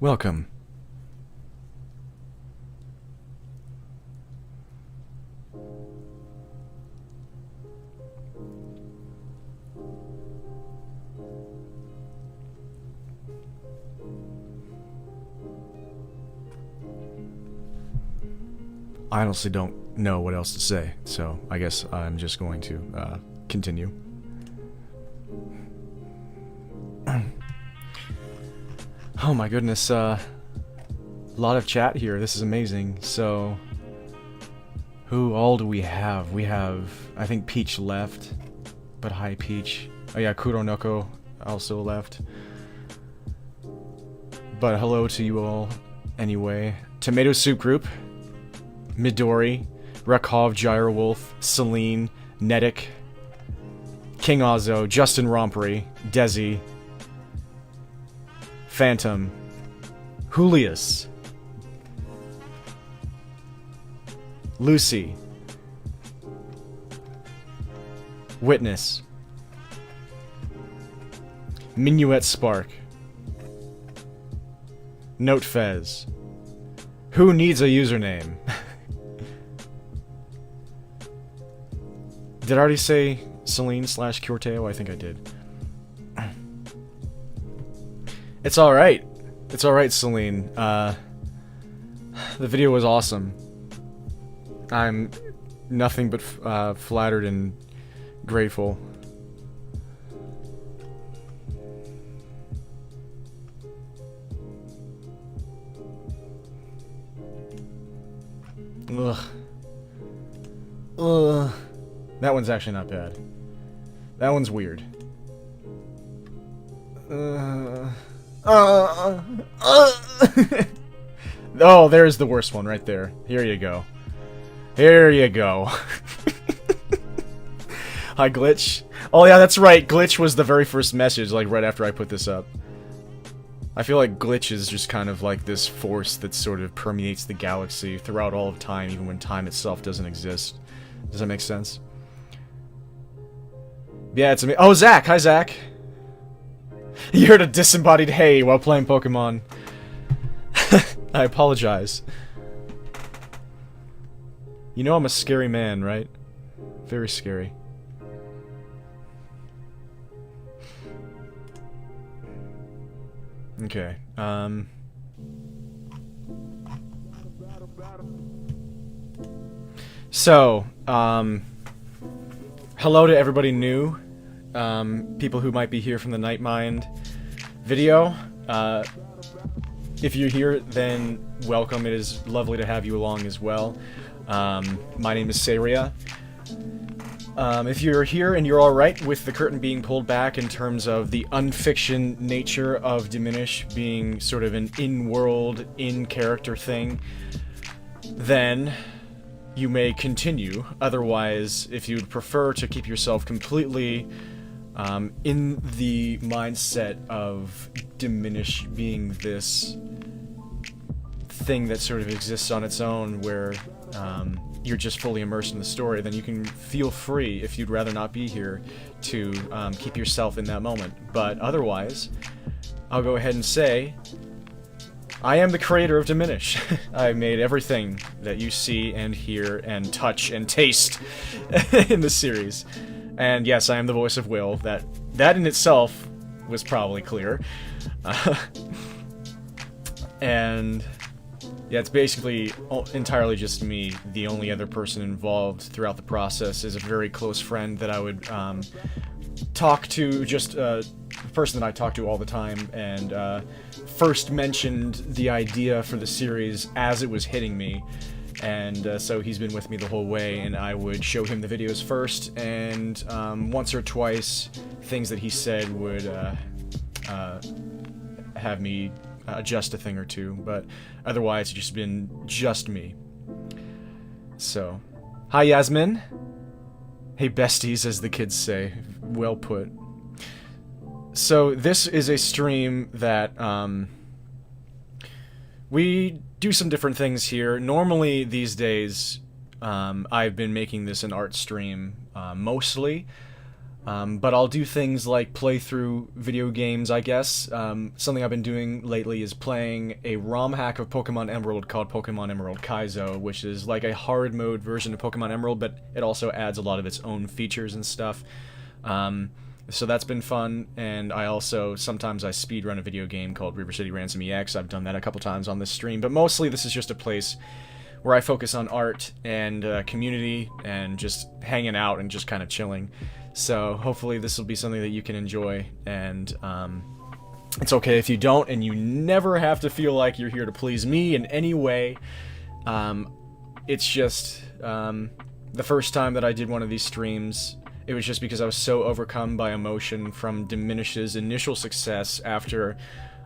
Welcome. I honestly don't know what else to say, so I guess I'm just going to continue. Oh my goodness, a lot of chat here. This is amazing. So, who all do we have? We have, I think Peach left, but hi Peach. Oh yeah, Kuronoko also left. But hello to you all anyway. Tomato Soup Group, Midori, Rekov, Gyrowolf, Celine, Netic, King Ozzo, Justin Rompery, Desi, Phantom, Julius, Lucy, Witness, Minuet Spark, Note Fez. Who needs a username? Did I already say Celine / Curteo? I think I did. It's alright. It's alright, Celine. The video was awesome. I'm nothing but flattered and grateful. Ugh. Ugh. That one's actually not bad. That one's weird. Oh, there's the worst one right there. Here you go. Here you go. Hi, Glitch. Oh yeah, that's right. Glitch was the very first message, like right after I put this up. I feel like Glitch is just kind of like this force that sort of permeates the galaxy throughout all of time, even when time itself doesn't exist. Does that make sense? Yeah, it's me. Oh, Zach! Hi, Zach! You heard a disembodied hey while playing Pokemon. I apologize. You know I'm a scary man, right? Very scary. Okay, So, hello to everybody new. People who might be here from the Nightmind video. If you're here, then welcome. It is lovely to have you along as well. My name is Saria. If you're here and you're alright with the curtain being pulled back in terms of the unfiction nature of Diminish being sort of an in-world, in-character thing, then you may continue. Otherwise, if you'd prefer to keep yourself completely in the mindset of Diminish being this thing that sort of exists on its own where you're just fully immersed in the story, then you can feel free, if you'd rather not be here, to keep yourself in that moment. But otherwise, I'll go ahead and say, I am the creator of Diminish. I made everything that you see and hear and touch and taste in the series. And yes, I am the voice of Will. That in itself was probably clear. And yeah, it's basically entirely just me. The only other person involved throughout the process is a very close friend that I would talk to, just a person that I talk to all the time, and first mentioned the idea for the series as it was hitting me. And so he's been with me the whole way, and I would show him the videos first, and once or twice, things that he said would have me adjust a thing or two, but otherwise it's just been just me. So, hi Yasmin. Hey besties, as the kids say. Well put. So this is a stream that we do some different things here. Normally these days I've been making this an art stream mostly. But I'll do things like play through video games, I guess. Something I've been doing lately is playing a ROM hack of Pokemon Emerald called Pokemon Emerald Kaizo, which is like a hard mode version of Pokemon Emerald, but it also adds a lot of its own features and stuff. So that's been fun, and I also, sometimes I speedrun a video game called River City Ransom EX. I've done that a couple times on this stream, but mostly this is just a place where I focus on art and community and just hanging out and just kind of chilling. So hopefully this will be something that you can enjoy, and it's okay if you don't, and you never have to feel like you're here to please me in any way. It's just the first time that I did one of these streams, it was just because I was so overcome by emotion from Diminish's initial success after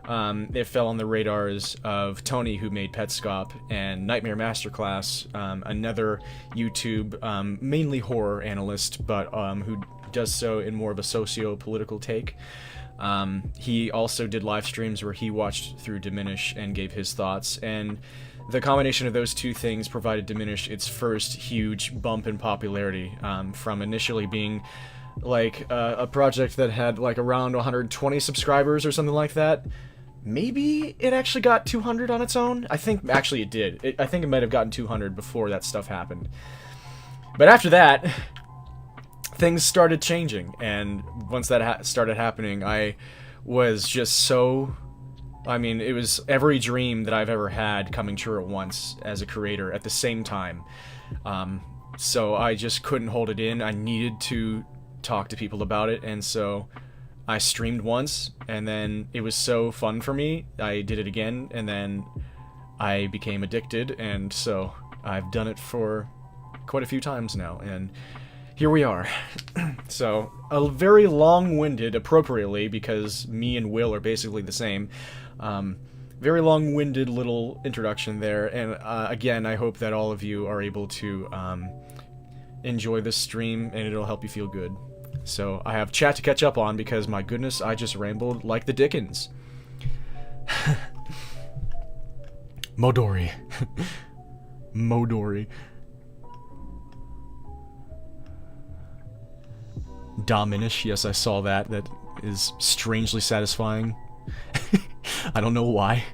it fell on the radars of Tony, who made Petscop, and Nightmare Masterclass, another YouTube, mainly horror analyst, but who does so in more of a socio-political take. He also did live streams where he watched through Diminish and gave his thoughts, and the combination of those two things provided Diminish its first huge bump in popularity, from initially being like a project that had like around 120 subscribers or something like that. Maybe it actually got 200 on its own? I think actually it did. I think it might have gotten 200 before that stuff happened. But after that, things started changing, and once that started happening, I was just so... I mean, it was every dream that I've ever had coming true at once as a creator at the same time. So I just couldn't hold it in. I needed to talk to people about it, and so I streamed once, and then it was so fun for me, I did it again, and then I became addicted, and so I've done it for quite a few times now, and here we are. So, a very long-winded, appropriately, because me and Will are basically the same, very long-winded little introduction there, and again, I hope that all of you are able to enjoy this stream, and it'll help you feel good. So, I have chat to catch up on, because, my goodness, I just rambled like the Dickens. Modori. Modori. Dominish, yes, I saw that. That is strangely satisfying. I don't know why.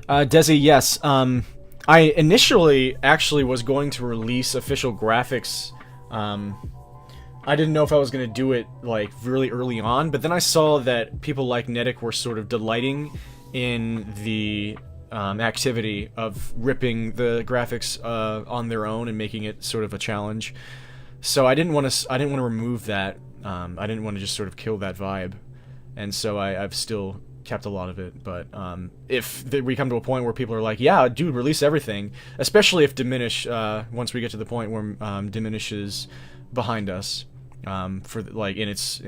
Desi, yes, I initially actually was going to release official graphics. I didn't know if I was going to do it, like, really early on, but then I saw that people like Nedic were sort of delighting in the activity of ripping the graphics on their own and making it sort of a challenge. So I didn't want to remove that. I didn't want to just sort of kill that vibe, and so I've still kept a lot of it. But if we come to a point where people are like, yeah, dude, release everything, especially if Diminish, once we get to the point where Diminish is behind us, for like in its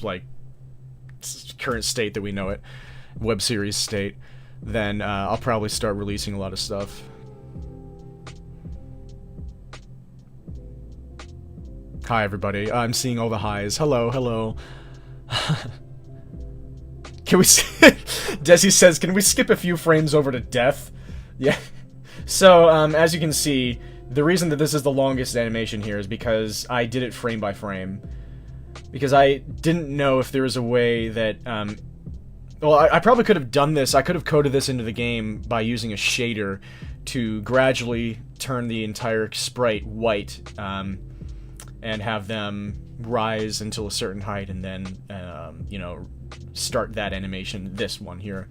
like current state that we know it, web series state, then I'll probably start releasing a lot of stuff. Hi everybody, I'm seeing all the highs. Hello, hello. Can we Desi says, can we skip a few frames over to death? Yeah. So, as you can see, the reason that this is the longest animation here is because I did it frame by frame. Because I didn't know if there was a way that, well, I probably could have done this. I could have coded this into the game by using a shader to gradually turn the entire sprite white, and have them rise until a certain height, and then, you know, start that animation, this one here.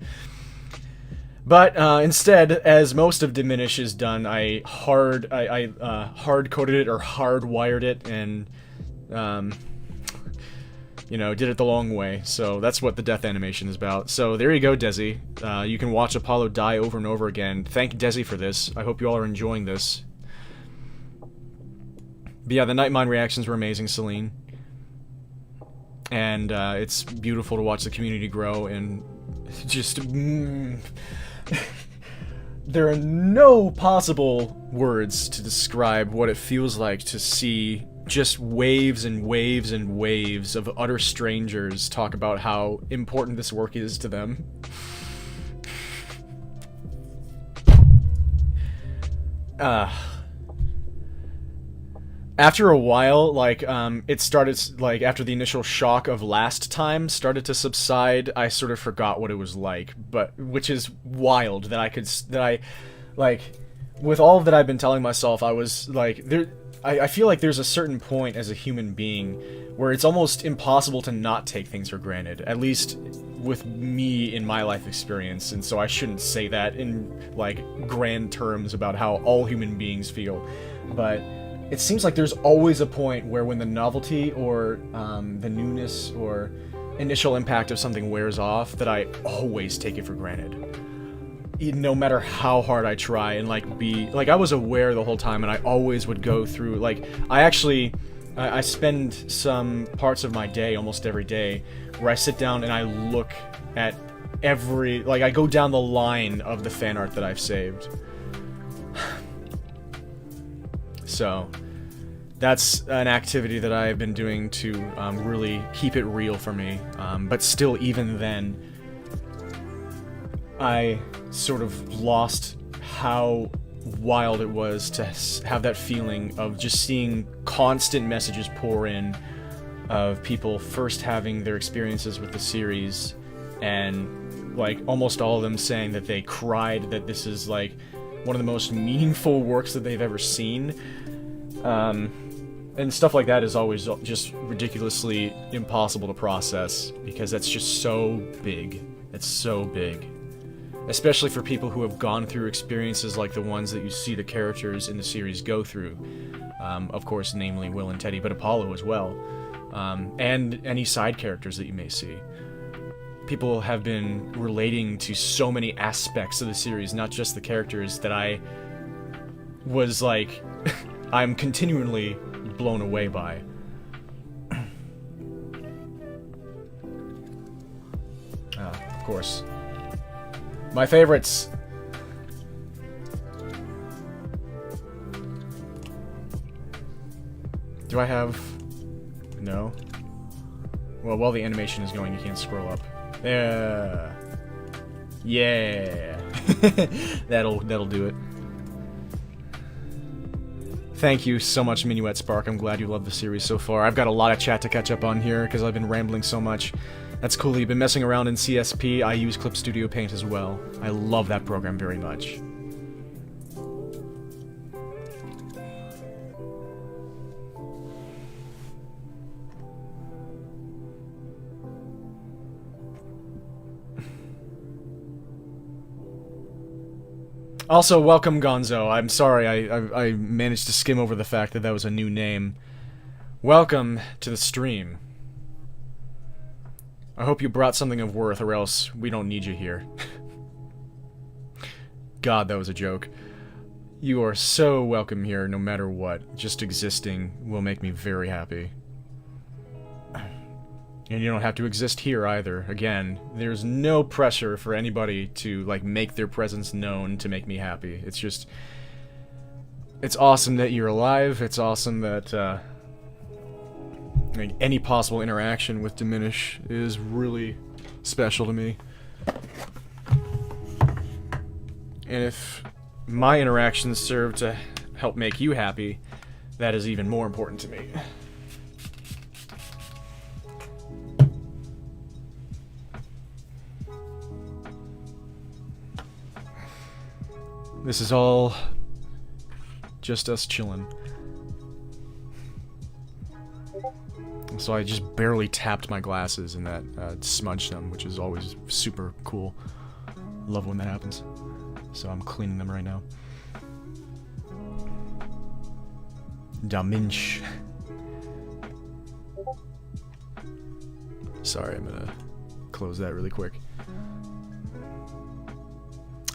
But instead, as most of Diminish is done, I hard-coded it or hard-wired it, and, you know, did it the long way. So that's what the death animation is about. So there you go, Desi. You can watch Apollo die over and over again. Thank Desi for this. I hope you all are enjoying this. But yeah, the Nightmind reactions were amazing, Celine. And it's beautiful to watch the community grow, and just... there are no possible words to describe what it feels like to see just waves and waves and waves of utter strangers talk about how important this work is to them. After a while, like, it started, like, after the initial shock of last time started to subside, I sort of forgot what it was like, but, which is wild, that I, like, with all that I've been telling myself, I was, like, I feel like there's a certain point as a human being where it's almost impossible to not take things for granted, at least with me in my life experience, and so I shouldn't say that in, like, grand terms about how all human beings feel, but it seems like there's always a point where when the novelty or the newness or initial impact of something wears off, that I always take it for granted. No matter how hard I try and, like, I was aware the whole time, and I always would go through, like, I spend some parts of my day, almost every day, where I sit down and I look at every, like, I go down the line of the fan art that I've saved. So, that's an activity that I've been doing to really keep it real for me. But still, even then, I sort of lost how wild it was to have that feeling of just seeing constant messages pour in of people first having their experiences with the series, and, like, almost all of them saying that they cried, that this is, like, one of the most meaningful works that they've ever seen. And stuff like that is always just ridiculously impossible to process, because that's just so big. It's so big. Especially for people who have gone through experiences like the ones that you see the characters in the series go through. Of course, namely Will and Teddy, but Apollo as well. And any side characters that you may see. People have been relating to so many aspects of the series, not just the characters, that I was like... I'm continually blown away by. Of course. My favorites! Do I have... No? Well, while the animation is going, you can't scroll up. Yeah. Yeah. That'll do it. Thank you so much, Minuet Spark. I'm glad you love the series so far. I've got a lot of chat to catch up on here, because I've been rambling so much. That's cool. You've been messing around in CSP. I use Clip Studio Paint as well. I love that program very much. Also, welcome Gonzo. I'm sorry, I managed to skim over the fact that that was a new name. Welcome to the stream. I hope you brought something of worth, or else we don't need you here. God, that was a joke. You are so welcome here, no matter what. Just existing will make me very happy. And you don't have to exist here either. Again, there's no pressure for anybody to, like, make their presence known to make me happy. It's just... It's awesome that you're alive. It's awesome that, like, any possible interaction with Diminish is really special to me. And if my interactions serve to help make you happy, that is even more important to me. This is all just us chillin'. So I just barely tapped my glasses and that smudged them, which is always super cool. Love when that happens. So I'm cleaning them right now. Daminch. Sorry, I'm gonna close that really quick.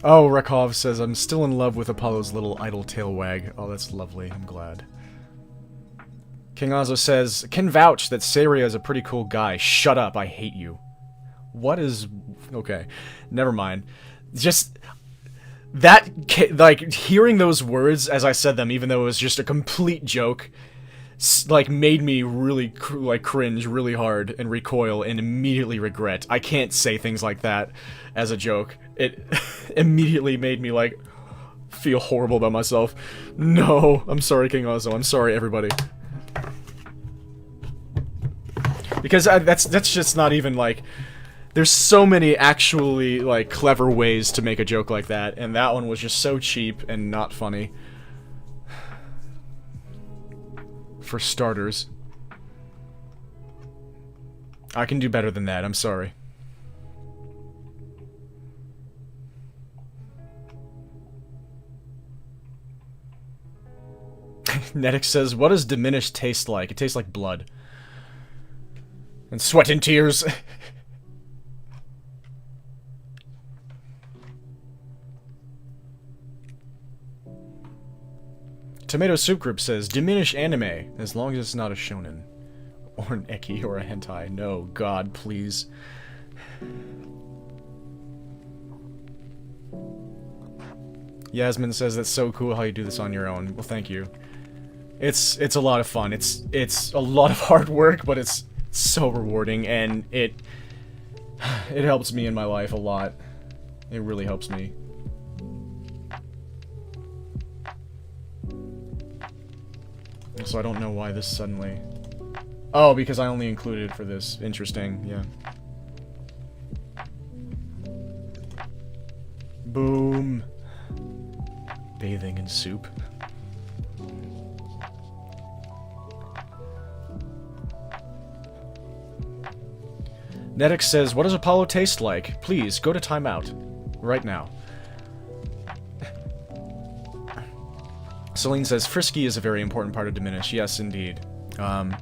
Oh, Rekov says, I'm still in love with Apollo's little idle tail wag. Oh, that's lovely. I'm glad. King Ozo says, can vouch that Saria is a pretty cool guy. Shut up, I hate you. What is... Okay, never mind. Just... That, like, hearing those words as I said them, even though it was just a complete joke, like, made me really, like, cringe really hard and recoil and immediately regret. I can't say things like that as a joke. It immediately made me, like, feel horrible about myself. No, I'm sorry, King Ozo. I'm sorry, everybody. Because that's just not even, like... There's so many actually, like, clever ways to make a joke like that, and that one was just so cheap and not funny. For starters. I can do better than that, I'm sorry. Netix says, what does Diminish taste like? It tastes like blood. And sweat and tears. Tomato Soup Group says, Diminish anime, as long as it's not a shonen. Or an eki or a hentai. No, God, please. Yasmin says, that's so cool how you do this on your own. Well, thank you. It's a lot of fun. It's a lot of hard work, but it's so rewarding, and it helps me in my life a lot. It really helps me. So I don't know why this suddenly... Oh, because I only included it for this. Interesting, yeah. Boom. Bathing in soup. Netix says, what does Apollo taste like? Please, go to timeout. Right now. Celine says, Frisky is a very important part of Diminish. Yes, indeed. For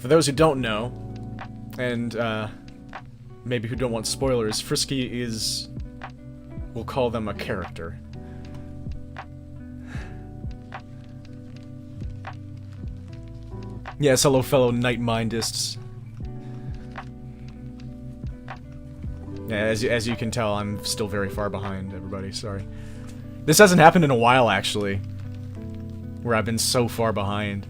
those who don't know, and maybe who don't want spoilers, Frisky is... We'll call them a character. Yes, hello fellow Night-Mindists. Yeah, as you can tell, I'm still very far behind everybody, sorry. This hasn't happened in a while, actually. Where I've been so far behind.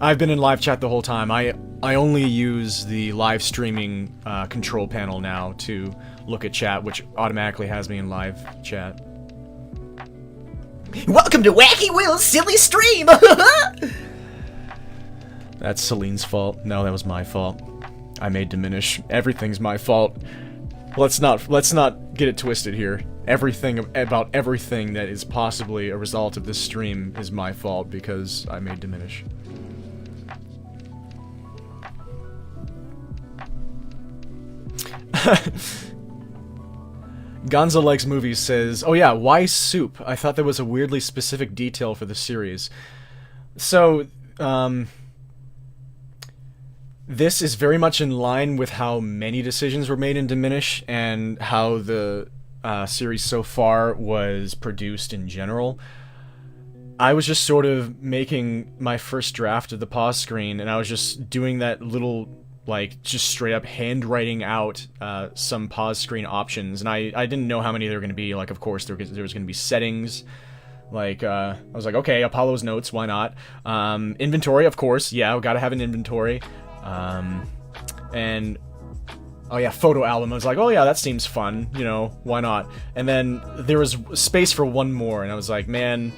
I've been in live chat the whole time. I only use the live streaming control panel now to look at chat, which automatically has me in live chat. Welcome to Wacky Will's Silly Stream! That's Celine's fault. No, that was my fault. I made Diminish. Everything's my fault. Let's not get it twisted here. Everything about everything that is possibly a result of this stream is my fault because I made Diminish. Gonzo Likes Movies says, "Oh yeah, why soup? I thought there was a weirdly specific detail for the series." So, this is very much in line with how many decisions were made in Diminish and how the series so far was produced in general. I was just sort of making my first draft of the pause screen, and I was just doing that little, like, just straight up handwriting out some pause screen options, and I didn't know how many there were going to be. Like, of course, there was going to be settings. Like, I was like, okay, Apollo's notes, why not? Inventory, of course, yeah, we gotta have an inventory. And, oh yeah, photo album. I was like, oh yeah, that seems fun, you know, why not? And then there was space for one more, and I was like, man,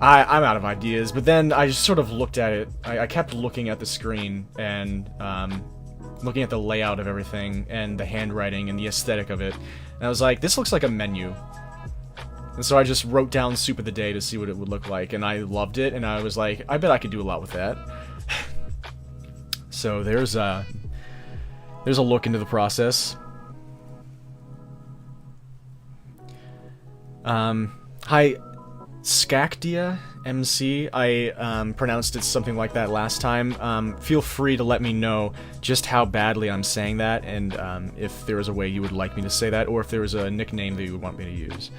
I'm out of ideas. But then I just sort of looked at it. I kept looking at the screen and looking at the layout of everything and the handwriting and the aesthetic of it. And I was like, this looks like a menu. And so I just wrote down Soup of the Day to see what it would look like, and I loved it, and I was like, I bet I could do a lot with that. So there's a look into the process. Hi, Skakdia MC. I pronounced it something like that last time. Feel free to let me know just how badly I'm saying that, and if there is a way you would like me to say that, or if there is a nickname that you would want me to use.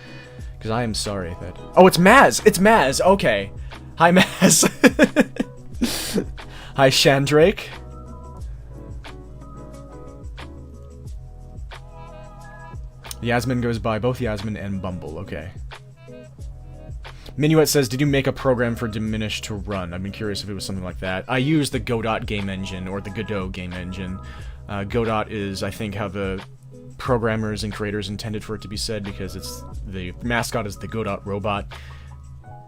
Because I am sorry that... Oh, it's Maz! It's Maz! Okay. Hi, Maz. Hi, Shandrake. Yasmin goes by both Yasmin and Bumble. Okay. Minuet says, did you make a program for Diminish to run? I've been curious if it was something like that. I used the Godot game engine, or the Godot game engine. Godot is, I think, how the programmers and creators intended for it to be said, because it's the mascot is the Godot robot.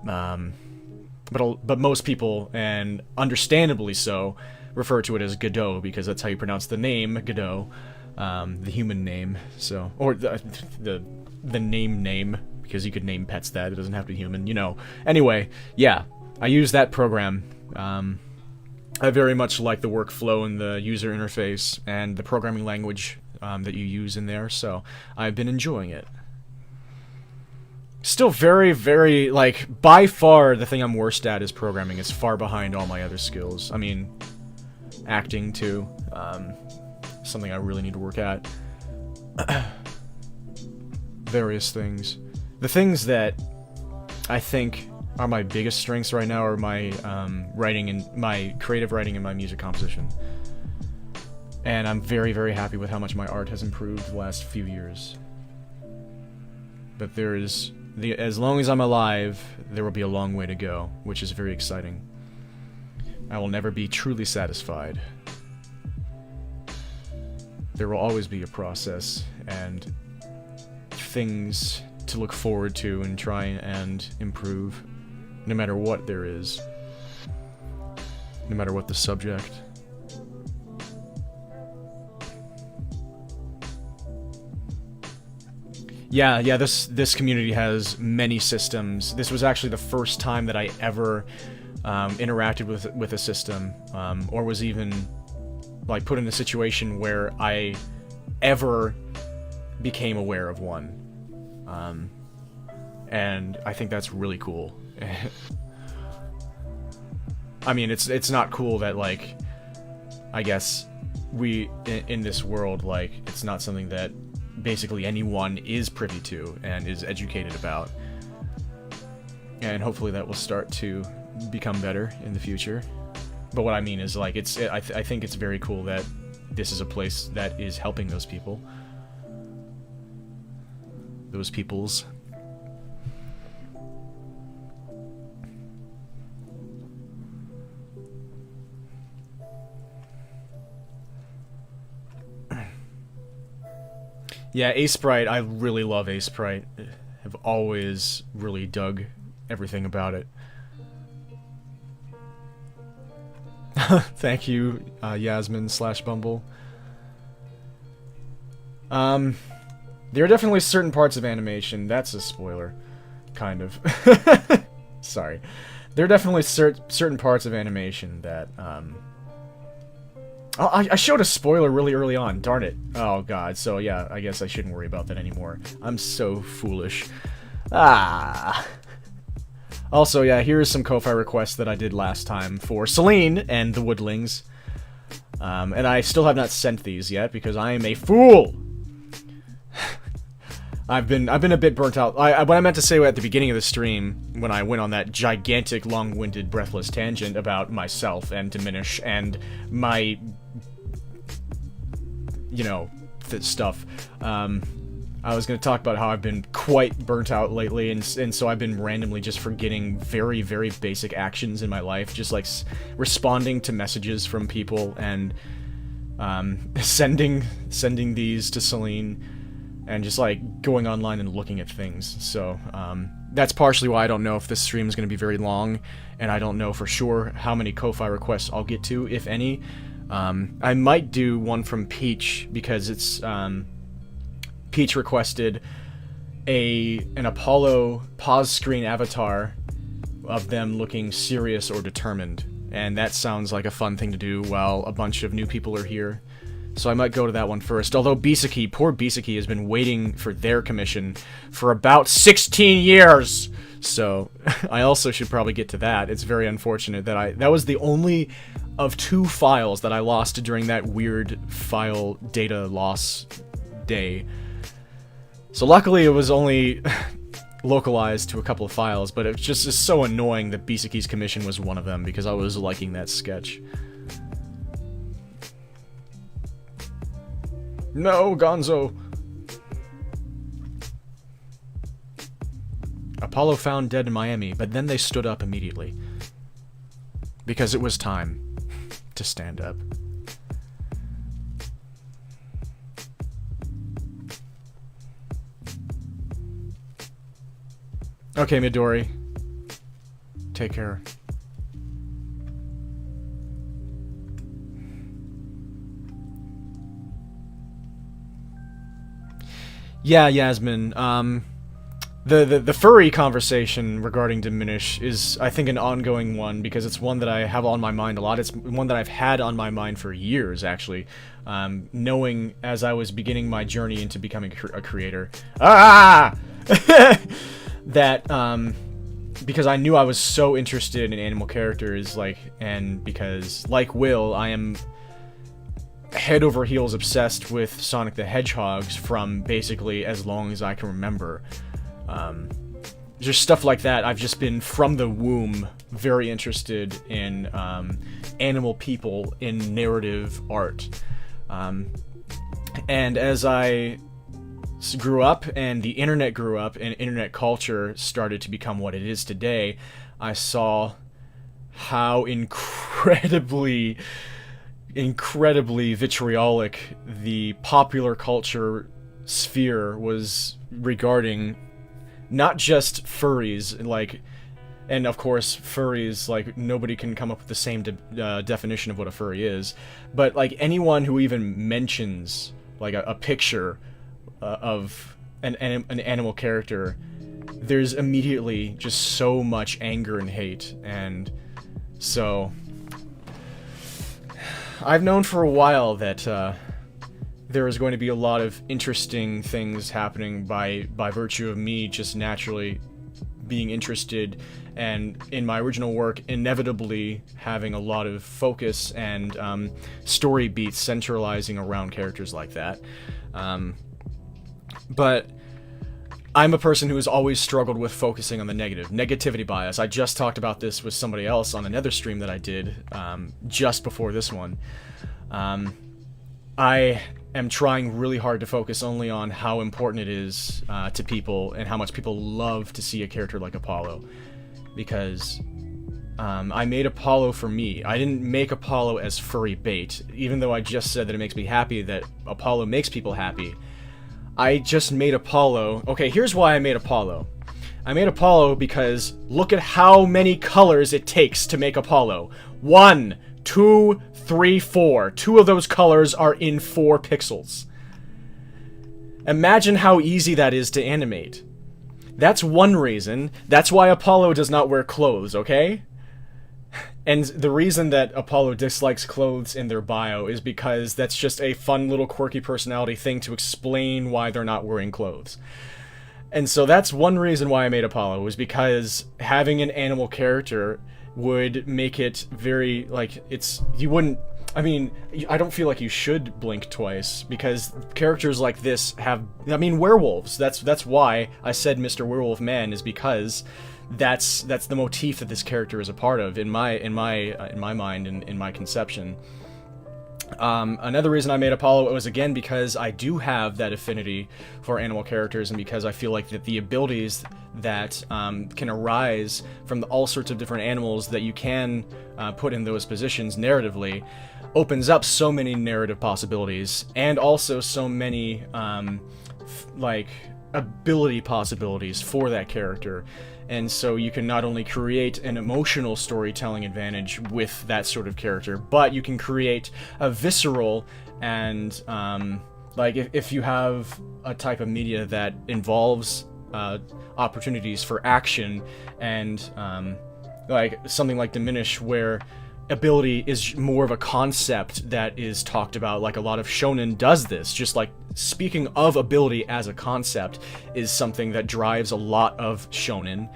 But most people, and understandably so, refer to it as Godot because that's how you pronounce the name Godot, the human name. So, or the name because you could name pets that. It doesn't have to be human, you know. Anyway, yeah, I use that program. I very much like the workflow and the user interface and the programming language that you use in there, so I've been enjoying it. Still very, very, like, by far the thing I'm worst at is programming. It's far behind all my other skills. I mean, acting, too. Something I really need to work at. Various things. The things that I think are my biggest strengths right now are my writing and my creative writing and my music composition. And I'm very, very happy with how much my art has improved the last few years. But there is... as long as I'm alive, there will be a long way to go, which is very exciting. I will never be truly satisfied. There will always be a process, and things to look forward to and try and improve, no matter what there is. No matter what the subject. Yeah, this community has many systems. This was actually the first time that I ever interacted with a system, or was even like put in a situation where I ever became aware of one. And I think that's really cool. I mean, it's not cool that, like, I guess we in this world, like, it's not something that basically anyone is privy to and is educated about, and hopefully that will start to become better in the future. But what I mean is, like, I think it's very cool that this is a place that is helping those people, those peoples. Yeah, Aseprite, I really love Aseprite. I've always really dug everything about it. Thank you, Yasmin /Bumble. There are definitely certain parts of animation. That's a spoiler. Kind of. Sorry. There are definitely certain parts of animation that, I showed a spoiler really early on. Darn it. Oh, God. So, yeah, I guess I shouldn't worry about that anymore. I'm so foolish. Ah. Also, yeah, here's some Ko-Fi requests that I did last time for Celine and the Woodlings. And I still have not sent these yet because I am a fool! I've been a bit burnt out. What I meant to say at the beginning of the stream, when I went on that gigantic, long-winded, breathless tangent about myself and Diminish and my, you know, stuff. I was going to talk about how I've been quite burnt out lately, and so I've been randomly just forgetting very, very basic actions in my life, just like responding to messages from people and sending these to Celine. And just, like, going online and looking at things. So, that's partially why I don't know if this stream is going to be very long, and I don't know for sure how many Ko-Fi requests I'll get to, if any. I might do one from Peach, because it's, Peach requested an Apollo pause screen avatar of them looking serious or determined. And that sounds like a fun thing to do while a bunch of new people are here. So I might go to that one first. Although Bisaki, poor Bisaki, has been waiting for their commission for about 16 years! So, I also should probably get to that. It's very unfortunate that that was the only of 2 files that I lost during that weird file data loss day. So luckily it was only localized to a couple of files, but it's just so annoying that Bisaki's commission was one of them, because I was liking that sketch. No, Gonzo! Apollo found dead in Miami, but then they stood up immediately. Because it was time to stand up. Okay, Midori. Take care. Yeah, Yasmin, the furry conversation regarding Diminish is, I think, an ongoing one, because it's one that I have on my mind a lot. It's one that I've had on my mind for years, actually, knowing as I was beginning my journey into becoming a creator. Ah! That, because I knew I was so interested in animal characters, and because, like Will, I am head over heels obsessed with Sonic the Hedgehogs from basically as long as I can remember. Just stuff like that. I've just been, from the womb, very interested in animal people in narrative art. And as I grew up and the internet grew up and internet culture started to become what it is today, I saw how incredibly vitriolic the popular culture sphere was regarding not just furries, and of course furries, nobody can come up with the same definition of what a furry is, but anyone who even mentions a picture of an animal character, there's immediately just so much anger and hate. And so I've known for a while that there is going to be a lot of interesting things happening by virtue of me just naturally being interested, and in my original work inevitably having a lot of focus and story beats centralizing around characters like that. But I'm a person who has always struggled with focusing on the negativity bias. I just talked about this with somebody else on another stream that I did just before this one. I am trying really hard to focus only on how important it is to people and how much people love to see a character like Apollo. Because I made Apollo for me. I didn't make Apollo as furry bait, even though I just said that it makes me happy that Apollo makes people happy. I just made Apollo. Okay, here's why I made Apollo. I made Apollo because look at how many colors it takes to make Apollo. 1, 2, 3, 4. 2 of those colors are in 4 pixels. Imagine how easy that is to animate. That's one reason. That's why Apollo does not wear clothes, okay? And the reason that Apollo dislikes clothes in their bio is because that's just a fun little quirky personality thing to explain why they're not wearing clothes. And so that's one reason why I made Apollo, was because having an animal character would make it very, like, you wouldn't, I mean, I don't feel like you should blink twice, because characters like this have, I mean, werewolves. That's why I said Mr. Werewolf Man, is because that's the motif that this character is a part of in my mind and in my conception. Another reason I made Apollo was, again, because I do have that affinity for animal characters, and because I feel like that the abilities that can arise from all sorts of different animals that you can put in those positions narratively opens up so many narrative possibilities, and also so many like ability possibilities for that character. And so you can not only create an emotional storytelling advantage with that sort of character, but you can create a visceral and, like, if you have a type of media that involves opportunities for action and, like, something like Diminish, where ability is more of a concept that is talked about, like a lot of shonen does this, just like speaking of ability as a concept is something that drives a lot of shonen,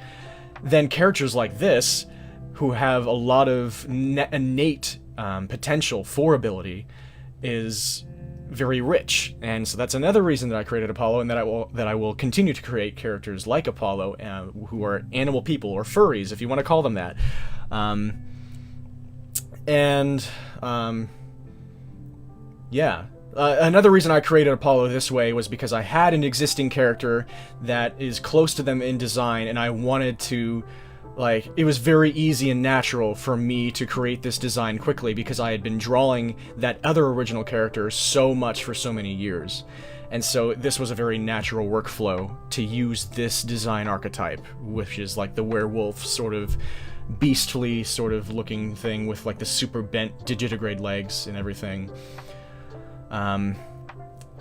then characters like this, who have a lot of innate potential for ability, is very rich. And so that's another reason that I created Apollo, and that I will continue to create characters like Apollo, who are animal people, or furries, if you want to call them that. Yeah. Another reason I created Apollo this way was because I had an existing character that is close to them in design, and I wanted to, like, it was very easy and natural for me to create this design quickly, because I had been drawing that other original character so much for so many years. And so this was a very natural workflow to use this design archetype, which is like the werewolf sort of beastly sort of looking thing with like the super bent digitigrade legs and everything.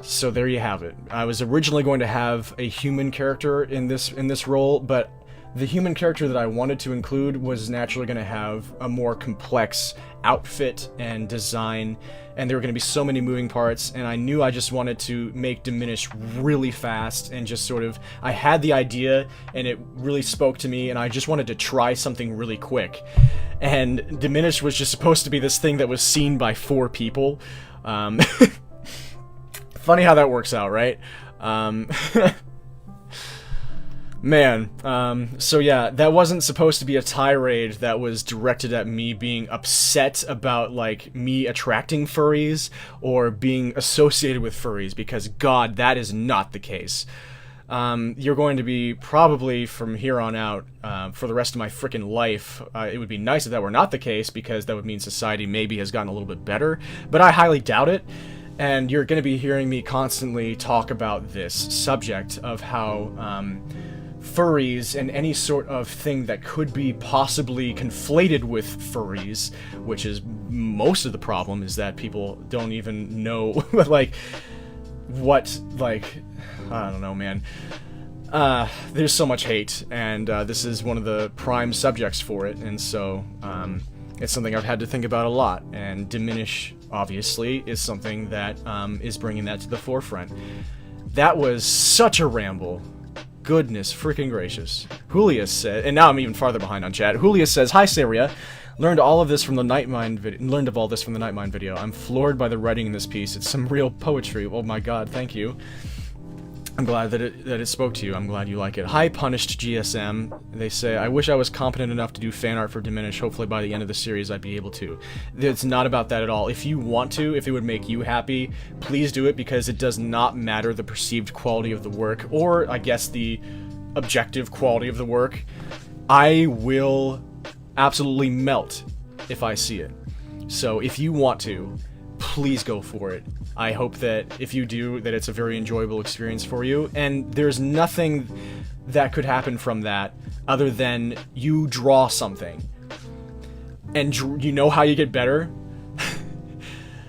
So there you have it. I was originally going to have a human character in this role, but the human character that I wanted to include was naturally going to have a more complex outfit and design, and there were going to be so many moving parts, and I knew I just wanted to make Diminish really fast, and just sort of, I had the idea, and it really spoke to me, and I just wanted to try something really quick. And Diminish was just supposed to be this thing that was seen by 4 people. Funny how that works out, right? Man, so yeah, that wasn't supposed to be a tirade that was directed at me being upset about, like, me attracting furries or being associated with furries, because, God, that is not the case. You're going to be, probably from here on out, for the rest of my frickin' life, it would be nice if that were not the case, because that would mean society maybe has gotten a little bit better, but I highly doubt it. And you're going to be hearing me constantly talk about this subject of how, furries and any sort of thing that could be possibly conflated with furries, which is most of the problem, is that people don't even know, like, what, like, I don't know, man. There's so much hate, and this is one of the prime subjects for it, and so it's something I've had to think about a lot, and Diminish, obviously, is something that is bringing that to the forefront. That was such a ramble. Goodness freaking gracious. Julius said, and now I'm even farther behind on chat. Julius says, "Hi, Saria. Learned all of this from the Nightmind video. Learned of all this from the Nightmind video. I'm floored by the writing in this piece. It's some real poetry. Oh my God, thank you. I'm glad that it spoke to you. I'm glad you like it." Hi, Punished GSM. They say, "I wish I was competent enough to do fan art for Diminish. Hopefully by the end of the series I'd be able to." It's not about that at all. If you want to, if it would make you happy, please do it, because it does not matter the perceived quality of the work, or I guess the objective quality of the work. I will absolutely melt if I see it. So if you want to, please go for it. I hope that if you do, that it's a very enjoyable experience for you, and there's nothing that could happen from that other than you draw something. And you know how you get better?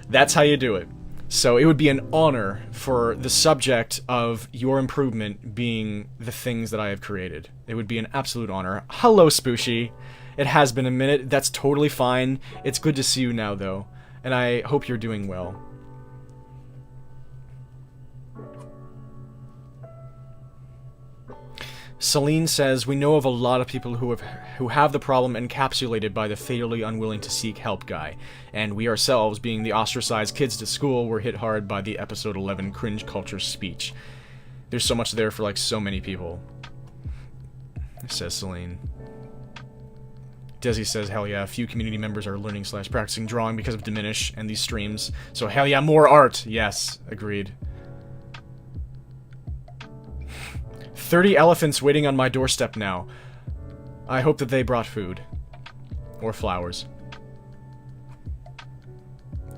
That's how you do it. So it would be an honor for the subject of your improvement being the things that I have created. It would be an absolute honor. Hello, Spooshy. It has been a minute. That's totally fine. It's good to see you now, though. And I hope you're doing well. Celine says, we know of a lot of people who have the problem encapsulated by the fatally unwilling to seek help guy, and we ourselves, being the ostracized kids to school, were hit hard by the episode 11 cringe culture speech. There's so much there for like so many people, says Celine. Desi says, hell yeah, a few community members are learning / practicing drawing because of Diminish and these streams, so hell yeah, more art! Yes, agreed. 30 elephants waiting on my doorstep now. I hope that they brought food. Or flowers.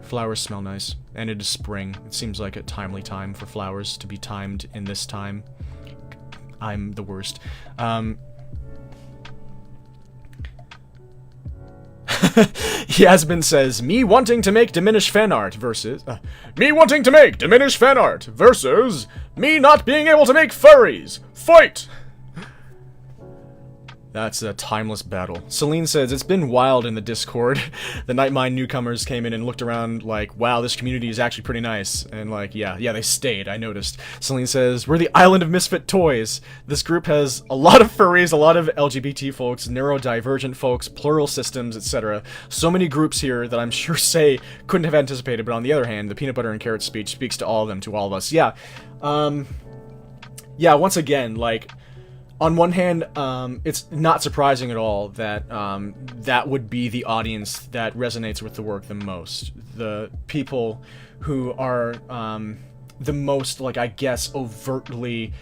Flowers smell nice. And it is spring. It seems like a timely time for flowers to be timed in this time. I'm the worst. Yasmin says, me wanting to make Diminish fan art versus... me wanting to make Diminish fan art versus me not being able to make furries. Fight! That's a timeless battle. Celine says, it's been wild in the Discord. The Nightmind newcomers came in and looked around like, wow, this community is actually pretty nice. And like, yeah, they stayed, I noticed. Celine says, we're the island of misfit toys. This group has a lot of furries, a lot of LGBT folks, neurodivergent folks, plural systems, etc. So many groups here that I'm sure Say couldn't have anticipated, but on the other hand, the peanut butter and carrot speech speaks to all of them, to all of us. Yeah, yeah, once again, like, on one hand, it's not surprising at all that that would be the audience that resonates with the work the most. The people who are the most, like, I guess, overtly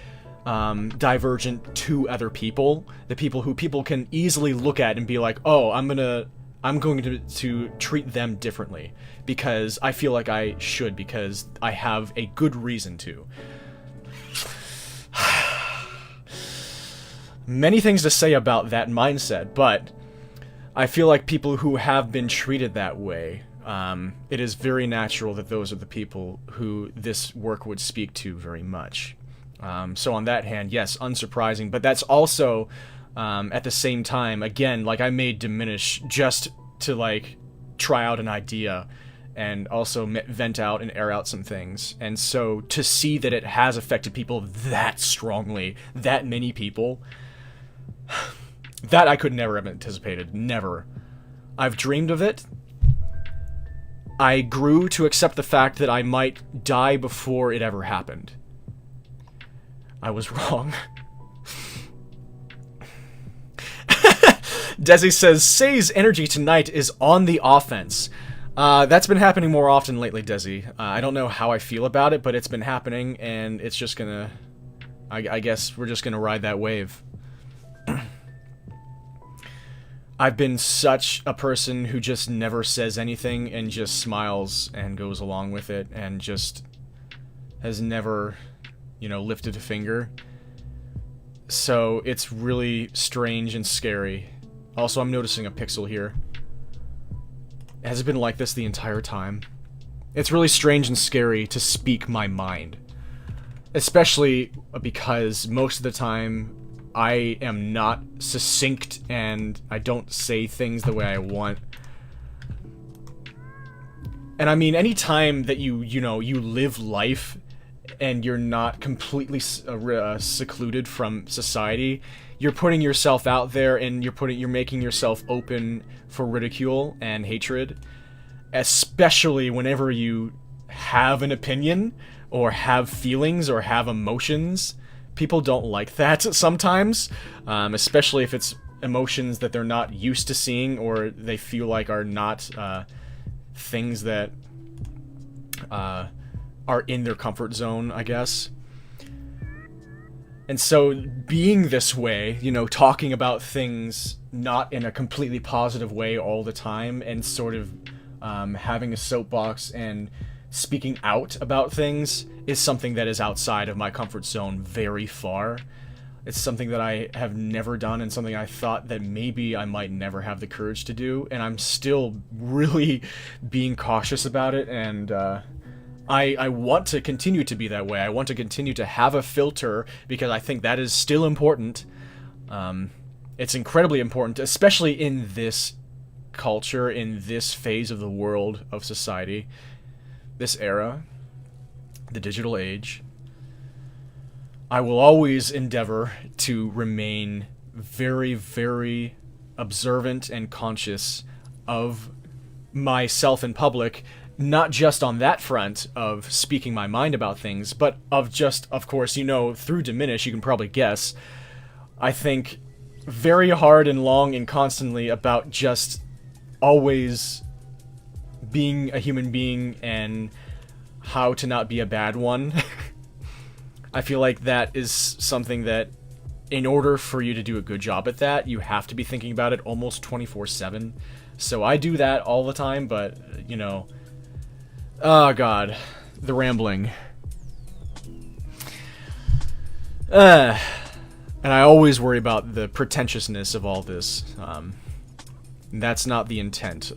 divergent to other people. The people who people can easily look at and be like, oh, I'm going to treat them differently because I feel like I should, because I have a good reason to. Many things to say about that mindset, but I feel like people who have been treated that way, it is very natural that those are the people who this work would speak to very much. So on that hand, yes, unsurprising, but that's also, at the same time, again, like, I made Diminish just to, like, try out an idea and also vent out and air out some things. And so to see that it has affected people that strongly, that many people... that I could never have anticipated. Never. I've dreamed of it. I grew to accept the fact that I might die before it ever happened. I was wrong. Desi says, Say's energy tonight is on the offense. That's been happening more often lately, Desi. I don't know how I feel about it, but it's been happening, and it's just gonna... I guess we're just gonna ride that wave. I've been such a person who just never says anything and just smiles and goes along with it and just has never, you know, lifted a finger. So it's really strange and scary. Also, I'm noticing a pixel here. Has it been like this the entire time? It's really strange and scary to speak my mind. Especially because most of the time I am not succinct and I don't say things the way I want. And I mean, any time that you live life and you're not completely secluded from society, you're putting yourself out there and you're making yourself open for ridicule and hatred, especially whenever you have an opinion or have feelings or have emotions. People don't like that sometimes, especially if it's emotions that they're not used to seeing or they feel like are not things that are in their comfort zone, I guess. And so being this way, you know, talking about things not in a completely positive way all the time and sort of having a soapbox and speaking out about things is something that is outside of my comfort zone very far. It's something that I have never done and something I thought that maybe I might never have the courage to do, and I'm still really being cautious about it, and I want to continue to be that way. I want to continue to have a filter because I think that is still important. It's incredibly important, especially in this culture, in this phase of the world, of society, this era, the digital age. I will always endeavor to remain very, very observant and conscious of myself in public, not just on that front of speaking my mind about things, but of just, of course, you know, through Diminish, you can probably guess, I think very hard and long and constantly about just always being a human being and how to not be a bad one. I feel like that is something that, in order for you to do a good job at that, you have to be thinking about it almost 24/7. So I do that all the time, but, you know... Oh, God. The rambling. And I always worry about the pretentiousness of all this. That's not the intent.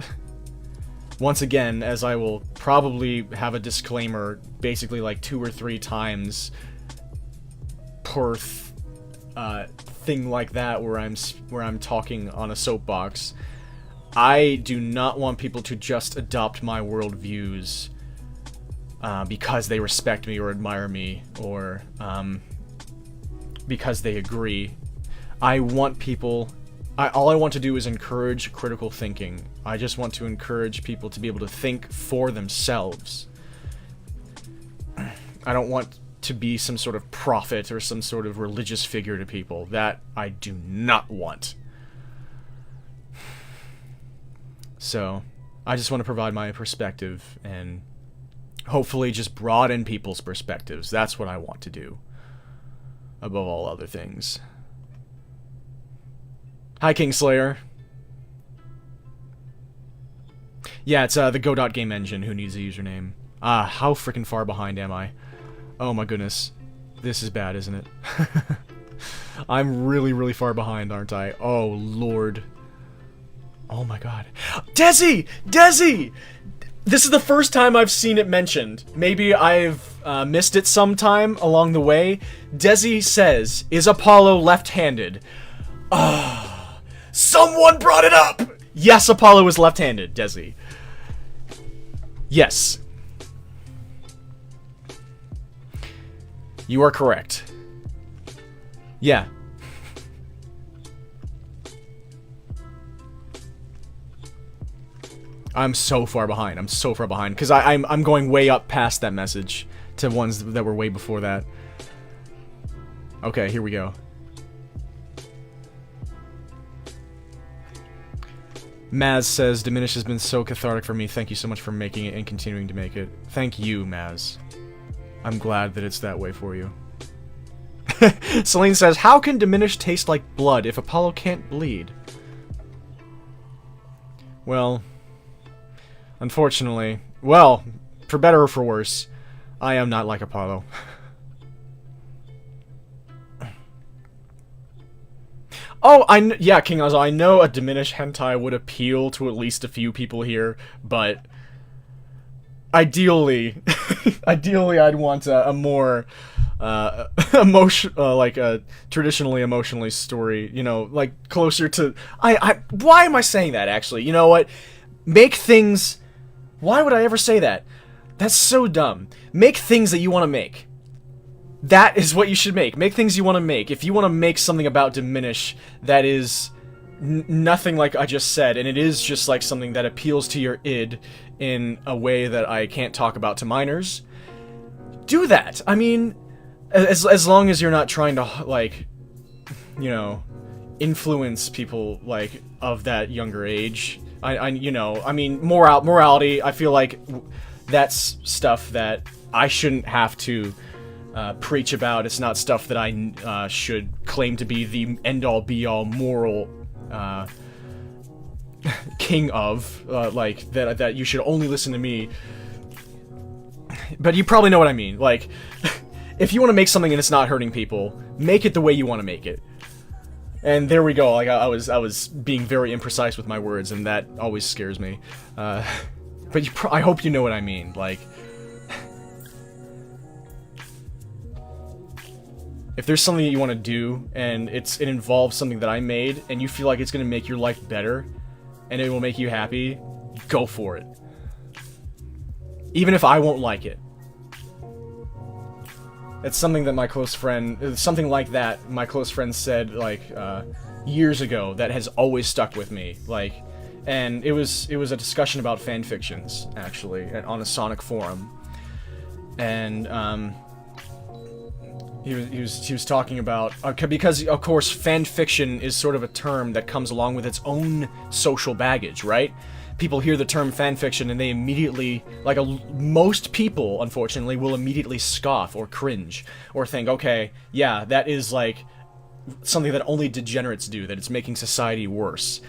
Once again, as I will probably have a disclaimer basically like 2 or 3 times per thing like that where I'm talking on a soapbox, I do not want people to just adopt my worldviews because they respect me or admire me or because they agree. I want people... all I want to do is encourage critical thinking. I just want to encourage people to be able to think for themselves. I don't want to be some sort of prophet or some sort of religious figure to people. That I do not want. So, I just want to provide my perspective and hopefully just broaden people's perspectives. That's what I want to do, above all other things. Hi, Kingslayer. Yeah, it's the Go.Game Engine who needs a username. Ah, how freaking far behind am I? Oh my goodness. This is bad, isn't it? I'm really, really far behind, aren't I? Oh, Lord. Oh my god. Desi! Desi! This is the first time I've seen it mentioned. Maybe I've missed it sometime along the way. Desi says, is Apollo left-handed? Someone brought it up! Yes, Apollo is left-handed, Desi. Yes. You are correct. Yeah. I'm so far behind. I'm so far behind. Because I'm going way up past that message to ones that were way before that. Okay, here we go. Maz says, Diminish has been so cathartic for me. Thank you so much for making it and continuing to make it. Thank you, Maz. I'm glad that it's that way for you. Celine says, how can Diminish taste like blood if Apollo can't bleed? Well, unfortunately, well, for better or for worse, I am not like Apollo. Oh, yeah, King Oz, I know a Diminish hentai would appeal to at least a few people here, but ideally, ideally I'd want a more like a traditionally emotionally story, you know, like closer to why am I saying that actually? You know what? Make things... Why would I ever say that? That's so dumb. Make things that you want to make. That is what you should make. Make things you want to make. If you want to make something about Diminish that is nothing like I just said, and it is just like something that appeals to your id in a way that I can't talk about to minors, do that. I mean, as long as you're not trying to, like, you know, influence people, like, of that younger age. You know, I mean, morality, I feel like that's stuff that I shouldn't have to preach about. It's not stuff that I should claim to be the end-all be-all moral king of, like, that you should only listen to me. But you probably know what I mean. Like, if you want to make something and it's not hurting people, make it the way you want to make it. And there we go. Like, I was being very imprecise with my words, and that always scares me. But I hope you know what I mean. Like, If there's something that you want to do, and it involves something that I made, and you feel like it's going to make your life better, and it will make you happy, go for it. Even if I won't like it. It's something that my close friend, something like that, my close friend said, like, years ago, that has always stuck with me. Like, and it was a discussion about fanfictions, actually, on a Sonic forum. And, he was talking about, because, of course, fanfiction is sort of a term that comes along with its own social baggage, right? People hear the term fanfiction and they immediately, like most people, unfortunately, will immediately scoff or cringe or think, okay, yeah, that is like something that only degenerates do, that it's making society worse.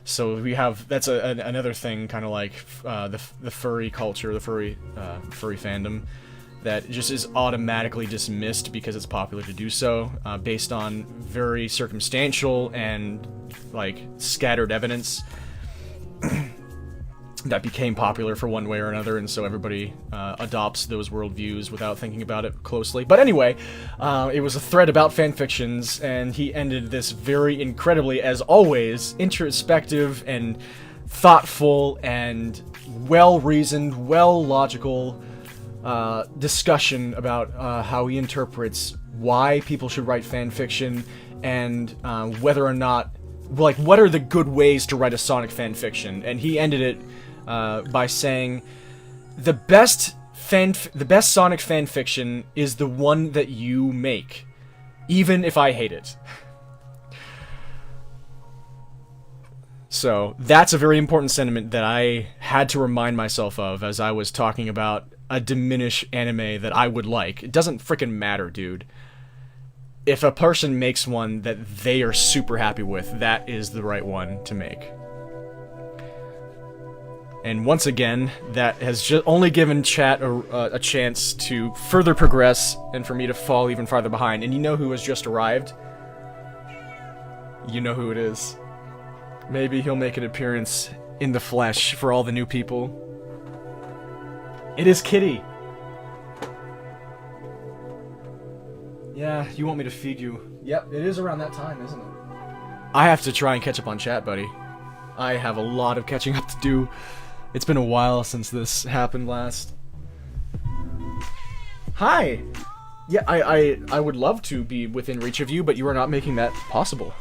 So we have, that's another thing, kind of like the furry culture, the furry fandom, that just is automatically dismissed because it's popular to do so, based on very circumstantial and, like, scattered evidence that became popular for one way or another, and so everybody adopts those worldviews without thinking about it closely. But anyway, it was a thread about fanfictions, and he ended this very incredibly, as always, introspective and thoughtful and well-reasoned, well-logical discussion about how he interprets why people should write fanfiction, and whether or not, like, what are the good ways to write a Sonic fanfiction. And he ended it by saying, the best Sonic fanfiction is the one that you make, even if I hate it. So that's a very important sentiment that I had to remind myself of as I was talking about a Diminish anime that I would like. It doesn't frickin' matter, dude. If a person makes one that they are super happy with, that is the right one to make. And once again, that has just only given chat a chance to further progress and for me to fall even farther behind. And you know who has just arrived? You know who it is. Maybe he'll make an appearance in the flesh for all the new people. It is Kitty! Yeah, you want me to feed you. Yep, it is around that time, isn't it? I have to try and catch up on chat, buddy. I have a lot of catching up to do. It's been a while since this happened last. Hi! Yeah, I would love to be within reach of you, but you are not making that possible.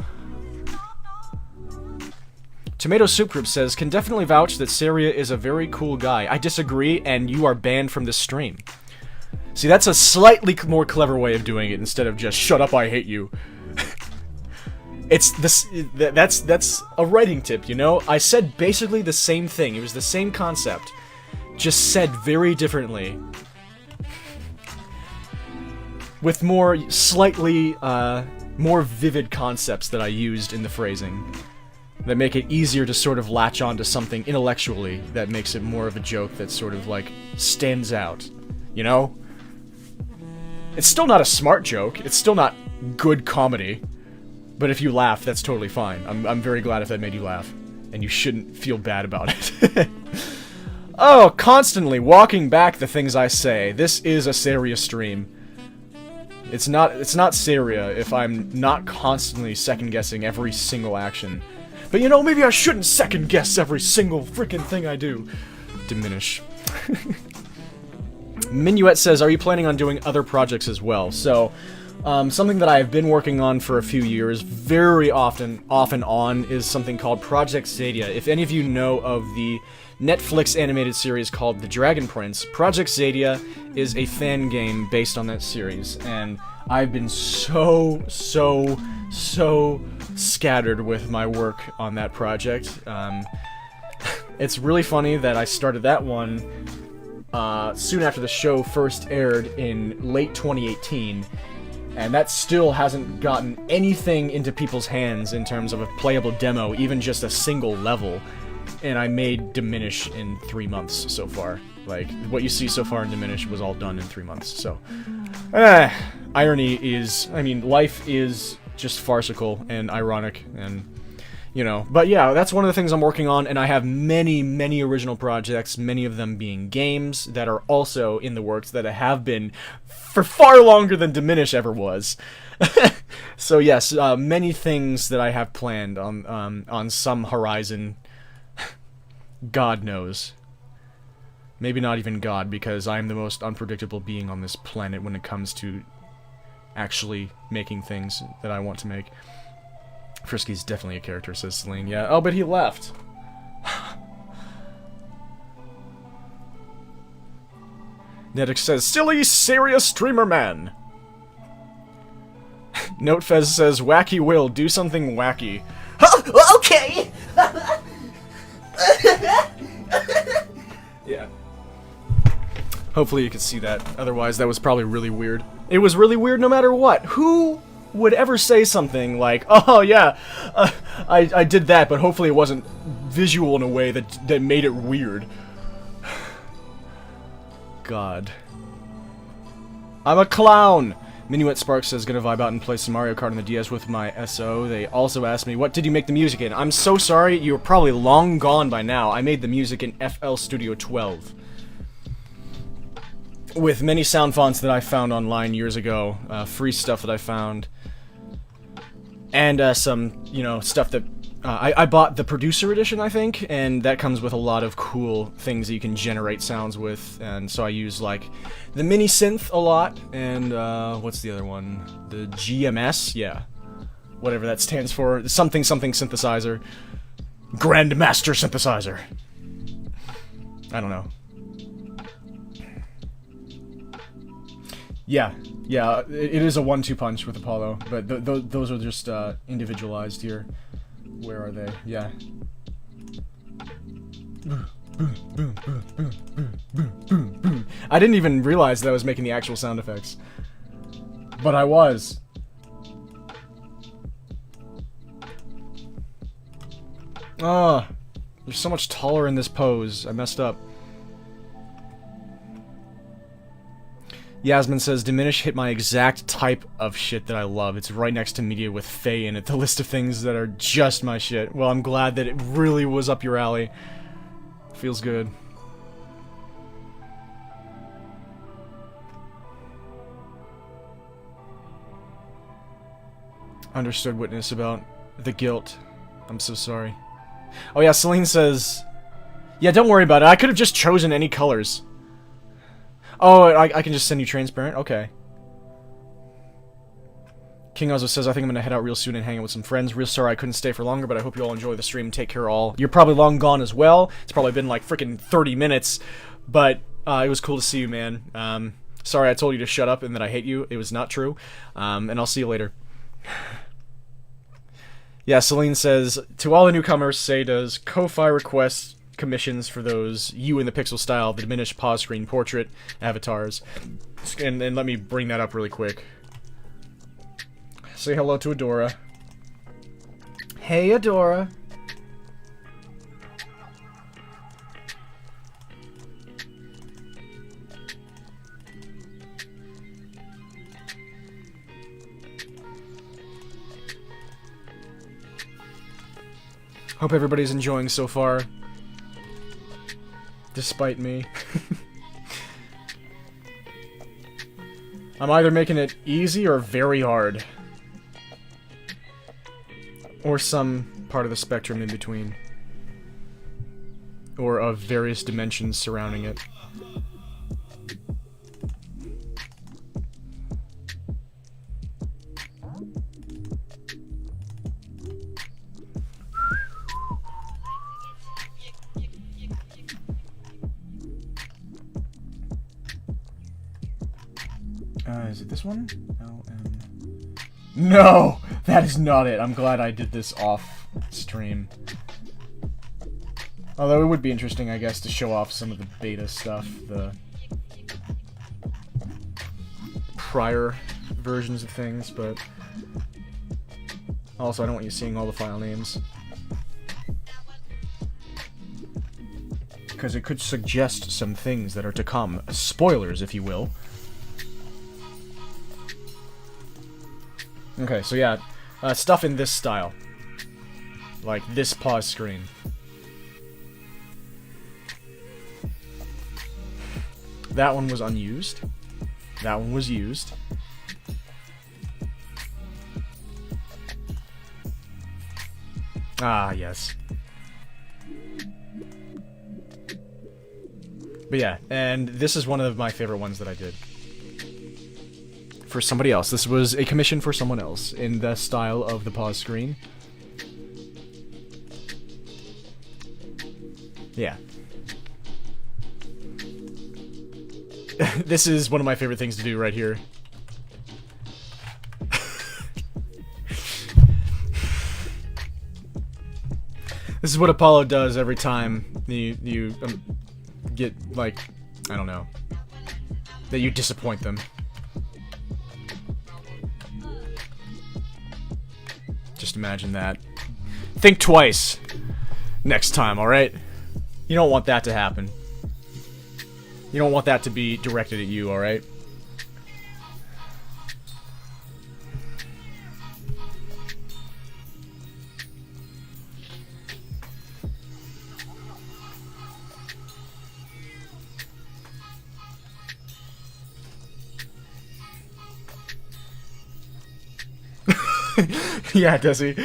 Tomato Soup Group says, can definitely vouch that Saria is a very cool guy. I disagree, and you are banned from this stream. See, that's a slightly more clever way of doing it instead of just, shut up, I hate you. It's this, that's a writing tip, you know? I said basically the same thing. It was the same concept, just said very differently. With more, slightly, more vivid concepts that I used in the phrasing. That make it easier to sort of latch on to something intellectually that makes it more of a joke that sort of, like, stands out. You know? It's still not a smart joke. It's still not good comedy. But if you laugh, that's totally fine. I'm very glad if that made you laugh. And you shouldn't feel bad about it. Oh, constantly walking back the things I say. This is a Saria stream. It's not Saria if I'm not constantly second-guessing every single action. But you know, maybe I shouldn't second-guess every single freaking thing I do. Diminish. Minuet says, are you planning on doing other projects as well? So, something that I've been working on for a few years, very off and on, is something called Project Zadia. If any of you know of the Netflix animated series called The Dragon Prince, Project Zadia is a fan game based on that series, and I've been so scattered with my work on that project. It's really funny that I started that one soon after the show first aired in late 2018, and that still hasn't gotten anything into people's hands in terms of a playable demo, even just a single level. And I made Diminish in 3 months so far. Like, what you see so far in Diminish was all done in 3 months, so... irony is... I mean, life is just farcical and ironic, and... you know. But yeah, that's one of the things I'm working on, and I have many, many original projects, many of them being games that are also in the works that have been for far longer than Diminish ever was. So yes, many things that I have planned on some horizon. God knows. Maybe not even God, because I am the most unpredictable being on this planet when it comes to actually making things that I want to make. Frisky's definitely a character, says Celine. Yeah. Oh, but he left. Nedix says, silly, serious streamer man. Notefez says, wacky Will, do something wacky. Oh, okay. Yeah. Hopefully you can see that. Otherwise, that was probably really weird. It was really weird no matter what. Who would ever say something like, oh yeah, I did that, but hopefully it wasn't visual in a way that made it weird. God. I'm a clown! Minuet Sparks says, gonna vibe out and play some Mario Kart on the DS with my SO. They also asked me, what did you make the music in? I'm so sorry, you're probably long gone by now. I made the music in FL Studio 12. With many sound fonts that I found online years ago. Free stuff that I found. And some, you know, stuff that... I bought the Producer Edition, I think, and that comes with a lot of cool things that you can generate sounds with, and so I use, like, the Mini Synth a lot, and, what's the other one? The GMS? Yeah. Whatever that stands for. Something synthesizer. Grandmaster synthesizer. I don't know. Yeah, it is a 1-2 punch with Apollo, but those are just, individualized here. Where are they? Yeah. I didn't even realize that I was making the actual sound effects. But I was. Ah, you're so much taller in this pose. I messed up. Yasmin says, Diminish hit my exact type of shit that I love. It's right next to Media with Faye in it. The list of things that are just my shit. Well, I'm glad that it really was up your alley. Feels good. Understood, Witness, about the guilt. I'm so sorry. Oh yeah, Celine says... Yeah, don't worry about it. I could have just chosen any colors. Oh, I can just send you transparent? Okay. King Ozo says, I think I'm gonna head out real soon and hang out with some friends. Real sorry I couldn't stay for longer, but I hope you all enjoy the stream. Take care all. You're probably long gone as well. It's probably been like freaking 30 minutes. But it was cool to see you, man. Sorry I told you to shut up and that I hate you. It was not true. And I'll see you later. Yeah, Celine says, to all the newcomers, say does Ko-Fi request commissions for those you in the pixel style, the diminished pause screen portrait avatars. And let me bring that up really quick. Say hello to Adora. Hey, Adora. Hope everybody's enjoying so far. Despite me. I'm either making it easy or very hard. Or some part of the spectrum in between. Or of various dimensions surrounding it. Is it this one? LM. No! That is not it. I'm glad I did this off stream. Although it would be interesting, I guess, to show off some of the beta stuff, the prior versions of things, but also I don't want you seeing all the file names. Because it could suggest some things that are to come. Spoilers, if you will. Okay, so yeah, stuff in this style. Like, this pause screen. That one was unused. That one was used. Ah, yes. But yeah, and this is one of my favorite ones that I did. For somebody else. This was a commission for someone else in the style of the pause screen. Yeah. This is one of my favorite things to do right here. This is what Apollo does every time you get, like, I don't know, that you disappoint them. Just imagine that. Think twice next time, alright? You don't want that to happen. You don't want that to be directed at you, alright? Yeah, does he?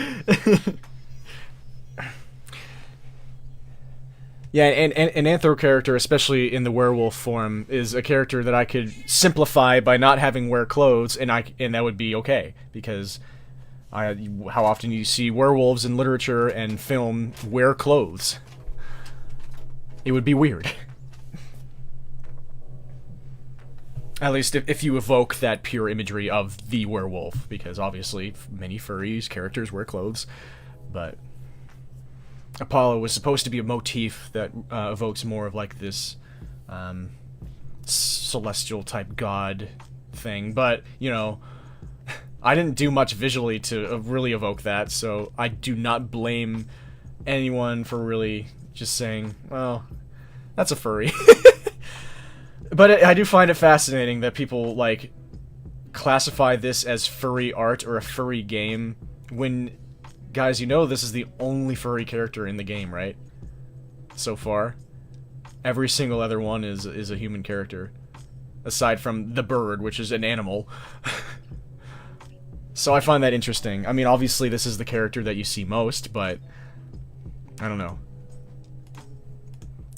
Yeah, and an Anthro character, especially in the werewolf form, is a character that I could simplify by not having wear clothes, and that would be okay, because how often you see werewolves in literature and film wear clothes? It would be weird. At least if you evoke that pure imagery of the werewolf, because obviously many furries characters wear clothes, but Apollo was supposed to be a motif that evokes more of like this celestial type god thing, but you know, I didn't do much visually to really evoke that, so I do not blame anyone for really just saying, well, that's a furry. But I do find it fascinating that people, like, classify this as furry art or a furry game when, guys, you know this is the only furry character in the game, right? So far. Every single other one is a human character. Aside from the bird, which is an animal. So I find that interesting. I mean, obviously this is the character that you see most, but I don't know.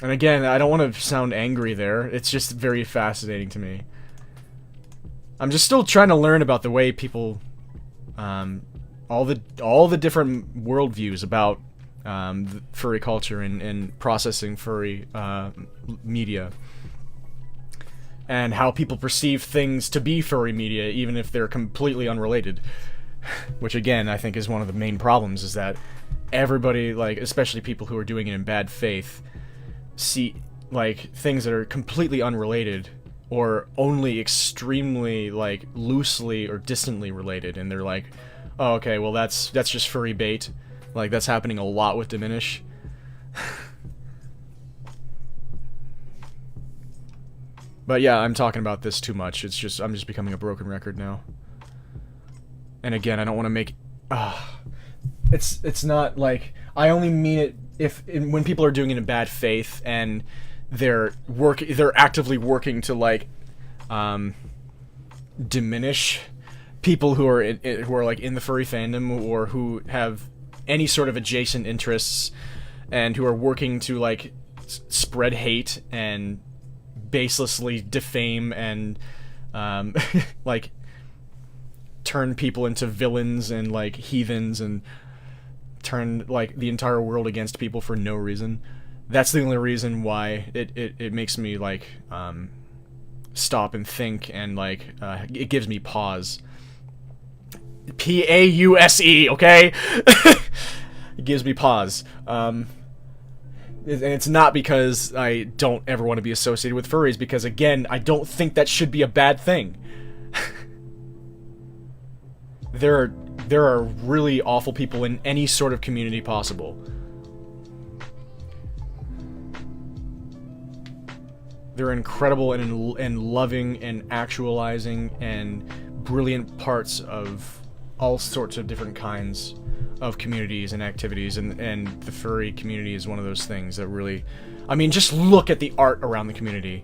And again, I don't want to sound angry there. It's just very fascinating to me. I'm just still trying to learn about the way people, all the different worldviews about furry culture and processing furry media, and how people perceive things to be furry media, even if they're completely unrelated. Which again, I think is one of the main problems, is that everybody, like, especially people who are doing it in bad faith, see, like, things that are completely unrelated, or only extremely, like, loosely or distantly related, and they're like, oh, okay, well, that's just furry bait. Like, that's happening a lot with Diminish. But yeah, I'm talking about this too much. It's just, I'm just becoming a broken record now. And again, I don't want to make... It's not like... I only mean it when people are doing it in bad faith and they're actively working to, like, diminish people who are like in the furry fandom, or who have any sort of adjacent interests, and who are working to, like, spread hate and baselessly defame and like turn people into villains and, like, heathens, and turn, like, the entire world against people for no reason. That's the only reason why it makes me, like, stop and think, and, like, it gives me pause. P-A-U-S-E, okay? It gives me pause. And it's not because I don't ever want to be associated with furries, because, again, I don't think that should be a bad thing. There are really awful people in any sort of community possible. They're incredible and loving and actualizing and brilliant parts of all sorts of different kinds of communities and activities, and the furry community is one of those things that really... I mean, just look at the art around the community.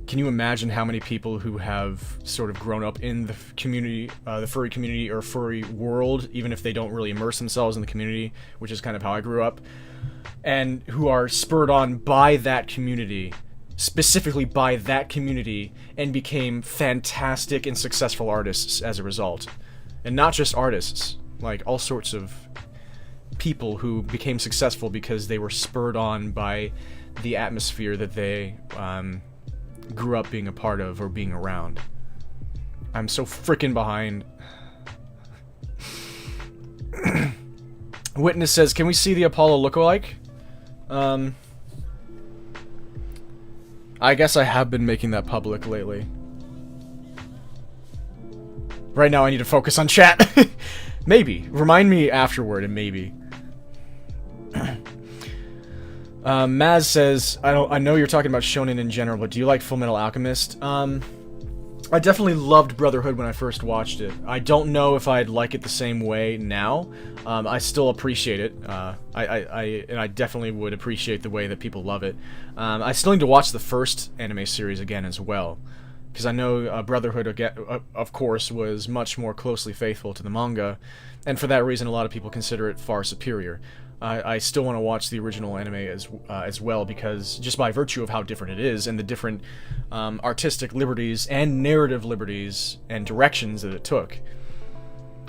Can you imagine how many people who have sort of grown up in the community, the furry community or furry world, even if they don't really immerse themselves in the community, which is kind of how I grew up, and who are spurred on by that community, specifically by that community, and became fantastic and successful artists as a result. And not just artists, like all sorts of people who became successful because they were spurred on by the atmosphere that they grew up being a part of or being around. I'm so freaking behind. Witness says, can we see the Apollo lookalike? I guess I have been making that public lately. Right now I need to focus on chat. Maybe. Remind me afterward, and maybe. Maz says, I know you're talking about shonen in general, but do you like Fullmetal Alchemist? I definitely loved Brotherhood when I first watched it. I don't know if I'd like it the same way now. I still appreciate it. I definitely would appreciate the way that people love it. I still need to watch the first anime series again as well, because I know Brotherhood, again, of course, was much more closely faithful to the manga, and for that reason a lot of people consider it far superior. I still want to watch the original anime as well, because just by virtue of how different it is, and the different artistic liberties and narrative liberties and directions that it took.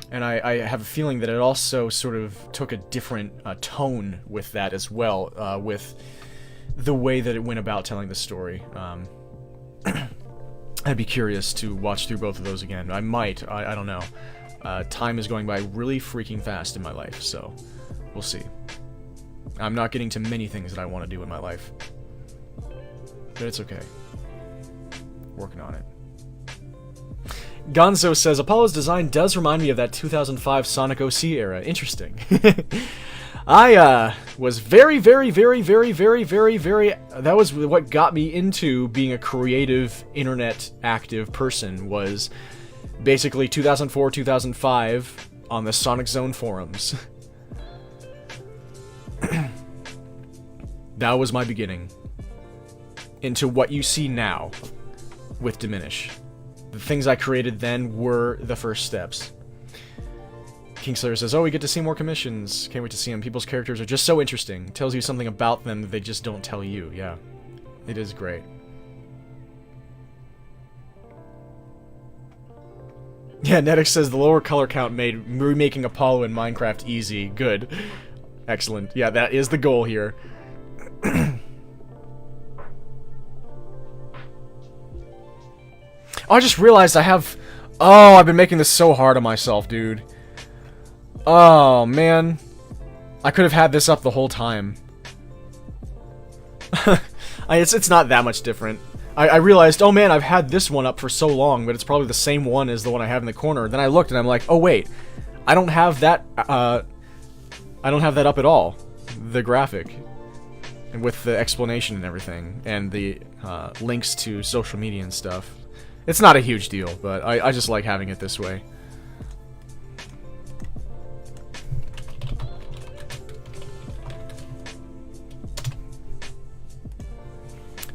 And I have a feeling that it also sort of took a different tone with that as well, with the way that it went about telling the story. I'd be curious to watch through both of those again. I might, I don't know. Time is going by really freaking fast in my life, so we'll see. I'm not getting to many things that I want to do in my life. But it's okay. Working on it. Gonzo says, Apollo's design does remind me of that 2005 Sonic OC era. Interesting. I was very... That was what got me into being a creative, internet active person, was basically 2004, 2005 on the Sonic Zone forums. That was my beginning into what you see now with Diminish. The things I created then were the first steps. Kingslayer says, oh, we get to see more commissions. Can't wait to see them. People's characters are just so interesting. Tells you something about them that they just don't tell you. Yeah, it is great. Yeah, Netix says, the lower color count made remaking Apollo in Minecraft easy. Good. Excellent. Yeah, that is the goal here. Oh, I just realized I have... Oh, I've been making this so hard on myself, dude. Oh, man. I could have had this up the whole time. It's not that much different. I realized, oh man, I've had this one up for so long, but it's probably the same one as the one I have in the corner. Then I looked and I'm like, oh wait, I don't have that, I don't have that up at all. The graphic. And with the explanation and everything, and the links to social media and stuff. It's not a huge deal, but I just like having it this way.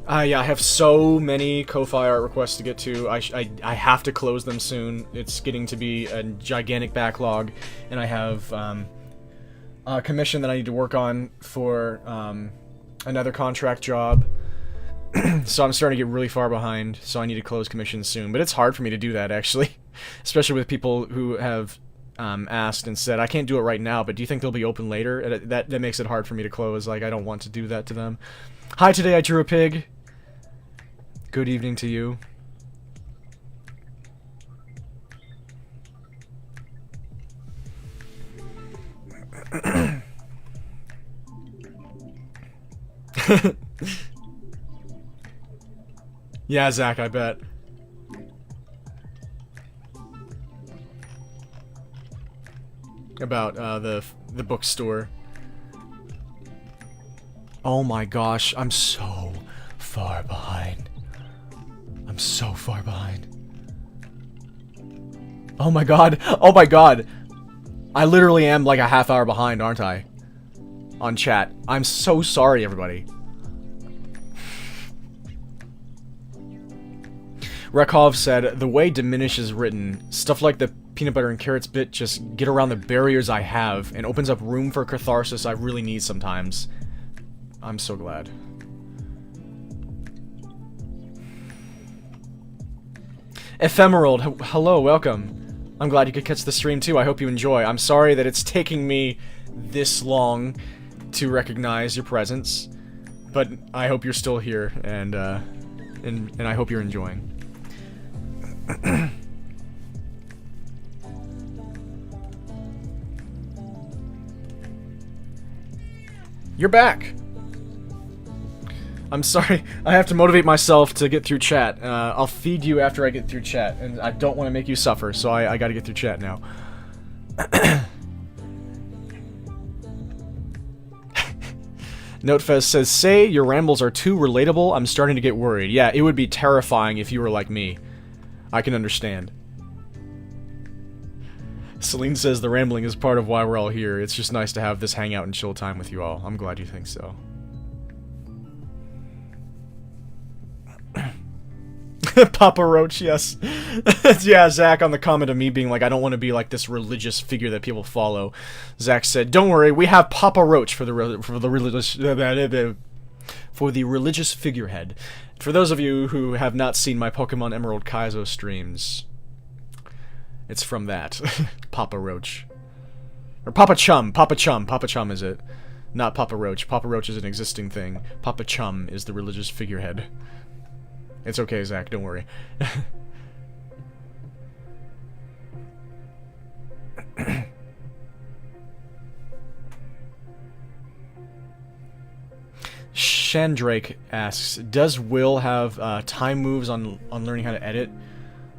Yeah, I have so many Ko-Fi art requests to get to. I have to close them soon. It's getting to be a gigantic backlog, and I have a commission that I need to work on for another contract job. So I'm starting to get really far behind, so I need to close commissions soon. But it's hard for me to do that, actually. Especially with people who have asked and said, I can't do it right now, but do you think they'll be open later? And that makes it hard for me to close. Like, I don't want to do that to them. Hi, today I drew a pig. Good evening to you. Yeah, Zach, I bet. About the bookstore. Oh my gosh, I'm so far behind. I'm so far behind. Oh my god. Oh my god. I literally am like a half hour behind, aren't I? On chat. I'm so sorry, everybody. Rekov said, the way Diminish is written, stuff like the peanut butter and carrots bit just get around the barriers I have and opens up room for catharsis I really need sometimes. I'm so glad. Ephemerald, hello, welcome. I'm glad you could catch the stream too. I hope you enjoy. I'm sorry that it's taking me this long to recognize your presence, but I hope you're still here, and I hope you're enjoying. You're back! I'm sorry, I have to motivate myself to get through chat. I'll feed you after I get through chat, and I don't want to make you suffer, so I gotta get through chat now. Notefez says, say your rambles are too relatable, I'm starting to get worried. Yeah, it would be terrifying if you were like me. I can understand. Celine says the rambling is part of why we're all here. It's just nice to have this hangout and chill time with you all. I'm glad you think so. Papa Roach, yes. Yeah, Zach on the comment of me being like, I don't want to be like this religious figure that people follow. Zach said, don't worry, we have Papa Roach for the religious figurehead. For those of you who have not seen my Pokemon Emerald Kaizo streams, it's from that. Papa Roach. Or Papa Chum. Papa Chum is it. Not Papa Roach. Papa Roach is an existing thing. Papa Chum is the religious figurehead. It's okay, Zach, don't worry. Shandrake asks, does Will have time moves on learning how to edit?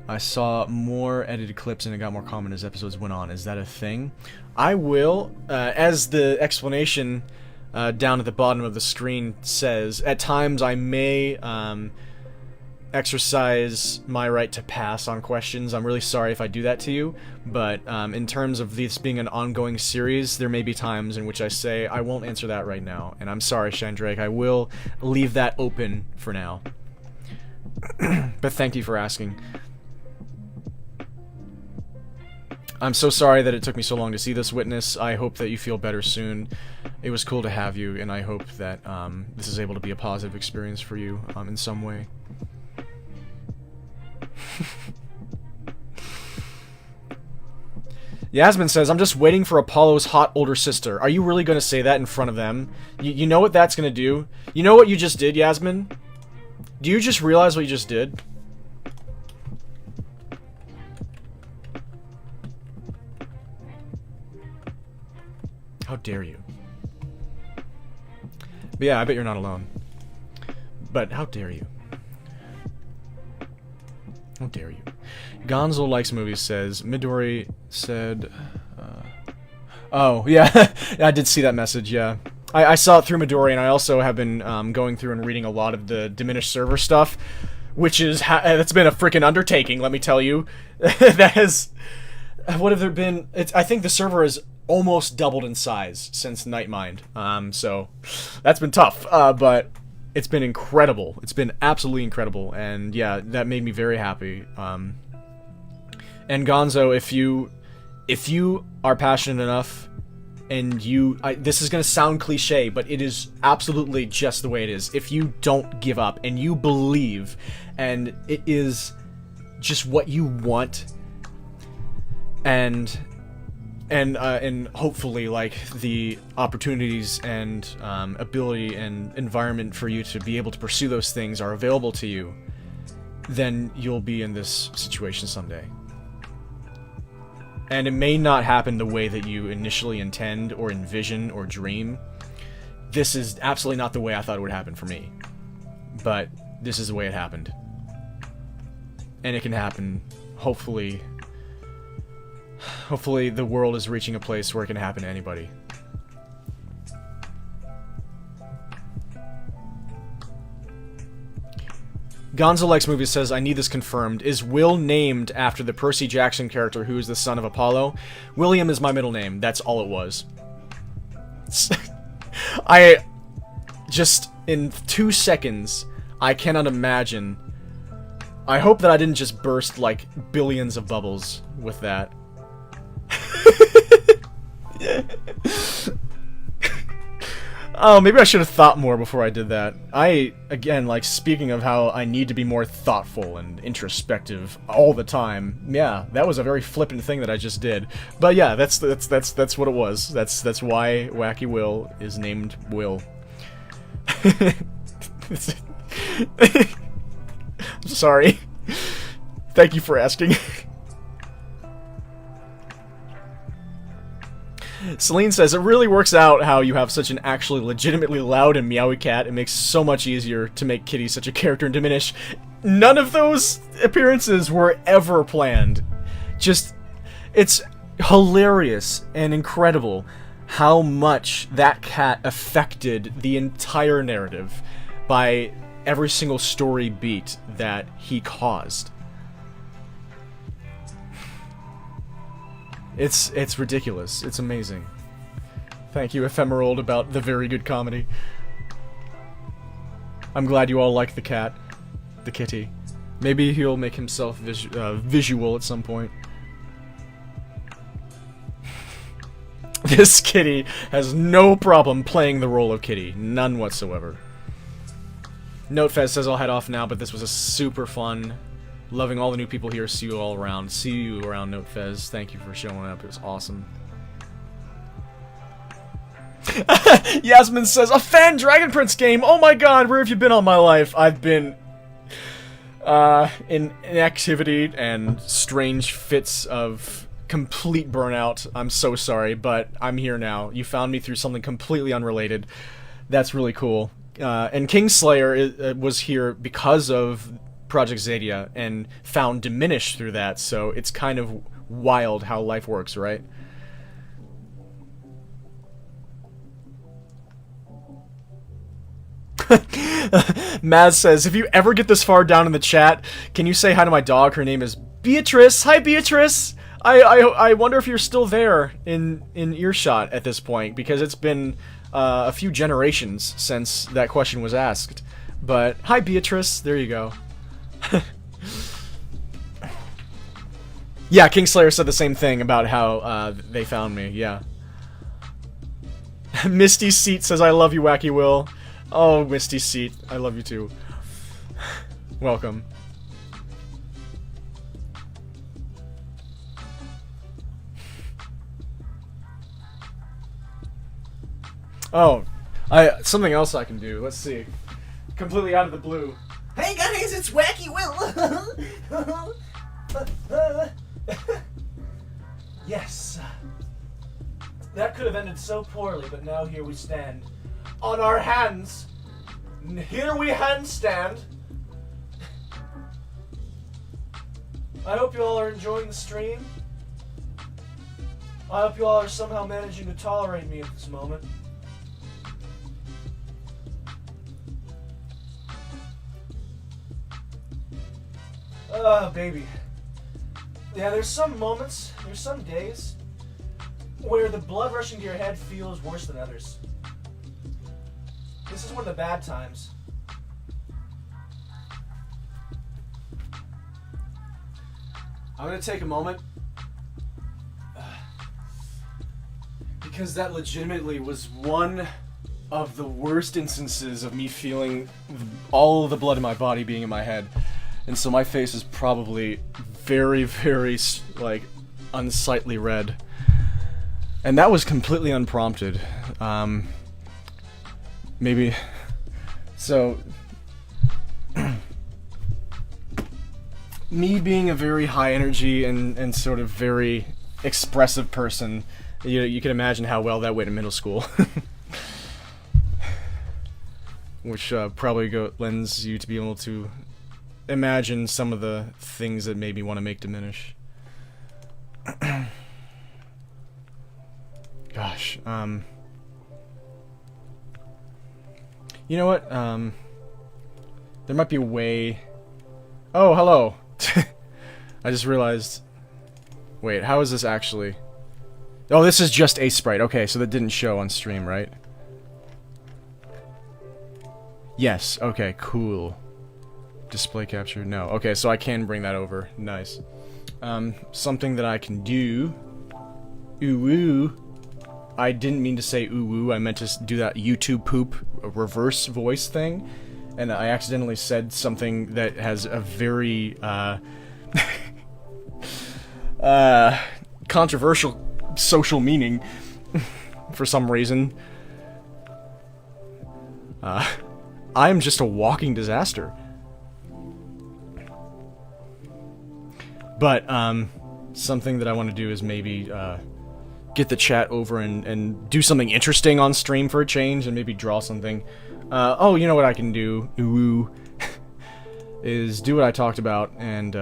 I saw more edited clips and it got more common as episodes went on. Is that a thing? I will, as the explanation down at the bottom of the screen says, at times I may exercise my right to pass on questions. I'm really sorry if I do that to you, but in terms of this being an ongoing series, there may be times in which I say, I won't answer that right now, and I'm sorry, Shandrake, I will leave that open for now. But thank you for asking. I'm so sorry that it took me so long to see this, Witness. I hope that you feel better soon. It was cool to have you, and I hope that this is able to be a positive experience for you in some way. Yasmin says, I'm just waiting for Apollo's hot older sister. Are you really going to say that in front of them? You know what that's going to do? You know what you just did, Yasmin? Do you just realize what you just did? How dare you? But yeah, I bet you're not alone. But how dare you? How dare you? Gonzo Likes Movies says, Midori said... oh, yeah. I did see that message, yeah. I saw it through Midori, and I also have been going through and reading a lot of the diminished server stuff, which is... that's been a freaking undertaking, let me tell you. That has... What have there been... I think the server has almost doubled in size since Nightmind. So, that's been tough, but... It's been incredible. It's been absolutely incredible, and yeah, that made me very happy. And Gonzo, if you are passionate enough, and this is gonna sound cliche, but it is absolutely just the way it is. If you don't give up, and you believe, and it is just what you want, and hopefully, like, the opportunities and ability and environment for you to be able to pursue those things are available to you, then you'll be in this situation someday. And it may not happen the way that you initially intend or envision or dream. This is absolutely not the way I thought it would happen for me. But this is the way it happened. And it can happen, hopefully... Hopefully the world is reaching a place where it can happen to anybody. Gonzalex Movie says, I need this confirmed. Is Will named after the Percy Jackson character who is the son of Apollo? William is my middle name. That's all it was. I just, in 2 seconds, I cannot imagine. I hope that I didn't just burst, like, billions of bubbles with that. Oh, maybe I should have thought more before I did that. Again, like, speaking of how I need to be more thoughtful and introspective all the time. Yeah, that was a very flippant thing that I just did. But yeah, that's what it was. That's why Wacky Will is named Will. I'm sorry. Thank you for asking. Celine says, it really works out how you have such an actually legitimately loud and meowy cat. It makes it so much easier to make Kitty such a character and diminish. None of those appearances were ever planned. Just, it's hilarious and incredible how much that cat affected the entire narrative by every single story beat that he caused. It's ridiculous. It's amazing. Thank you, Ephemerald, about the very good comedy. I'm glad you all like the cat. The kitty. Maybe he'll make himself visual at some point. This kitty has no problem playing the role of Kitty. None whatsoever. NoteFez says I'll head off now, but this was a super fun. Loving all the new people here. See you all around. See you around, NoteFez. Thank you for showing up. It was awesome. Yasmin says, a fan Dragon Prince game! Oh my god, where have you been all my life? I've been in inactivity and strange fits of complete burnout. I'm so sorry, but I'm here now. You found me through something completely unrelated. That's really cool. And Kingslayer was here because of Project Zadia and found Diminish through that, so it's kind of wild how life works, right? Maz says, if you ever get this far down in the chat, can you say hi to my dog? Her name is Beatrice. Hi, Beatrice! I wonder if you're still there in earshot at this point, because it's been a few generations since that question was asked. But, hi, Beatrice. There you go. Yeah, Kingslayer said the same thing about how they found me, yeah. Misty Seat says, I love you, Wacky Will. Oh, Misty Seat, I love you too. Welcome. Oh, something else I can do. Let's see. Completely out of the blue. Hey guys, it's Wacky Will! Yes. That could have ended so poorly, but now here we stand. On our hands. Here we handstand. I hope you all are enjoying the stream. I hope you all are somehow managing to tolerate me at this moment. Baby. Yeah, there's some moments, there's some days, where the blood rushing to your head feels worse than others. This is one of the bad times. I'm gonna take a moment, because that legitimately was one of the worst instances of me feeling all of the blood in my body being in my head. And so my face is probably very, very, like, unsightly red. And that was completely unprompted. Maybe... So... me being a very high energy and sort of very expressive person, you can imagine how well that went in middle school. Which probably lends you to be able to imagine some of the things that made me want to make Diminish. Gosh, you know what, there might be a way Oh, hello. I just realized... Wait, how is this actually... Oh, this is just a sprite. Okay, so that didn't show on stream, right? Yes, okay, cool. Display capture, no. Okay, so I can bring that over. Nice. Something that I can do... Ooh-woo. I didn't mean to say ooh-woo, I meant to do that YouTube poop reverse voice thing. And I accidentally said something that has a very, controversial social meaning for some reason. I am just a walking disaster. But, something that I want to do is maybe, get the chat over and do something interesting on stream for a change, and maybe draw something. Oh, you know what I can do, ooh, is do what I talked about, and,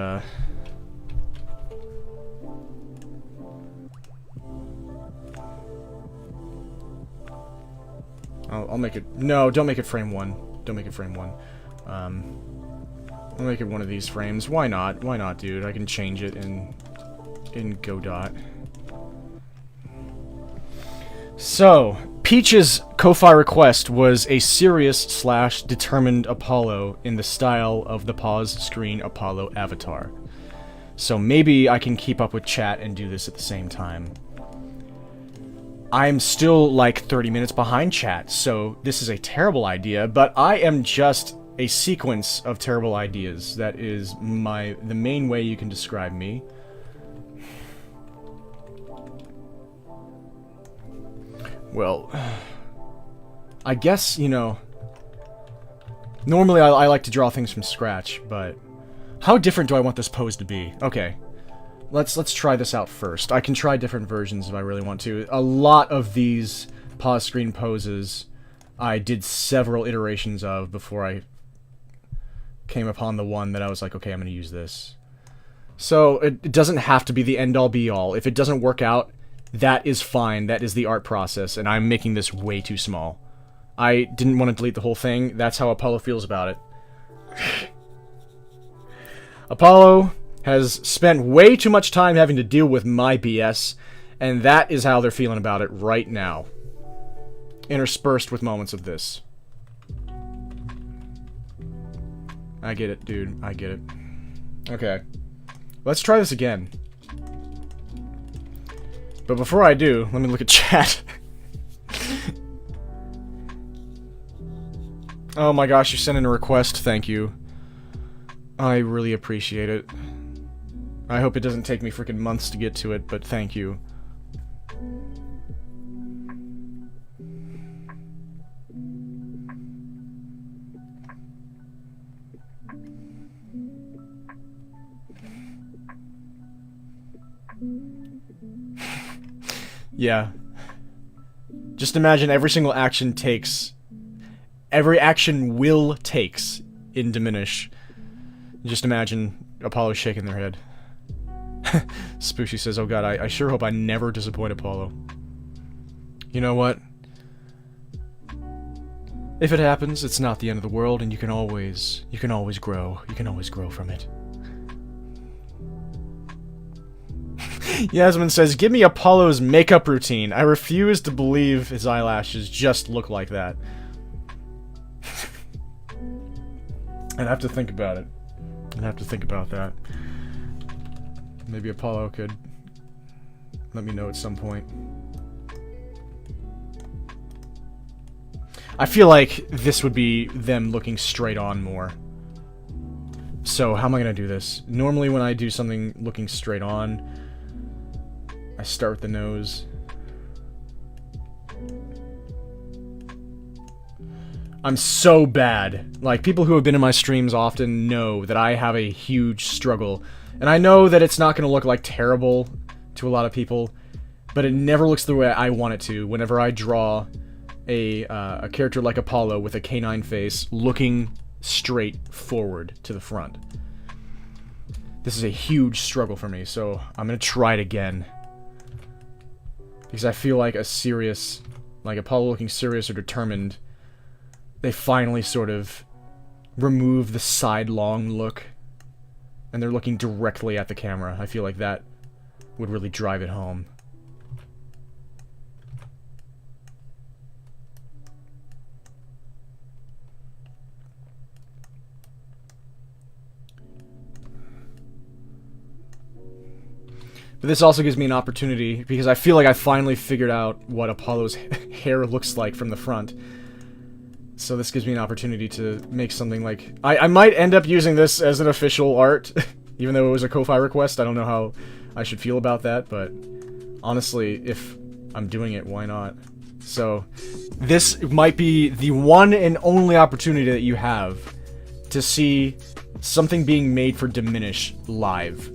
I'll make it... No, don't make it frame 1. Don't make it frame 1. I'll make it one of these frames. Why not? Why not, dude? I can change it in Godot. So, Peach's Ko-Fi request was a serious/determined Apollo in the style of the pause screen Apollo avatar. So maybe I can keep up with chat and do this at the same time. I'm still like 30 minutes behind chat, so this is a terrible idea, but I am just a sequence of terrible ideas. That is the main way you can describe me. Well, I guess, you know, normally I like to draw things from scratch, but how different do I want this pose to be? Okay, let's try this out first. I can try different versions if I really want to. A lot of these pause screen poses I did several iterations of before I came upon the one that I was like, okay, I'm going to use this. So it doesn't have to be the end-all be-all. If it doesn't work out, that is fine. That is the art process, and I'm making this way too small. I didn't want to delete the whole thing. That's how Apollo feels about it. Apollo has spent way too much time having to deal with my BS, and that is how they're feeling about it right now. Interspersed with moments of this. I get it, dude. I get it. Okay. Let's try this again. But before I do, let me look at chat. Oh my gosh, you sent in a request, thank you. I really appreciate it. I hope it doesn't take me freaking months to get to it, but thank you. Yeah. Just imagine every single action takes... Every action will takes in Diminish. Just imagine Apollo shaking their head. Spooshy says, oh god, I sure hope I never disappoint Apollo. You know what? If it happens, it's not the end of the world, and you can always grow. You can always grow from it. Yasmin says, give me Apollo's makeup routine. I refuse to believe his eyelashes just look like that. I'd have to think about it. I'd have to think about that. Maybe Apollo could let me know at some point. I feel like this would be them looking straight on more. So, how am I gonna do this? Normally when I do something looking straight on, I start with the nose. I'm so bad. Like, people who have been in my streams often know that I have a huge struggle. And I know that it's not going to look like terrible to a lot of people, but it never looks the way I want it to whenever I draw a character like Apollo with a canine face looking straight forward to the front. This is a huge struggle for me, so I'm going to try it again. Because I feel like like Apollo looking serious or determined, they finally sort of remove the sidelong look and they're looking directly at the camera. I feel like that would really drive it home. But this also gives me an opportunity, because I feel like I finally figured out what Apollo's hair looks like from the front. So this gives me an opportunity to make something like... I might end up using this as an official art, even though it was a Ko-Fi request. I don't know how I should feel about that, but honestly, if I'm doing it, why not? So, this might be the one and only opportunity that you have to see something being made for Diminish live.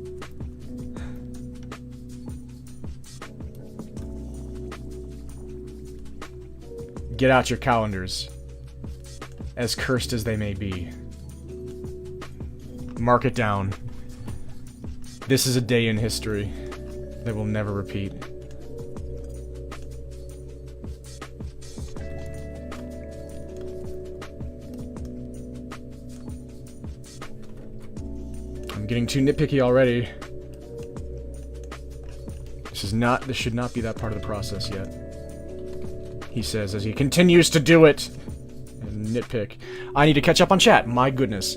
Get out your calendars, as cursed as they may be. Mark it down. This is a day in history that will never repeat. I'm getting too nitpicky already. This should not be that part of the process yet. He says as he continues to do it. And nitpick. I need to catch up on chat. My goodness.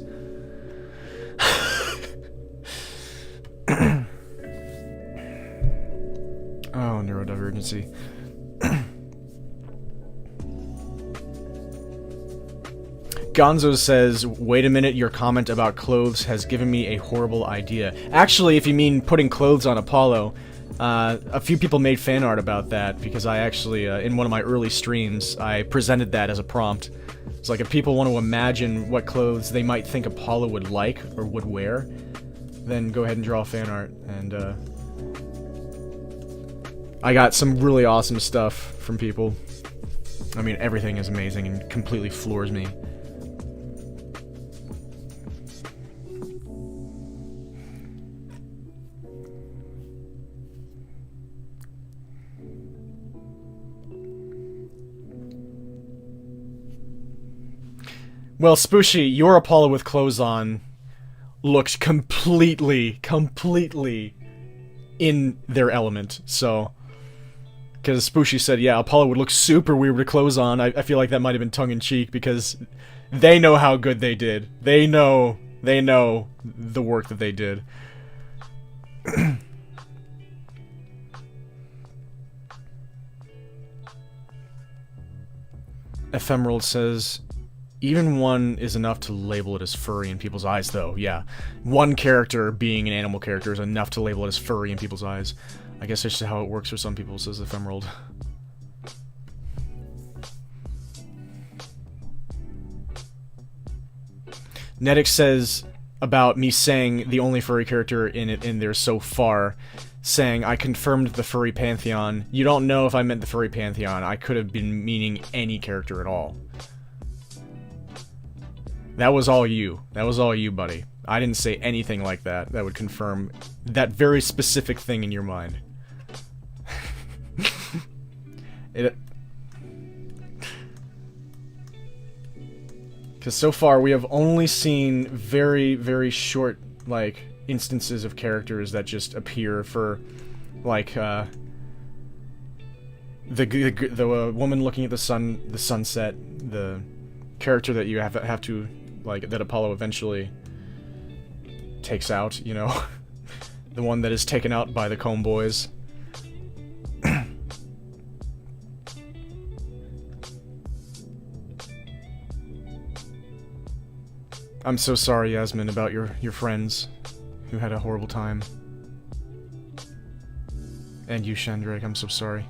Oh, neurodivergency. Gonzo says, wait a minute, your comment about clothes has given me a horrible idea. Actually, if you mean putting clothes on Apollo, a few people made fan art about that, because I actually, in one of my early streams, I presented that as a prompt. It's like, if people want to imagine what clothes they might think Apollo would like, or would wear, then go ahead and draw fan art, and, I got some really awesome stuff from people. I mean, everything is amazing and completely floors me. Well, Spooshy, your Apollo with clothes on looked completely in their element, so... Because Spooshy said, yeah, Apollo would look super weird with clothes on. I feel like that might have been tongue-in-cheek, because they know how good they did. They know the work that they did. Ephemeral says... Even one is enough to label it as furry in people's eyes, though, yeah. One character being an animal character is enough to label it as furry in people's eyes. I guess that's just how it works for some people, says Ephemeral. Netix says about me saying the only furry character in there so far, saying I confirmed the furry pantheon. You don't know if I meant the furry pantheon. I could have been meaning any character at all. That was all you. That was all you, buddy. I didn't say anything like that that would confirm that very specific thing in your mind. Because so far we have only seen very, very short, like, instances of characters that just appear for, like, the woman looking at the sunset, the character that you have to, like, that Apollo eventually takes out, you know? The one that is taken out by the Comb Boys. I'm so sorry, Yasmin, about your friends who had a horrible time. And you, Shandrake, I'm so sorry.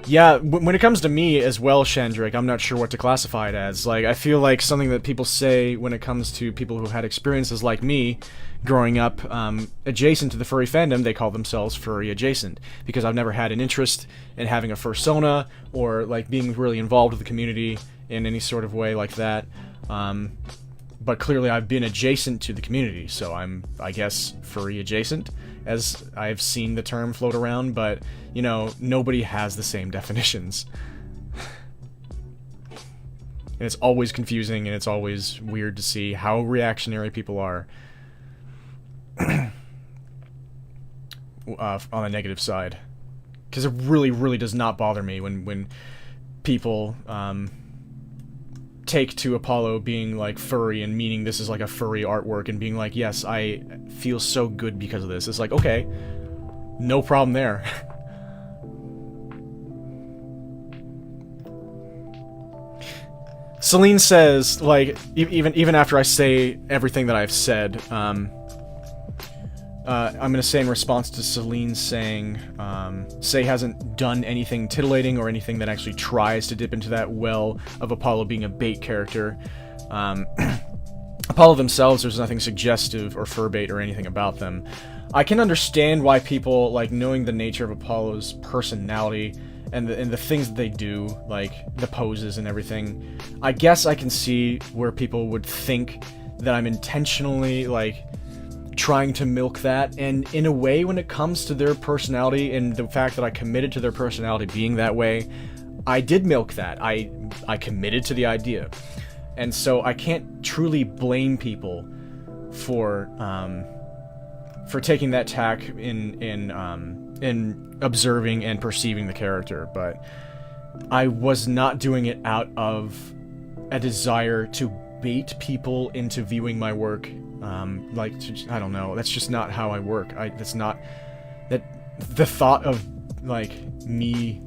Yeah, when it comes to me as well, Shandrake, I'm not sure what to classify it as. Like, I feel like something that people say when it comes to people who had experiences like me, growing up adjacent to the furry fandom, they call themselves furry adjacent. Because I've never had an interest in having a fursona, or, like, being really involved with the community in any sort of way like that. But clearly I've been adjacent to the community, so I'm, I guess, furry adjacent, as I've seen the term float around, but, you know, nobody has the same definitions. And it's always confusing, and it's always weird to see how reactionary people are on the negative side. Because it really, really does not bother me when people take to Apollo being like furry and meaning this is like a furry artwork and being like, yes, I feel so good because of this. It's like, okay, no problem there. Celine says, like, even after I say everything that I've said, I'm gonna say in response to Celine saying, Say hasn't done anything titillating or anything that actually tries to dip into that well of Apollo being a bait character. Apollo themselves, there's nothing suggestive or fur-bait or anything about them. I can understand why people, like, knowing the nature of Apollo's personality and the things that they do, like the poses and everything, I guess I can see where people would think that I'm intentionally, like, trying to milk that. And in a way, when it comes to their personality and the fact that I committed to their personality being that way, I did milk that. I committed to the idea. And so I can't truly blame people for taking that tack in observing and perceiving the character, but I was not doing it out of a desire to bait people into viewing my work. I don't know. That's just not how I work. That's not that the thought of like me.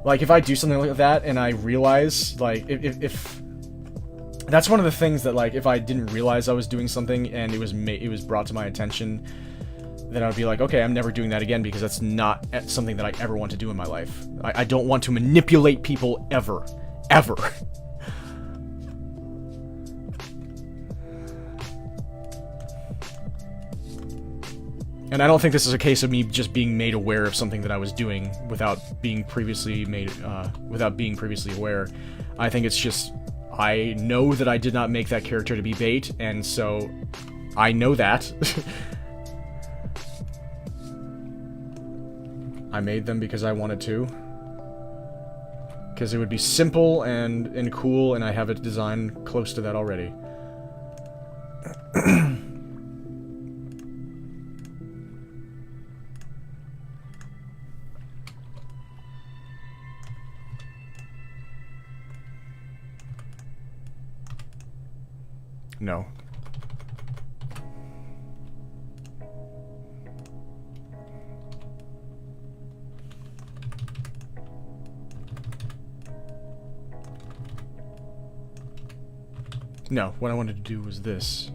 Like if I do something like that and I realize like if that's one of the things that like if I didn't realize I was doing something and it was brought to my attention, then I would be like, okay, I'm never doing that again because that's not something that I ever want to do in my life. I don't want to manipulate people ever. Ever. And I don't think this is a case of me just being made aware of something that I was doing without being previously aware. I think it's just I know that I did not make that character to be bait, and so I know that. I made them because I wanted to. Because it would be simple and cool, and I have a design close to that already. No. No, what I wanted to do was this.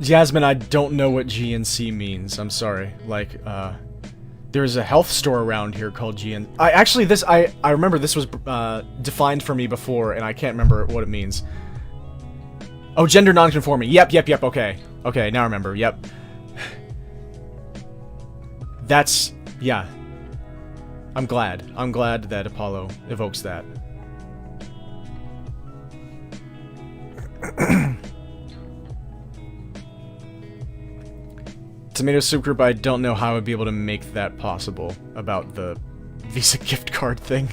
Jasmine, I don't know what GNC means. I'm sorry. Like, there's a health store around here called GN. I remember this was defined for me before, and I can't remember what it means. Oh, gender nonconforming. Yep. Okay, now I remember. Yep. That's yeah. I'm glad that Apollo evokes that. Tomato Soup Group, I don't know how I would be able to make that possible about the Visa gift card thing.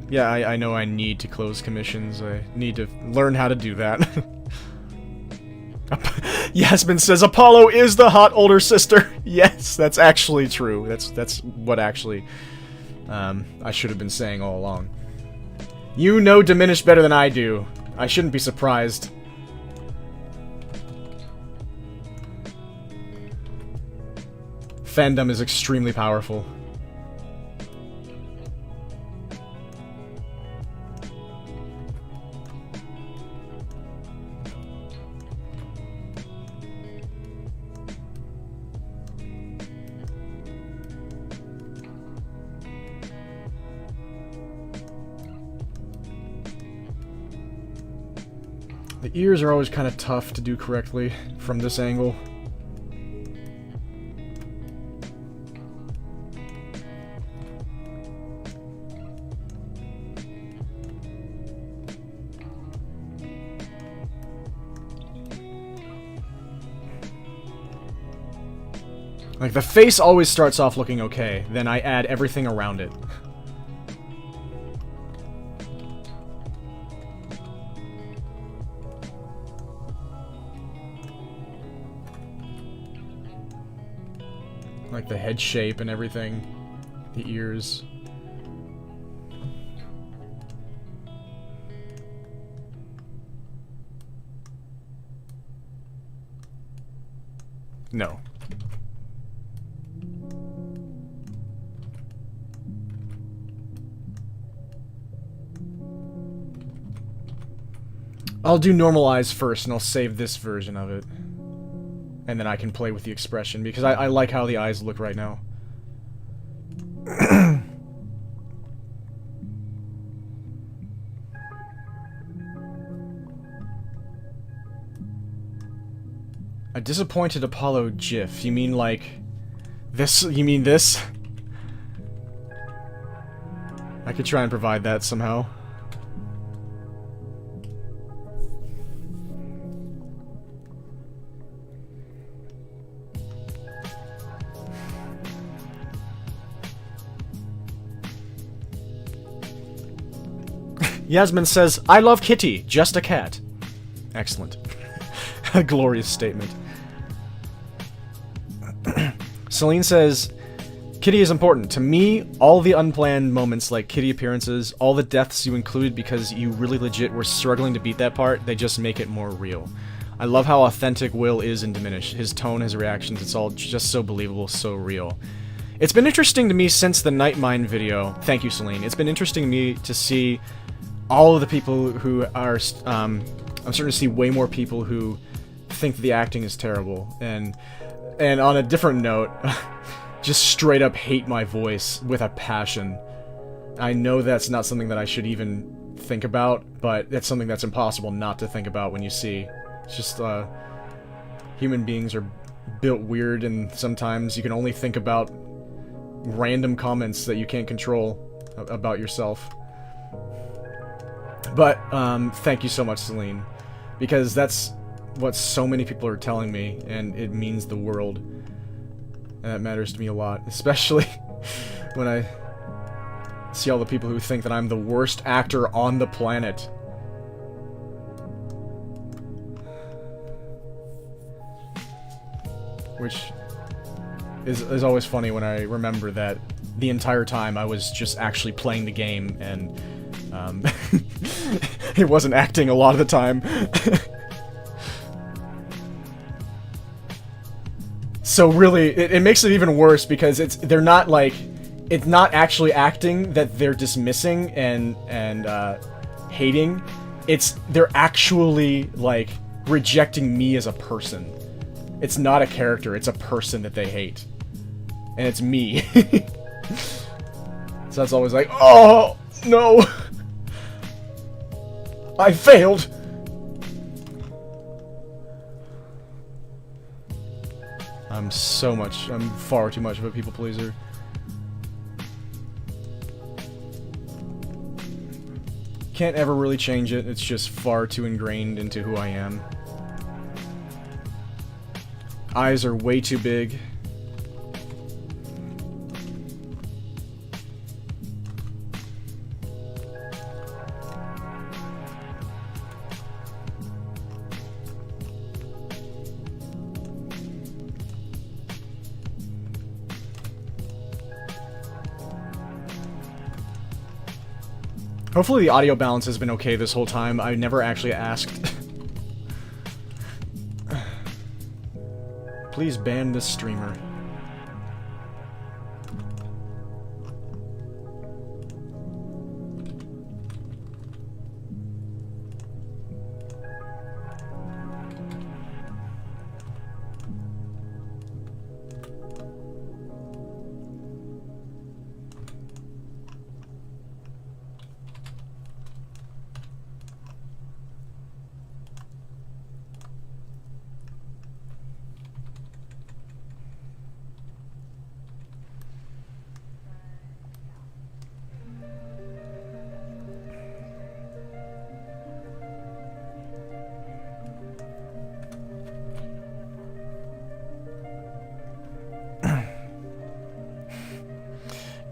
Yeah, I know I need to close commissions. I need to learn how to do that. Yasmin says Apollo is the hot older sister. Yes, that's actually true. That's what actually I should have been saying all along. You know Diminished better than I do. I shouldn't be surprised. Fandom is extremely powerful. The ears are always kind of tough to do correctly from this angle. Like, the face always starts off looking okay, then I add everything around it. Like the head shape and everything. The ears. No. I'll do normalize first, and I'll save this version of it. And then I can play with the expression, because I like how the eyes look right now. A disappointed Apollo GIF. You mean like... this? You mean this? I could try and provide that somehow. Yasmin says, I love Kitty, just a cat. Excellent. A glorious statement. Celine says, Kitty is important. To me, all the unplanned moments like Kitty appearances, all the deaths you included because you really legit were struggling to beat that part, they just make it more real. I love how authentic Will is in Diminish. His tone, his reactions, it's all just so believable, so real. It's been interesting to me since the Nightmind video. Thank you, Celine. It's been interesting to me to see all of the people who are, I'm starting to see way more people who think the acting is terrible, and on a different note, just straight up hate my voice with a passion. I know that's not something that I should even think about, but it's something that's impossible not to think about when you see. It's just, human beings are built weird, and sometimes you can only think about random comments that you can't control about yourself. But, thank you so much, Celine, because that's what so many people are telling me, and it means the world. And that matters to me a lot, especially when I see all the people who think that I'm the worst actor on the planet. Which is always funny when I remember that the entire time I was just actually playing the game, and it wasn't acting a lot of the time. So really, it makes it even worse because they're not like, it's not actually acting that they're dismissing and hating. They're actually like rejecting me as a person. It's not a character, it's a person that they hate. And it's me. So that's always like, oh no! I failed! I'm far too much of a people pleaser. Can't ever really change it, it's just far too ingrained into who I am. Eyes are way too big. Hopefully the audio balance has been okay this whole time. I never actually asked. Please ban this streamer.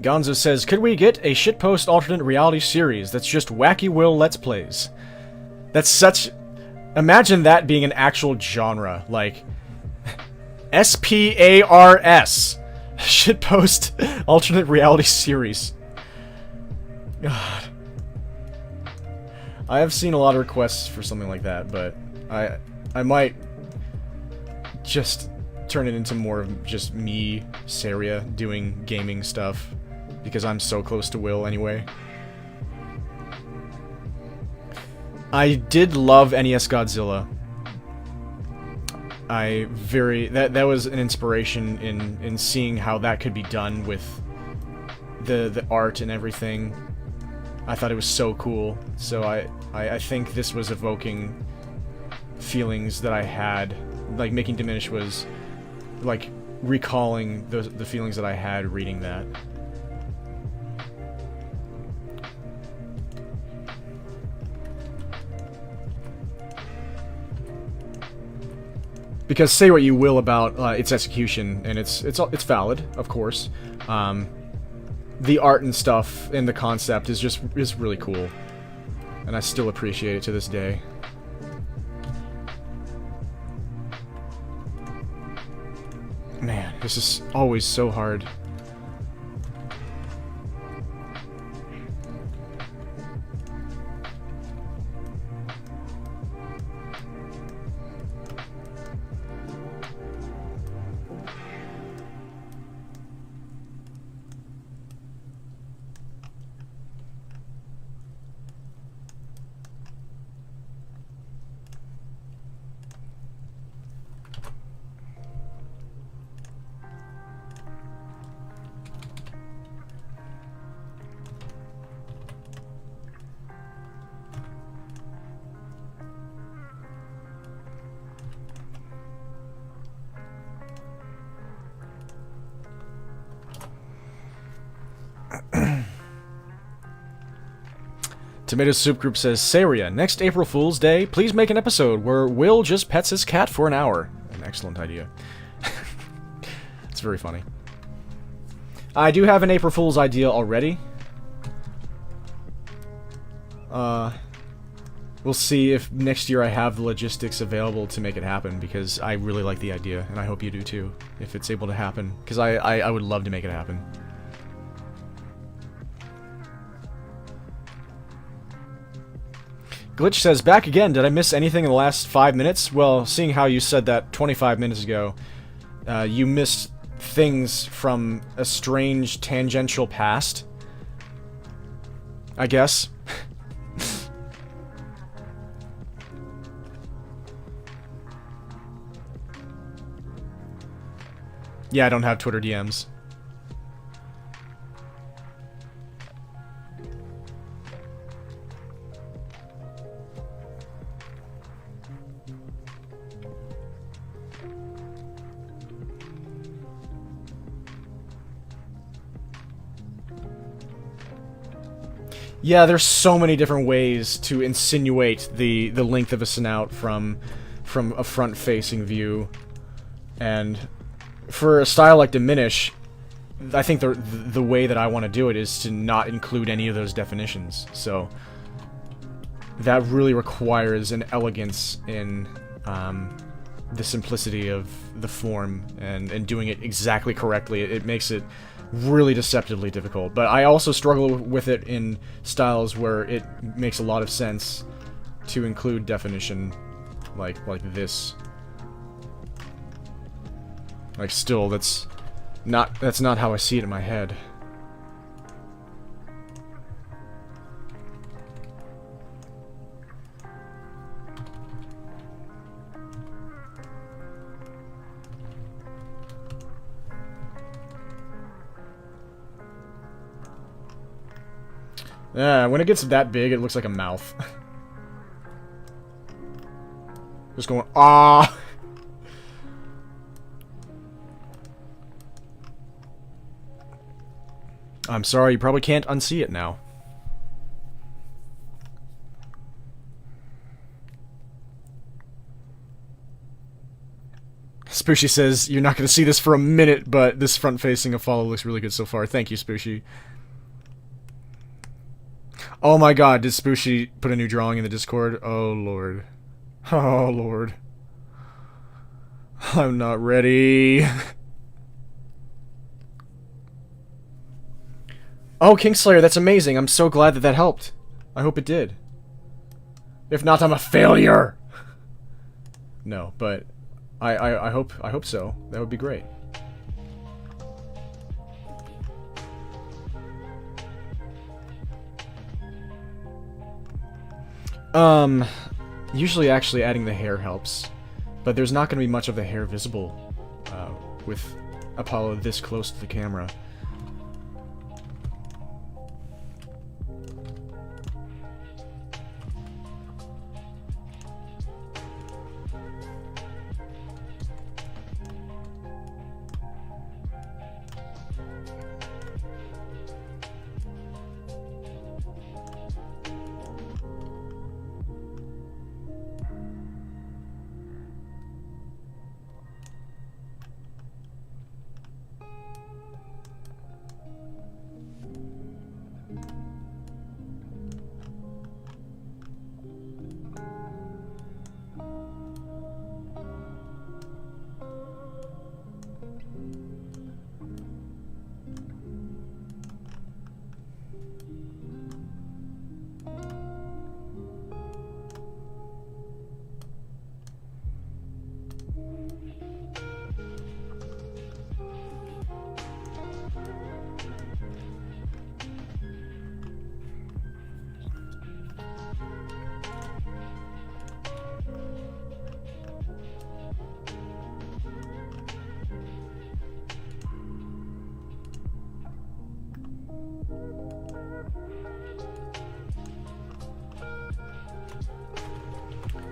Gonzo says, could we get a shitpost alternate reality series that's just Wacky Will Let's Plays? That's such... Imagine that being an actual genre, like... SPARS. Shitpost alternate reality series. God. I have seen a lot of requests for something like that, but I might just turn it into more of just me, Saria, doing gaming stuff, because I'm so close to Will anyway. I did love NES Godzilla. That was an inspiration in seeing how that could be done with the art and everything. I thought it was so cool. So I think this was evoking feelings that I had. Like, Making Diminish was like recalling the feelings that I had reading that. Because say what you will about its execution, and it's valid, of course. The art and stuff and the concept is really cool, and I still appreciate it to this day. Man, this is always so hard. Tomato Soup Group says, Saria, next April Fool's Day, please make an episode where Will just pets his cat for an hour. An excellent idea. It's very funny. I do have an April Fool's idea already. We'll see if next year I have the logistics available to make it happen, because I really like the idea, and I hope you do too, if it's able to happen, because I would love to make it happen. Glitch says, back again, did I miss anything in the last 5 minutes? Well, seeing how you said that 25 minutes ago, you missed things from a strange tangential past, I guess. Yeah, I don't have Twitter DMs. Yeah, there's so many different ways to insinuate the length of a snout from a front-facing view, and for a style like Diminish, I think the way that I want to do it is to not include any of those definitions. So that really requires an elegance in the simplicity of the form and doing it exactly correctly. It makes it really deceptively difficult. But I also struggle with it in styles where it makes a lot of sense to include definition like this. Like, still, that's not how I see it in my head. Yeah, when it gets that big, it looks like a mouth. Just going, ah. I'm sorry, you probably can't unsee it now. Spooshy says, you're not going to see this for a minute, but this front-facing Apollo looks really good so far. Thank you, Spooshy. Oh my god, did Spooshy put a new drawing in the Discord? Oh lord. Oh lord. I'm not ready. Oh, Kingslayer, that's amazing. I'm so glad that that helped. I hope it did. If not, I'm a failure! No, but I hope so. That would be great. Usually actually adding the hair helps, but there's not going to be much of the hair visible with Apollo this close to the camera.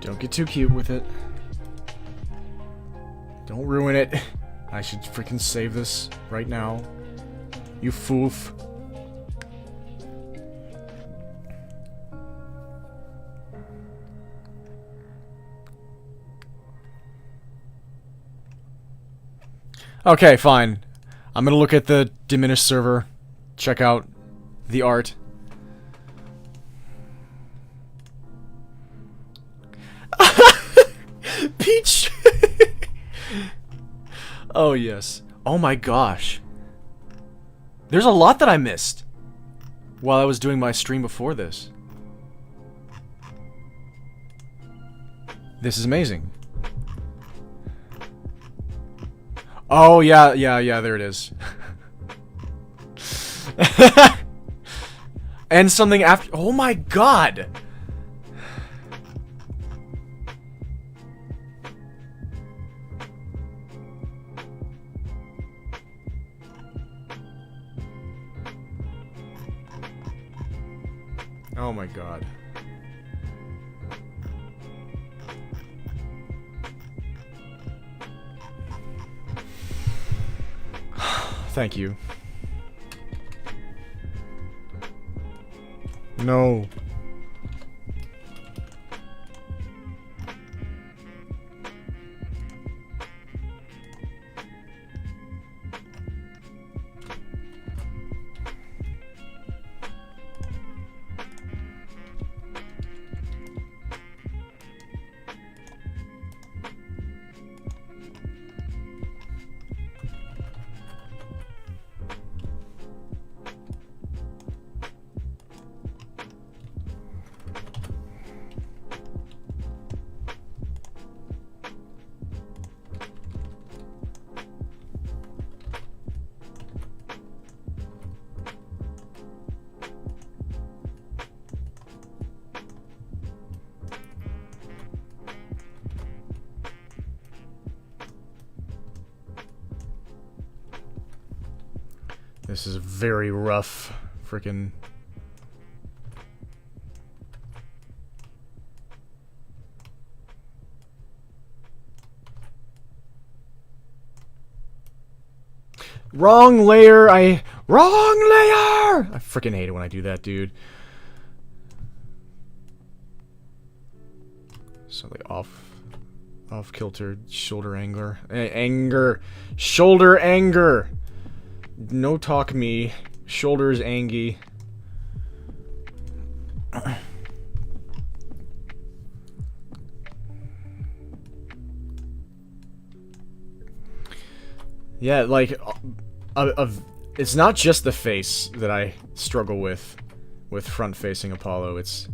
Don't get too cute with it. Don't ruin it. I should freaking save this right now. You foof. Okay, fine. I'm gonna look at the diminished server, check out the art. Peach! Oh, yes. Oh my gosh. There's a lot that I missed while I was doing my stream before this. This is amazing. Oh, yeah, there it is. And something after- oh my god! Oh my god. Thank you. No. This is very rough, frickin'. Wrong layer, wrong layer! I frickin' hate it when I do that, dude. Something off. Off kilter. Shoulder anger. Anger. Shoulder anger. No talk me. Shoulders angy. Yeah, like, it's not just the face that I struggle with front-facing Apollo, it's...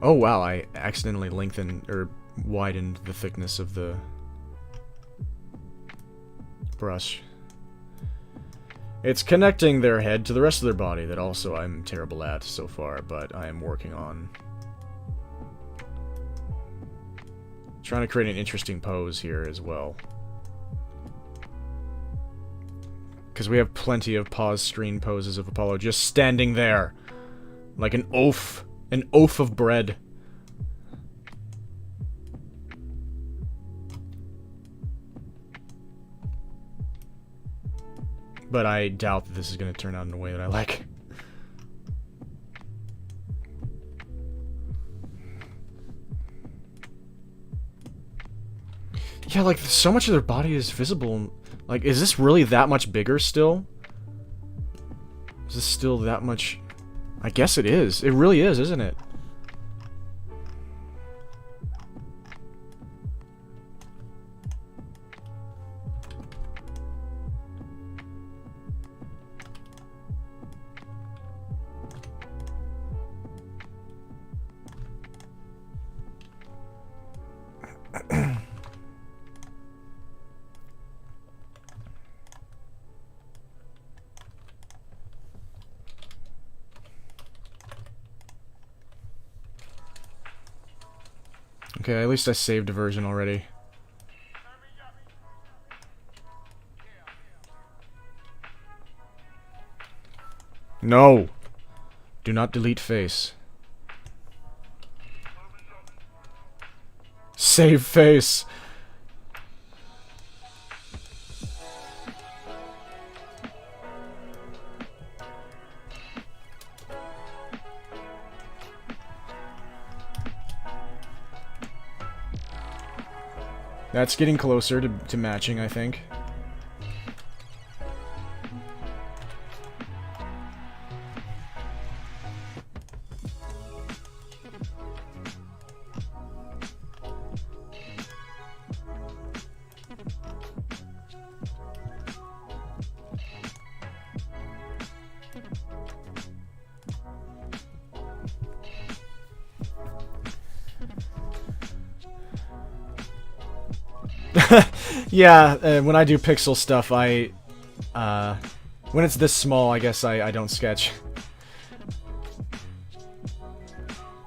Oh wow, I accidentally lengthened, or widened the thickness of the brush. It's connecting their head to the rest of their body that also I'm terrible at so far, but I am working on. Trying to create an interesting pose here as well. Because we have plenty of pause screen poses of Apollo just standing there. Like an oaf. An oaf of bread. But I doubt that this is going to turn out in a way that I like. Yeah, like, so much of their body is visible. Like, is this really that much bigger still? Is this still that much... I guess it is. It really is, isn't it? Okay, at least I saved a version already. No! Do not delete face. Save face! That's getting closer to matching, I think. Yeah, when I do pixel stuff, when it's this small, I guess I don't sketch.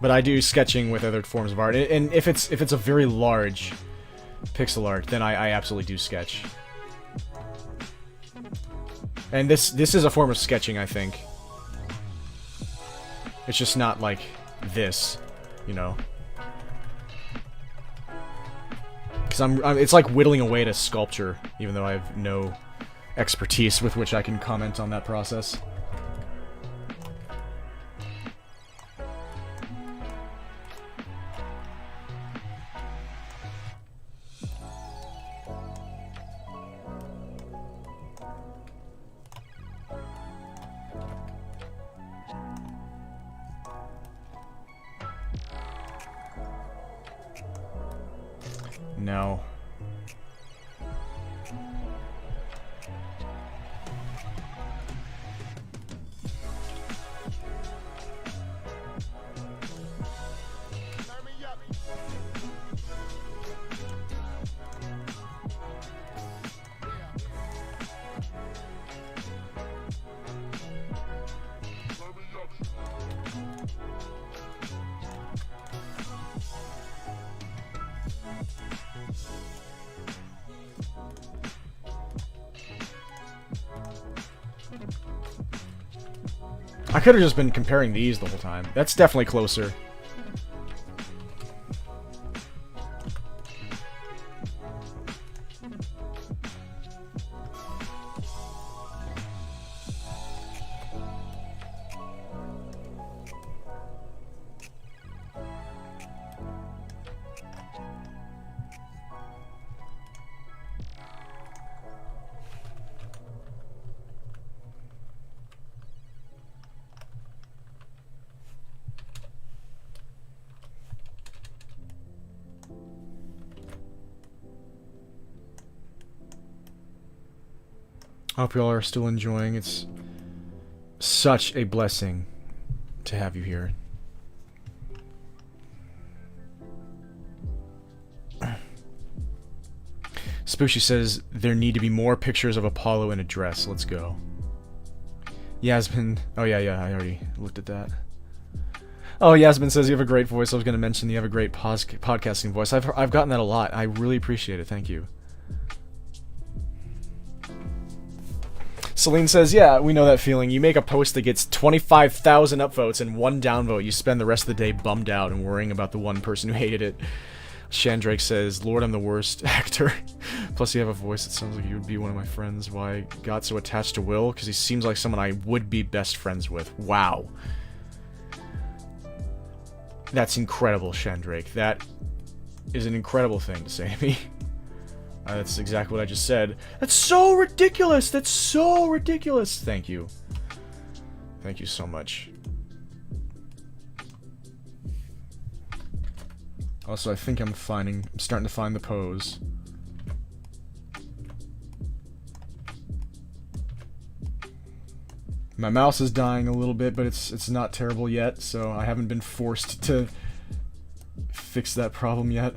But I do sketching with other forms of art, and if it's a very large pixel art, then I absolutely do sketch. And this is a form of sketching, I think. It's just not like this, you know. Because it's like whittling away at a sculpture, even though I have no expertise with which I can comment on that process. No. I could have just been comparing these the whole time. That's definitely closer. I hope you all are still enjoying. It's such a blessing to have you here. Spooshy says, there need to be more pictures of Apollo in a dress. Let's go. Yasmin... Oh, yeah, I already looked at that. Oh, Yasmin says, you have a great voice. I was going to mention you have a great podcasting voice. I've gotten that a lot. I really appreciate it. Thank you. Celine says, yeah, we know that feeling. You make a post that gets 25,000 upvotes and 1 downvote. You spend the rest of the day bummed out and worrying about the one person who hated it. Shandrake says, Lord, I'm the worst actor. Plus, you have a voice that sounds like you would be one of my friends. Why I got so attached to Will? Because he seems like someone I would be best friends with. Wow. That's incredible, Shandrake. That is an incredible thing to say to me. That's exactly what I just said. That's so ridiculous! That's so ridiculous! Thank you. Thank you so much. Also, I think I'm starting to find the pose. My mouse is dying a little bit, but it's not terrible yet, so I haven't been forced to fix that problem yet.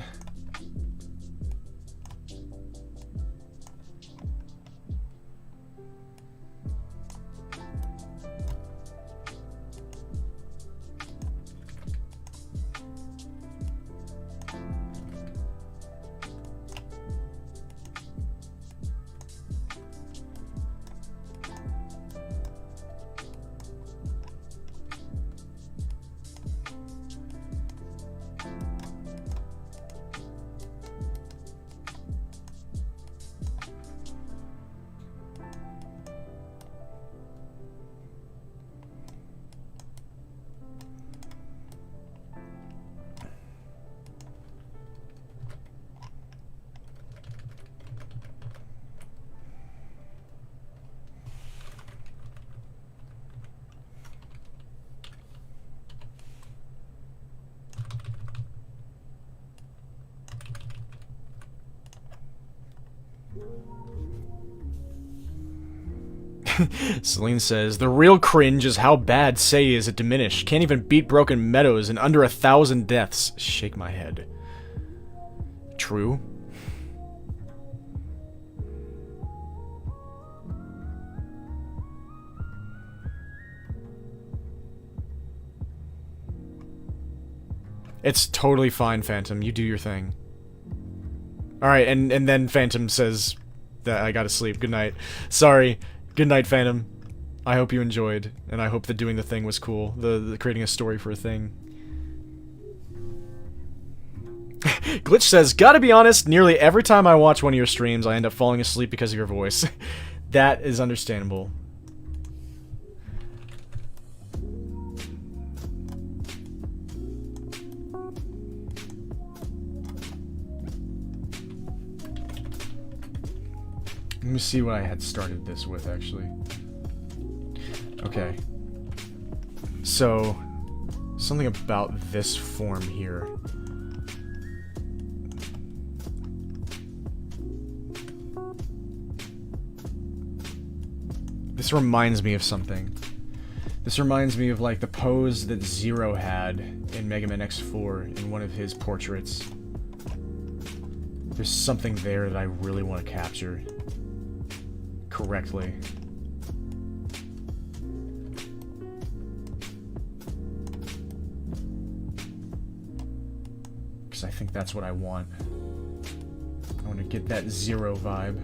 Celine says, the real cringe is how bad Sei is at Diminish. Can't even beat Broken Meadows in under 1,000 deaths. Shake my head. True. It's totally fine, Phantom. You do your thing. Alright, and then Phantom says that I gotta sleep. Good night. Sorry. Good night, Phantom. I hope you enjoyed, and I hope that doing the thing was cool. The creating a story for a thing. Glitch says, gotta be honest, nearly every time I watch one of your streams, I end up falling asleep because of your voice. That is understandable. Let me see what I had started this with, actually. Okay. So, something about this form here. This reminds me of something. This reminds me of, like, the pose that Zero had in Mega Man X4 in one of his portraits. There's something there that I really want to capture correctly. Because I think that's what I want. I want to get that Zero vibe.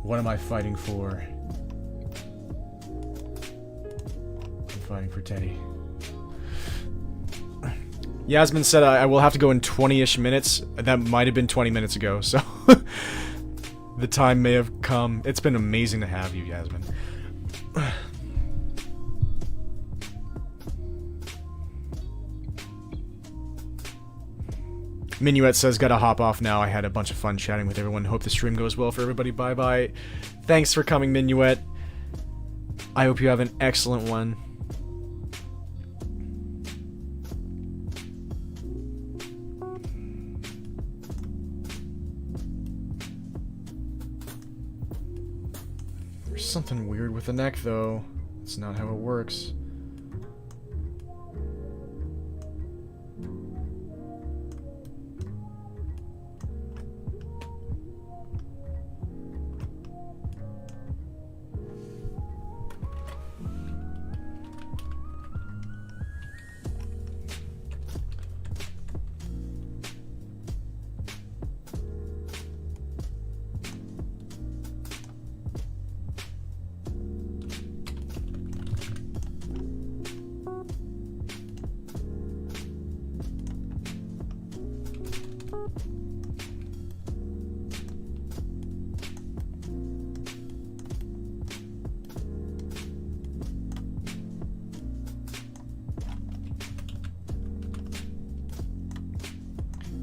What am I fighting for? I'm fighting for Teddy. Yasmin said I will have to go in 20-ish minutes. That might have been 20 minutes ago, so... The time may have come. It's been amazing to have you, Yasmin. Minuet says, gotta hop off now. I had a bunch of fun chatting with everyone. Hope the stream goes well for everybody. Bye-bye. Thanks for coming, Minuet. I hope you have an excellent one. There's something weird with the neck, though. It's not how it works.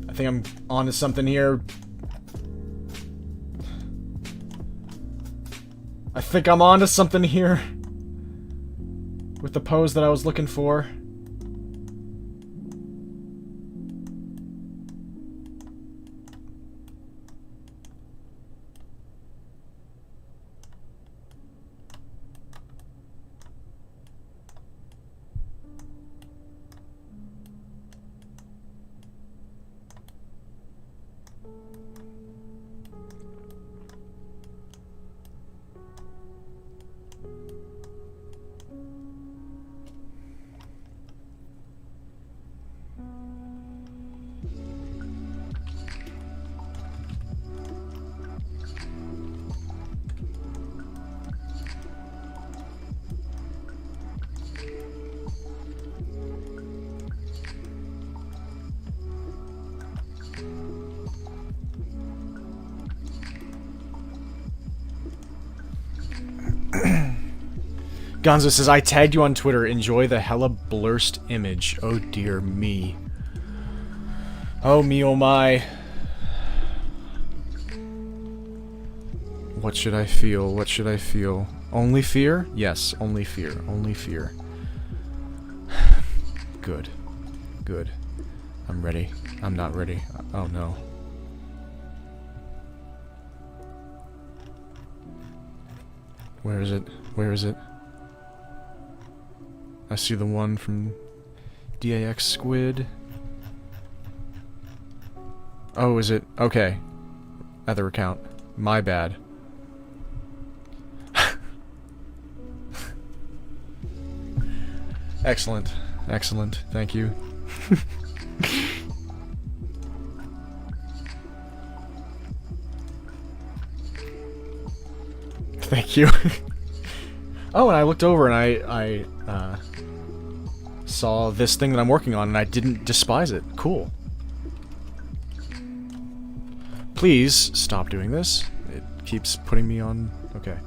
I think I'm onto something here. I think I'm onto something here. With the pose that I was looking for. Gonzo says, I tagged you on Twitter. Enjoy the hella blurst image. Oh dear me. Oh me, oh my. What should I feel? What should I feel? Only fear? Yes, only fear. Only fear. Good. Good. I'm ready. I'm not ready. Oh no. Where is it? Where is it? I see the one from DAX Squid. Oh, is it? Okay. Other account. My bad. Excellent. Excellent. Thank you. Thank you. Oh, and I looked over and I saw this thing that I'm working on and I didn't despise it. Cool. Please stop doing this. It keeps putting me on... Okay.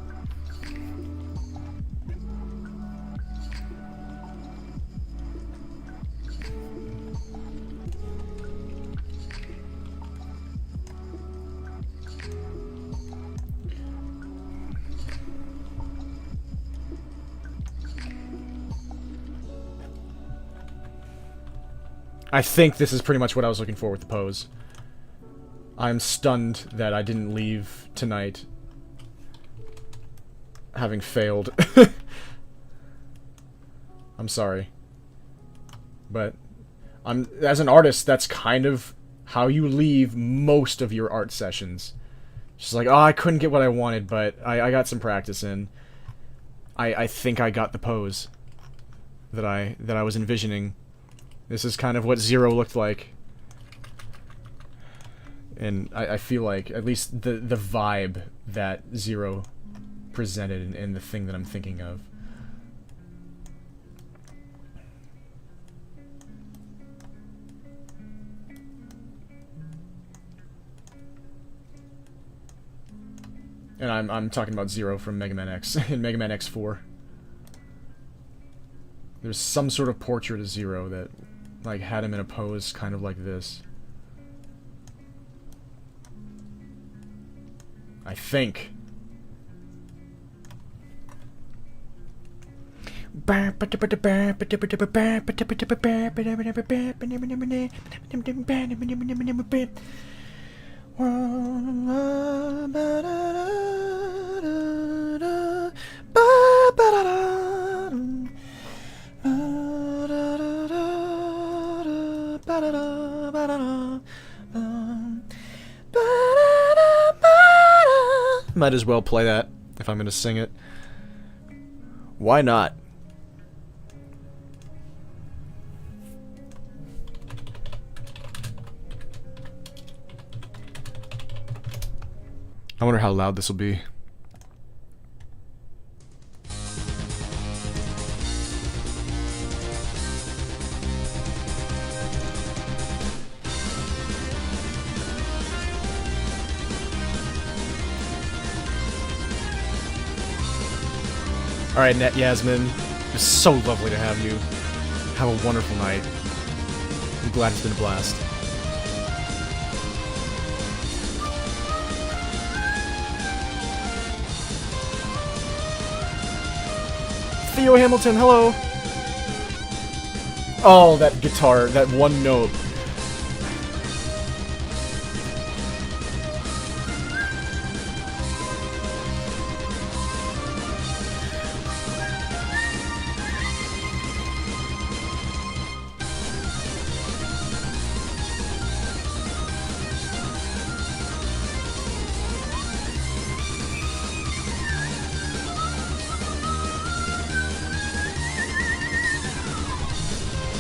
I think this is pretty much what I was looking for with the pose. I'm stunned that I didn't leave tonight having failed. I'm sorry. But as an artist, that's kind of how you leave most of your art sessions. Just like, oh, I couldn't get what I wanted, but I got some practice in. I think I got the pose that I was envisioning. This is kind of what Zero looked like. And I feel like, at least the vibe that Zero presented in the thing that I'm thinking of. And I'm talking about Zero from Mega Man X, in Mega Man X4. There's some sort of portrait of Zero that, like, had him in a pose kind of like this. I think. Might as well play that if I'm gonna sing it. Why not? I wonder how loud this will be. Alright, Net Yasmin. It's so lovely to have you. Have a wonderful night. I'm glad it's been a blast. Theo Hamilton, hello! Oh, that guitar, that one note.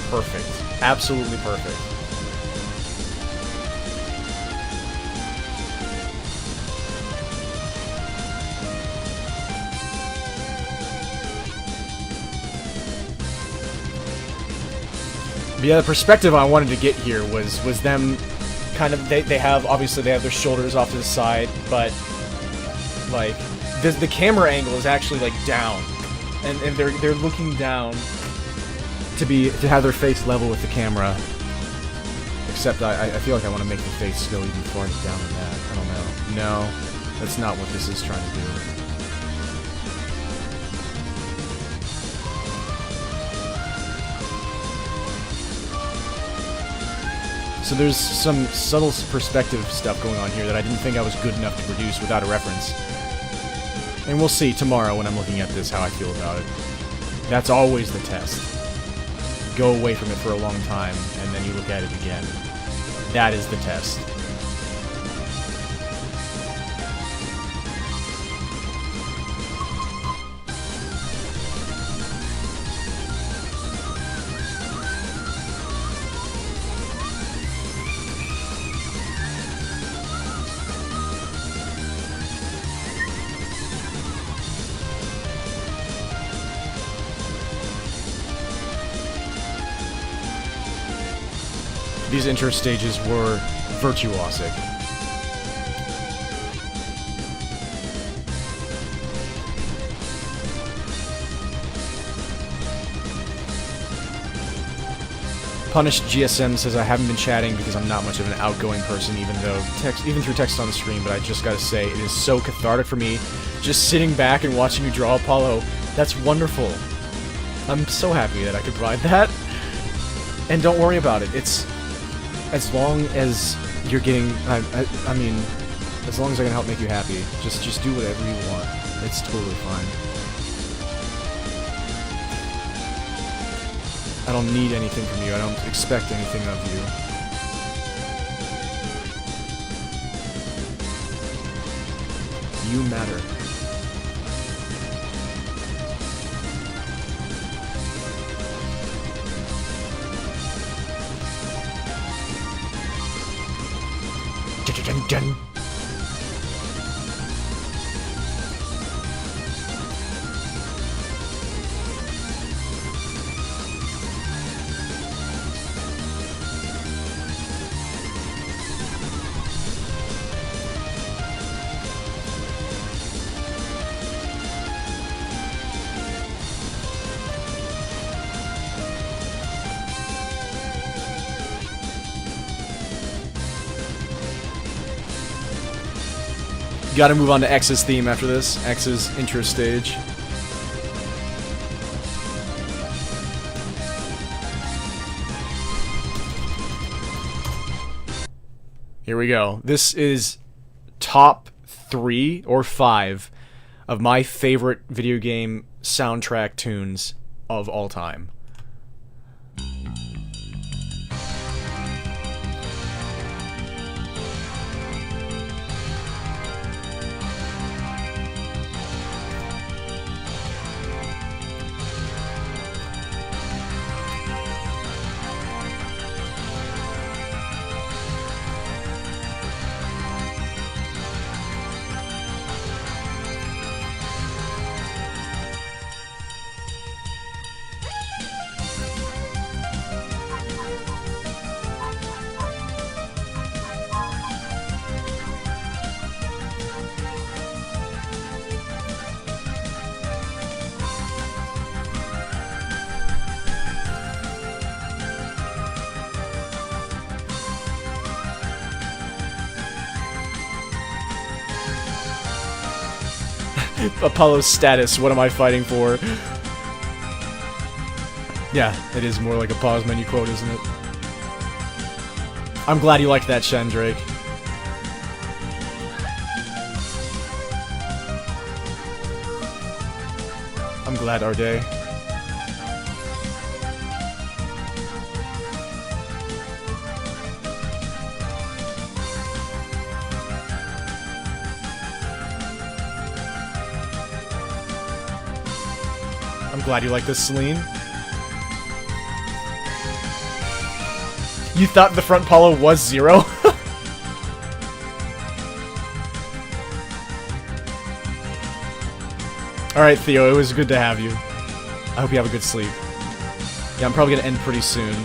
Perfect. Absolutely perfect. But yeah, the perspective I wanted to get here was them kind of, they have, obviously they have their shoulders off to the side, but like the camera angle is actually like down, and they're looking down to have their face level with the camera. Except I feel like I want to make the face go even farther down than that. I don't know. No, that's not what this is trying to do. So there's some subtle perspective stuff going on here that I didn't think I was good enough to produce without a reference. And we'll see tomorrow when I'm looking at this how I feel about it. That's always the test. Go away from it for a long time, and then you look at it again. That is the test. These intro stages were virtuosic. Punished GSM says I haven't been chatting because I'm not much of an outgoing person, even through text on the stream, but I just gotta say, it is so cathartic for me just sitting back and watching you draw Apollo. That's wonderful. I'm so happy that I could provide that. And don't worry about it. It's as long as you're getting, I mean, as long as I can help make you happy, just do whatever you want. It's totally fine. I don't need anything from you. I don't expect anything of you. You matter. Dun, dun, dun. Gotta move on to X's theme after this. X's intro stage. Here we go. This is top 3 or 5 of my favorite video game soundtrack tunes of all time. Apollo's status, what am I fighting for? Yeah, it is more like a pause menu quote, isn't it? I'm glad you liked that, Shendrake. I'm glad, Arday. I'm glad you like this, Celine. You thought the front Polo was 0? Alright, Theo, it was good to have you. I hope you have a good sleep. Yeah, I'm probably gonna end pretty soon.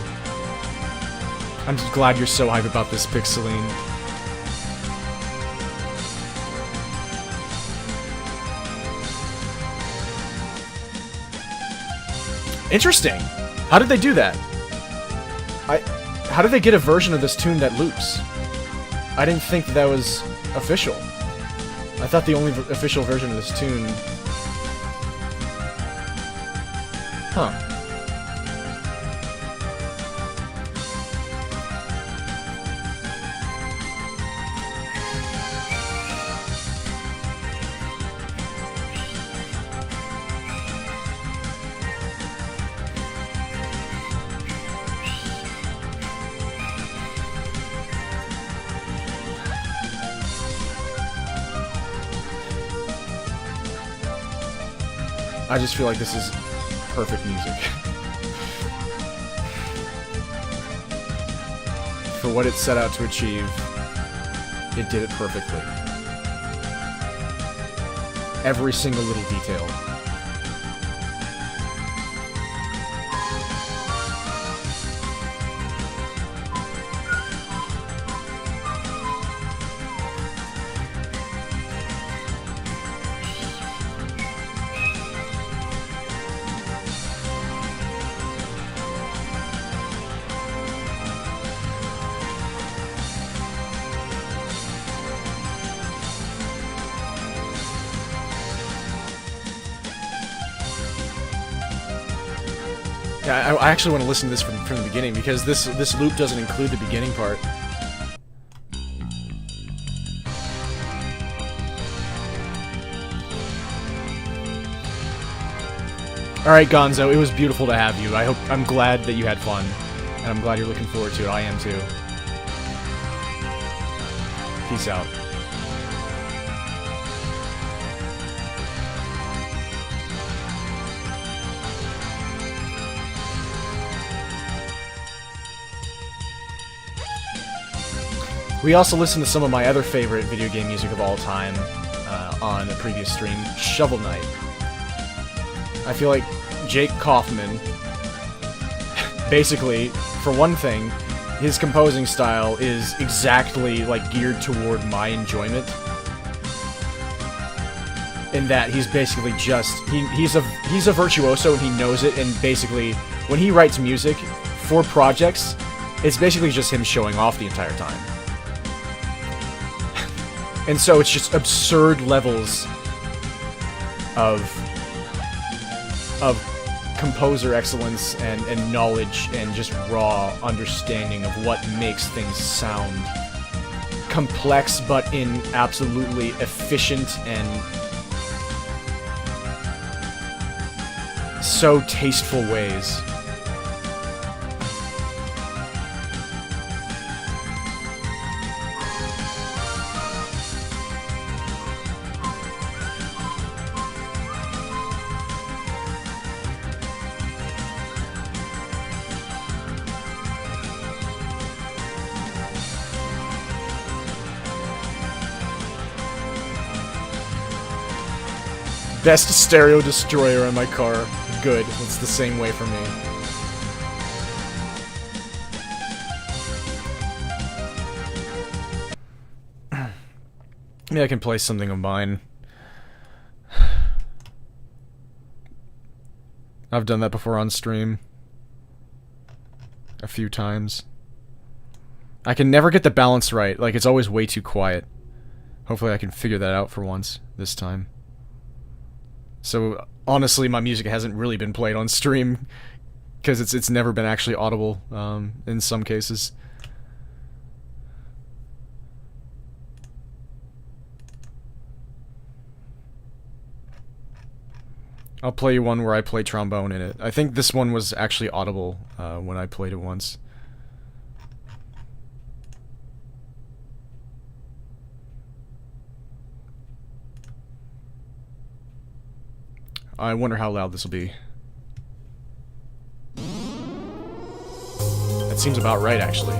I'm just glad you're so hype about this pick, Celine. Interesting. How did they do that? How did they get a version of this tune that loops? I didn't think that was official. I thought the only official version of this tune... Huh. I just feel like this is perfect music. For what it set out to achieve, it did it perfectly. Every single little detail. Yeah, I actually want to listen to this from the beginning, because this loop doesn't include the beginning part. Alright, Gonzo, it was beautiful to have you. I'm glad that you had fun. And I'm glad you're looking forward to it. I am too. Peace out. We also listened to some of my other favorite video game music of all time on a previous stream, Shovel Knight. I feel like Jake Kaufman, basically, for one thing, his composing style is exactly like geared toward my enjoyment. In that he's basically just he's a virtuoso and he knows it, and basically when he writes music for projects, it's basically just him showing off the entire time. And so it's just absurd levels of composer excellence and knowledge and just raw understanding of what makes things sound complex, but in absolutely efficient and so tasteful ways. Best stereo destroyer in my car. Good. It's the same way for me. Maybe I can play something of mine. I've done that before on stream. A few times. I can never get the balance right. Like, it's always way too quiet. Hopefully I can figure that out for once, this time. So honestly, my music hasn't really been played on stream because it's never been actually audible in some cases. I'll play you one where I play trombone in it. I think this one was actually audible when I played it once. I wonder how loud this will be. That seems about right, actually.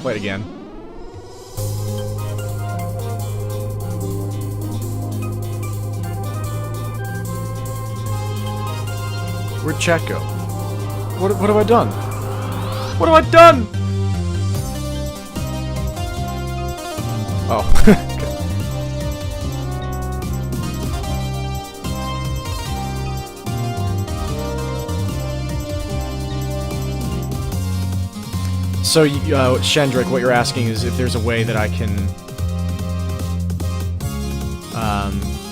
Play it again. Where'd chat go? What have I done? What have I done? Oh. Okay. So, Shendrick, what you're asking is if there's a way that I can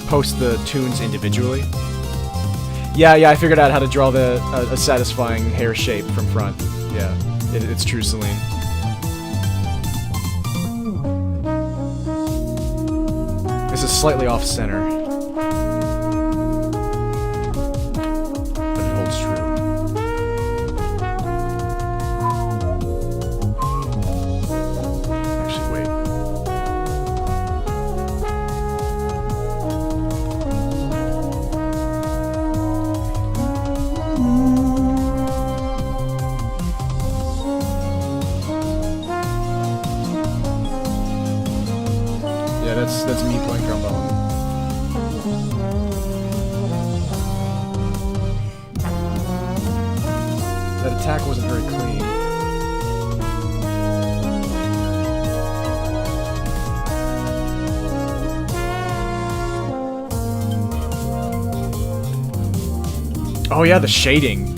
post the tunes individually. Yeah, I figured out how to draw a satisfying hair shape from front. Yeah, it's true, Celine. This is slightly off center, but it holds true. That's me playing trombone. That attack wasn't very clean. Oh yeah, the shading.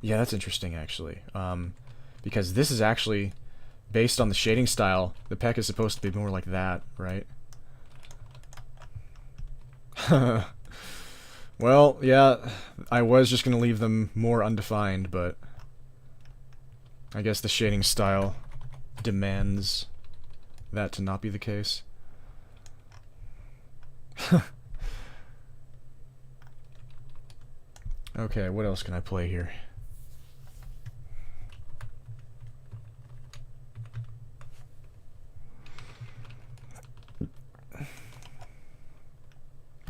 Yeah, that's interesting, actually. Because this is actually, based on the shading style, the peck is supposed to be more like that, right? Well, yeah, I was just going to leave them more undefined, but I guess the shading style demands that to not be the case. Okay, what else can I play here?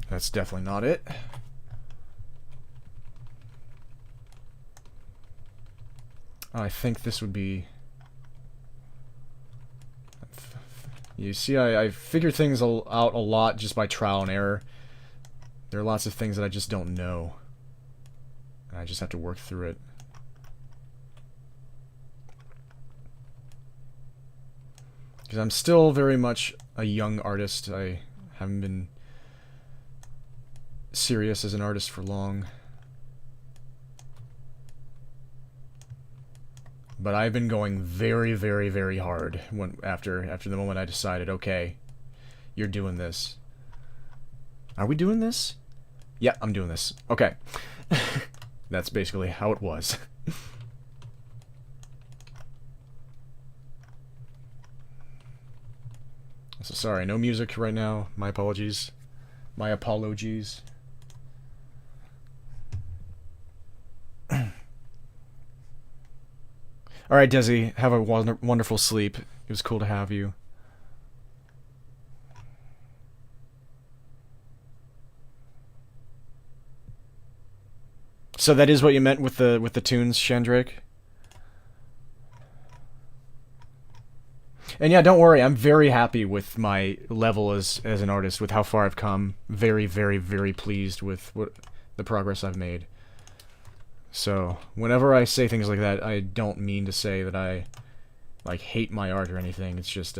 That's definitely not it. I think this would be... You see, I figure things out a lot just by trial and error. There are lots of things that I just don't know. And I just have to work through it. Because I'm still very much a young artist. I haven't been serious as an artist for long. But I've been going very, very, very hard after the moment I decided, okay, you're doing this. Are we doing this? Yeah, I'm doing this. Okay. That's basically how it was. So sorry, no music right now. My apologies. My apologies. Alright, Desi, have a wonderful sleep. It was cool to have you. So that is what you meant with the tunes, Shandrake? And yeah, don't worry, I'm very happy with my level as an artist, with how far I've come. Very, very, very pleased with the progress I've made. So, whenever I say things like that, I don't mean to say that I, like, hate my art or anything. It's just,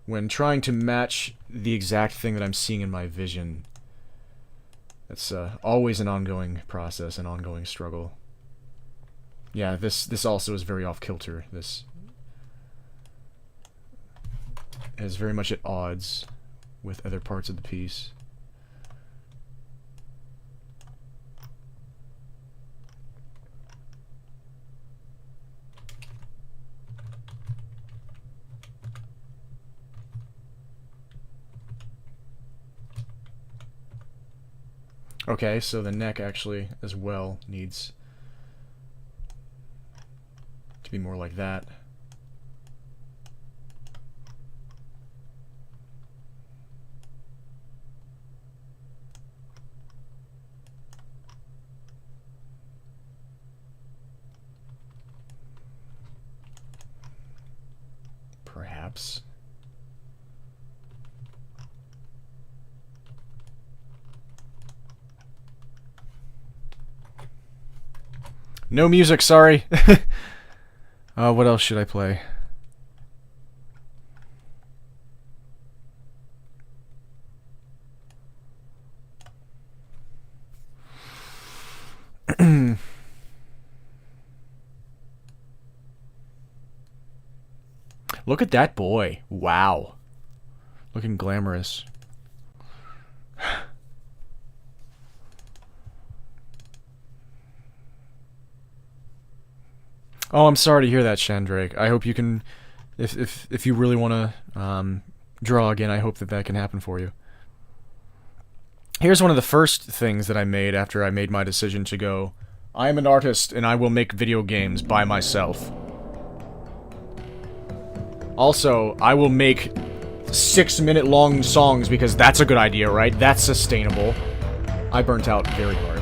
when trying to match the exact thing that I'm seeing in my vision, it's always an ongoing process, an ongoing struggle. Yeah, this also is very off-kilter. This is very much at odds with other parts of the piece. Okay, so the neck actually, as well, needs to be more like that. Perhaps. No music, sorry. What else should I play? Look at that boy. Wow. Looking glamorous. Oh, I'm sorry to hear that, Shandrake. I hope you can, if you really want to draw again, I hope that can happen for you. Here's one of the first things that I made after I made my decision to go, I am an artist and I will make video games by myself. Also, I will make 6-minute long songs because that's a good idea, right? That's sustainable. I burnt out very hard.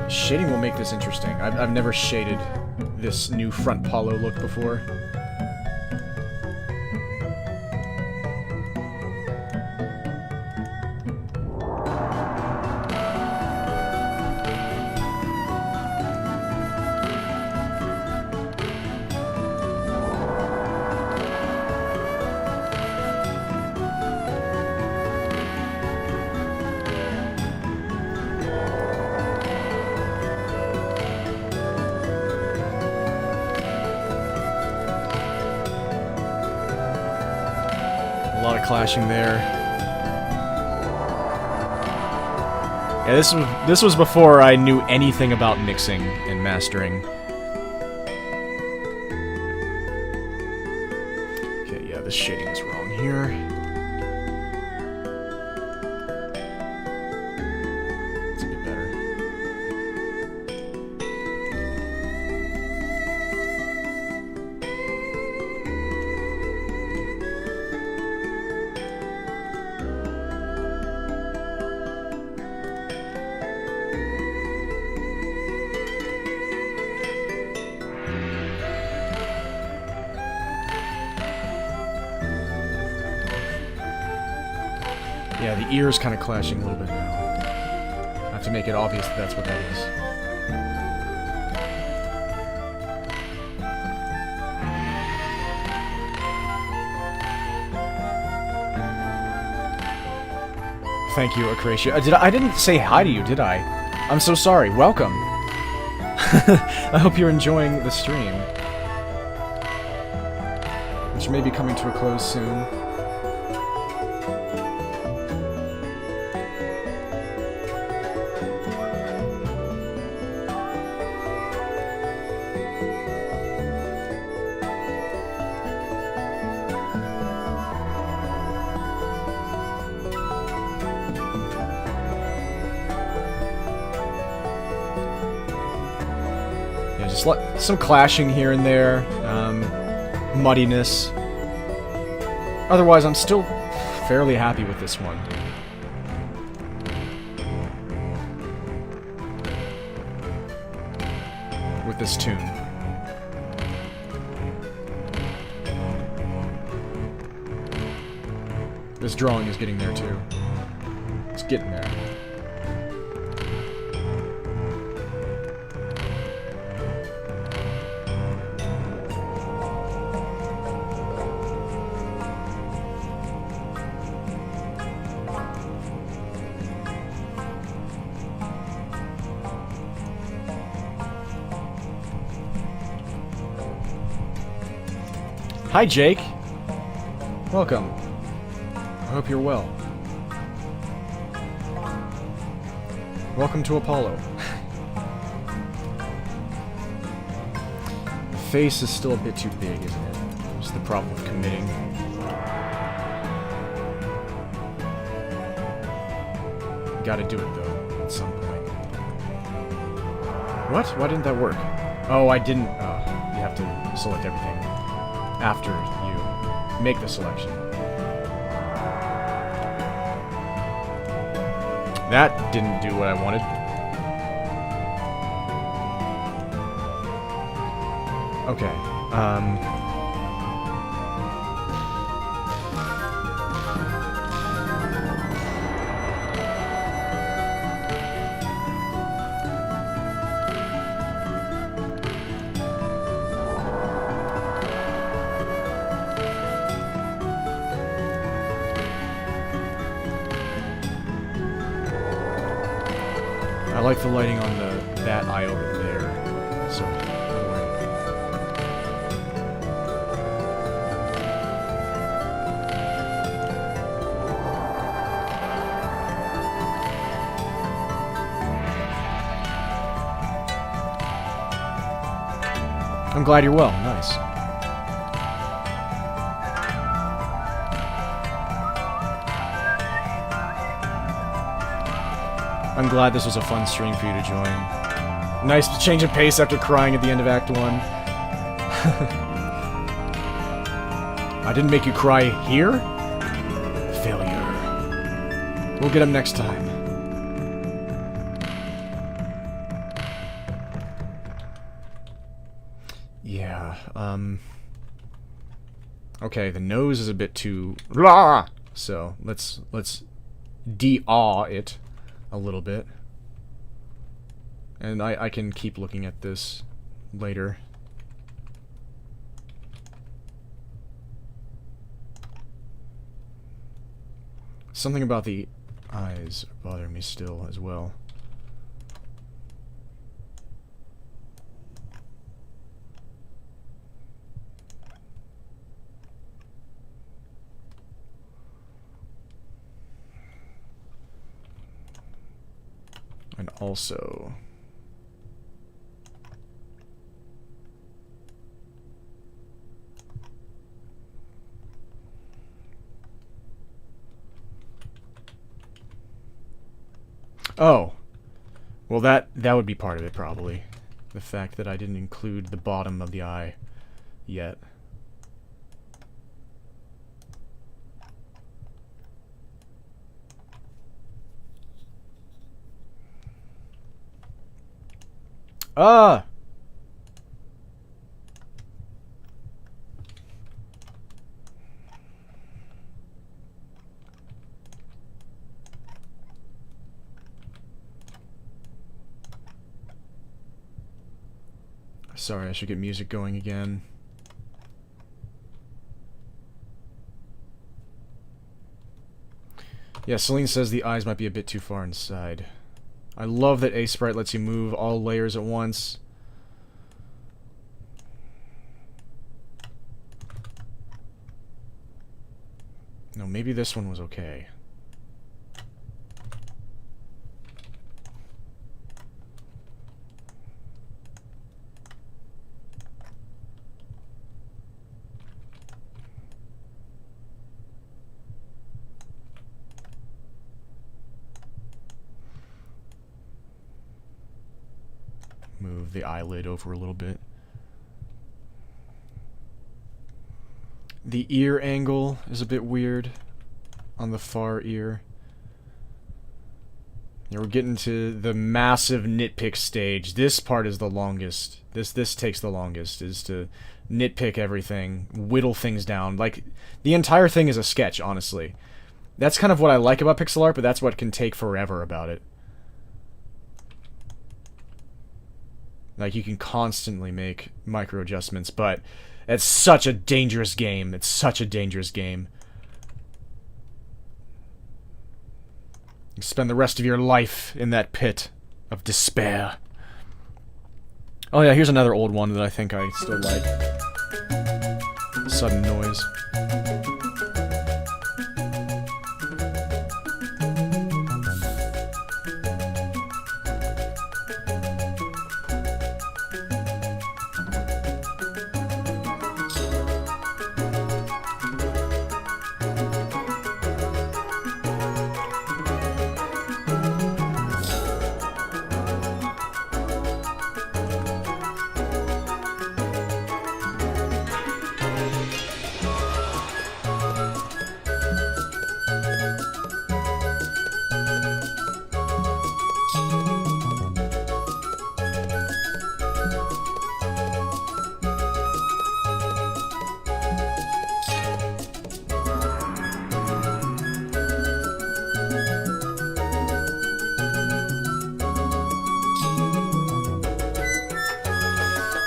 Shading will make this interesting. I've never shaded this new front Palo look before. A lot of clashing there. Yeah, this was before I knew anything about mixing and mastering. Okay, yeah, this shading is wrong here. It's a bit better. Yeah, the ear's kind of clashing a little bit now. I have to make it obvious that that's what that is. Thank you, Acracia. I didn't say hi to you, did I? I'm so sorry. Welcome. I hope you're enjoying the stream, which may be coming to a close soon. Some clashing here and there, muddiness. Otherwise, I'm still fairly happy with this one. With this tune. This drawing is getting there too. It's getting there. Hi, Jake. Welcome. I hope you're well. Welcome to Apollo. The face is still a bit too big, isn't it? It's the problem with committing. Gotta do it, though, at some point. What? Why didn't that work? Oh, I didn't... you have to select everything after you make the selection. That didn't do what I wanted. Okay, I like the lighting on that eye over there. So, don't worry. I'm glad you're well. Nice. I'm glad this was a fun stream for you to join. Nice change of pace after crying at the end of Act 1. I didn't make you cry here? Failure. We'll get him next time. Yeah, okay, the nose is a bit too... So, let's de-awe it a little bit. And I can keep looking at this later. Something about the eyes are bothering me still as well. also. Oh. Well, that would be part of it, probably. The fact that I didn't include the bottom of the eye yet. Ah! Sorry, I should get music going again. Yeah, Celine says the eyes might be a bit too far inside. I love that Aseprite lets you move all layers at once. No, maybe this one was okay. Move the eyelid over a little bit. The ear angle is a bit weird on the far ear. Yeah, we're getting to the massive nitpick stage. This part is the longest. This takes the longest, is to nitpick everything, whittle things down. Like, the entire thing is a sketch, honestly. That's kind of what I like about pixel art, but that's what can take forever about it. Like, you can constantly make micro adjustments, but it's such a dangerous game. It's such a dangerous game. You spend the rest of your life in that pit of despair. Oh yeah, here's another old one that I think I still like. Sudden noise.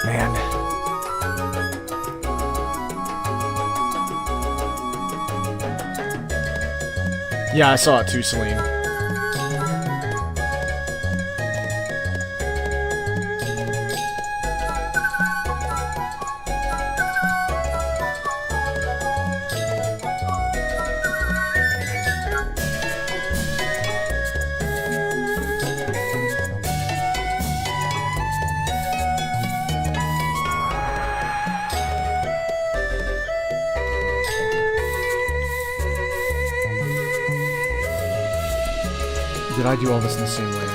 Man. Yeah, I saw it too, Celine. Did I do all this in the same layer?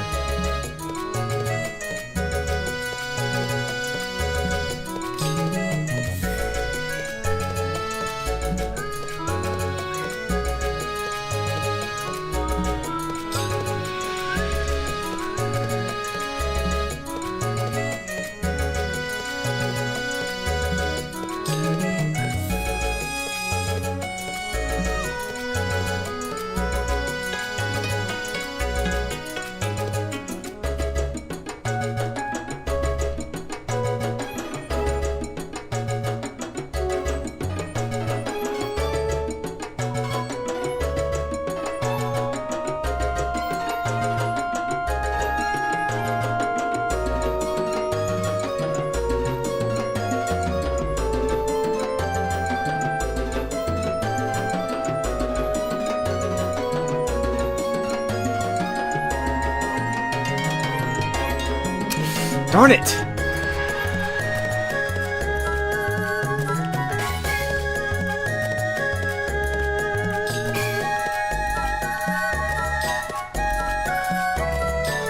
Darn it!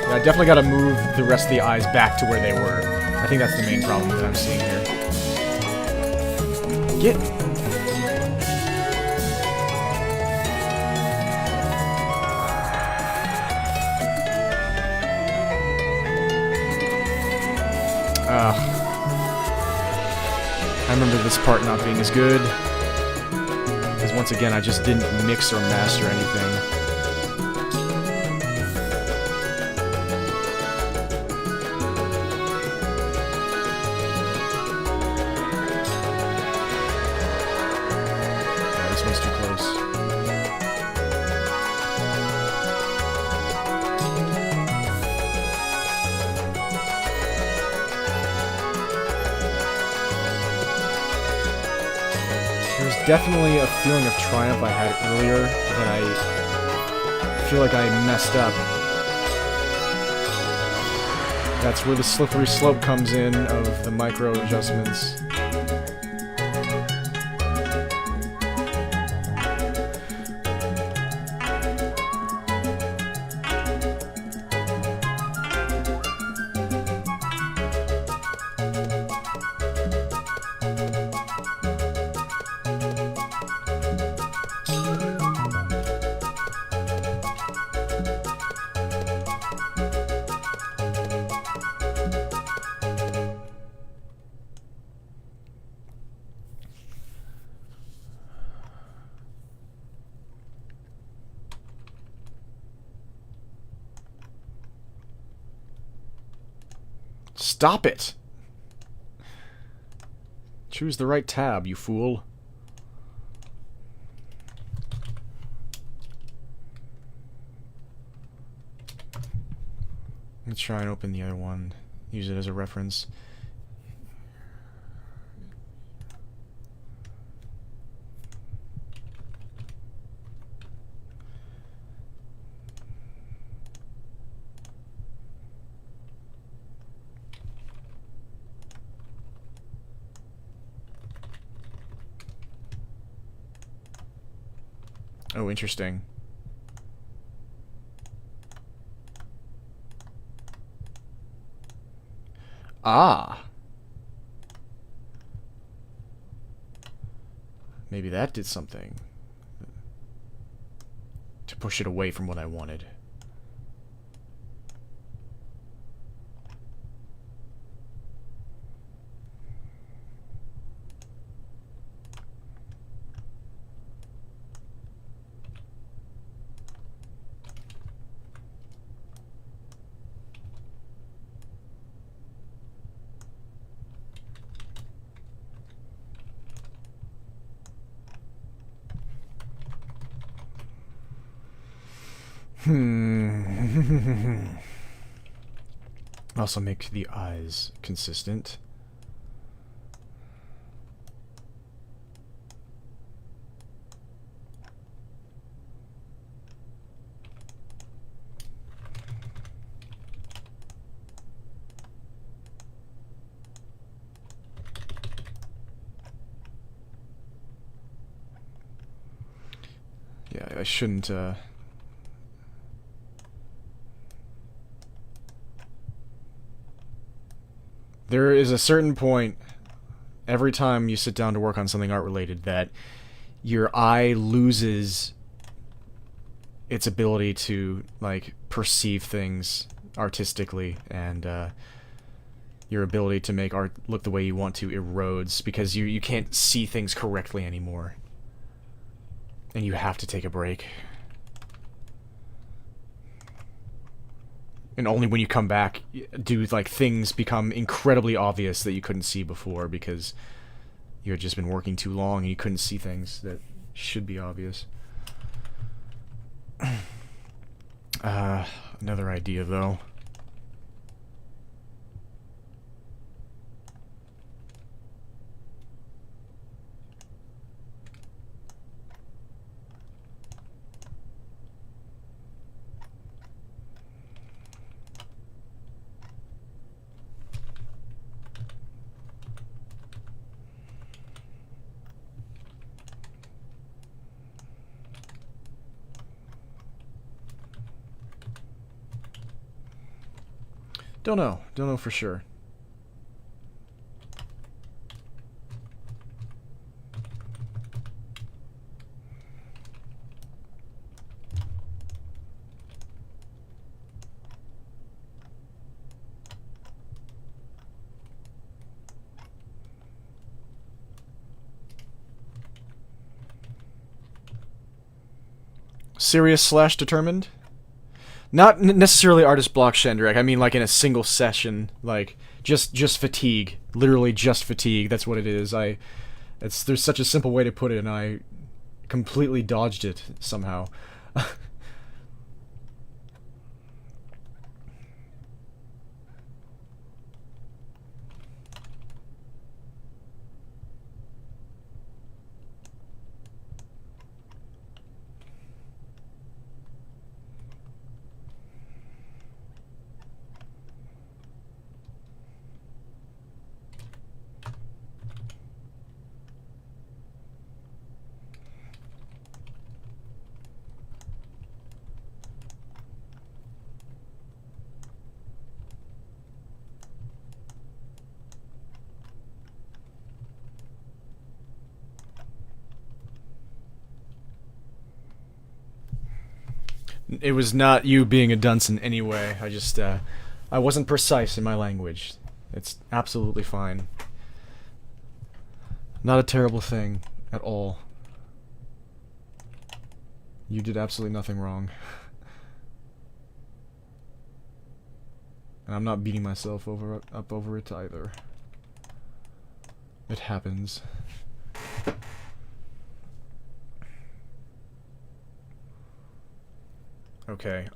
I definitely gotta move the rest of the eyes back to where they were. I think that's the main problem that I'm seeing here. Get... I remember this part not being as good. Because once again, I just didn't mix or master anything. Definitely a feeling of triumph I had earlier that I feel like I messed up. That's where the slippery slope comes in of the micro adjustments. Stop it! Choose the right tab, you fool. Let's try and open the other one. Use it as a reference. Oh, interesting. Ah. Maybe that did something. To push it away from what I wanted. Also make the eyes consistent. Yeah, I shouldn't, There is a certain point every time you sit down to work on something art-related that your eye loses its ability to, like, perceive things artistically, and your ability to make art look the way you want to erodes because you can't see things correctly anymore. And you have to take a break. And only when you come back do, like, things become incredibly obvious that you couldn't see before because you had just been working too long and you couldn't see things that should be obvious. Another idea, though. Don't know. Don't know for sure. Serious / determined? Not necessarily artist block, Shendrak. I mean, like in a single session, like just fatigue, literally just fatigue. That's what it is. There's such a simple way to put it, and I completely dodged it somehow. It was not you being a dunce in any way. I wasn't precise in my language. It's absolutely fine. Not a terrible thing at all. You did absolutely nothing wrong. And I'm not beating myself up over it either. It happens. Okay,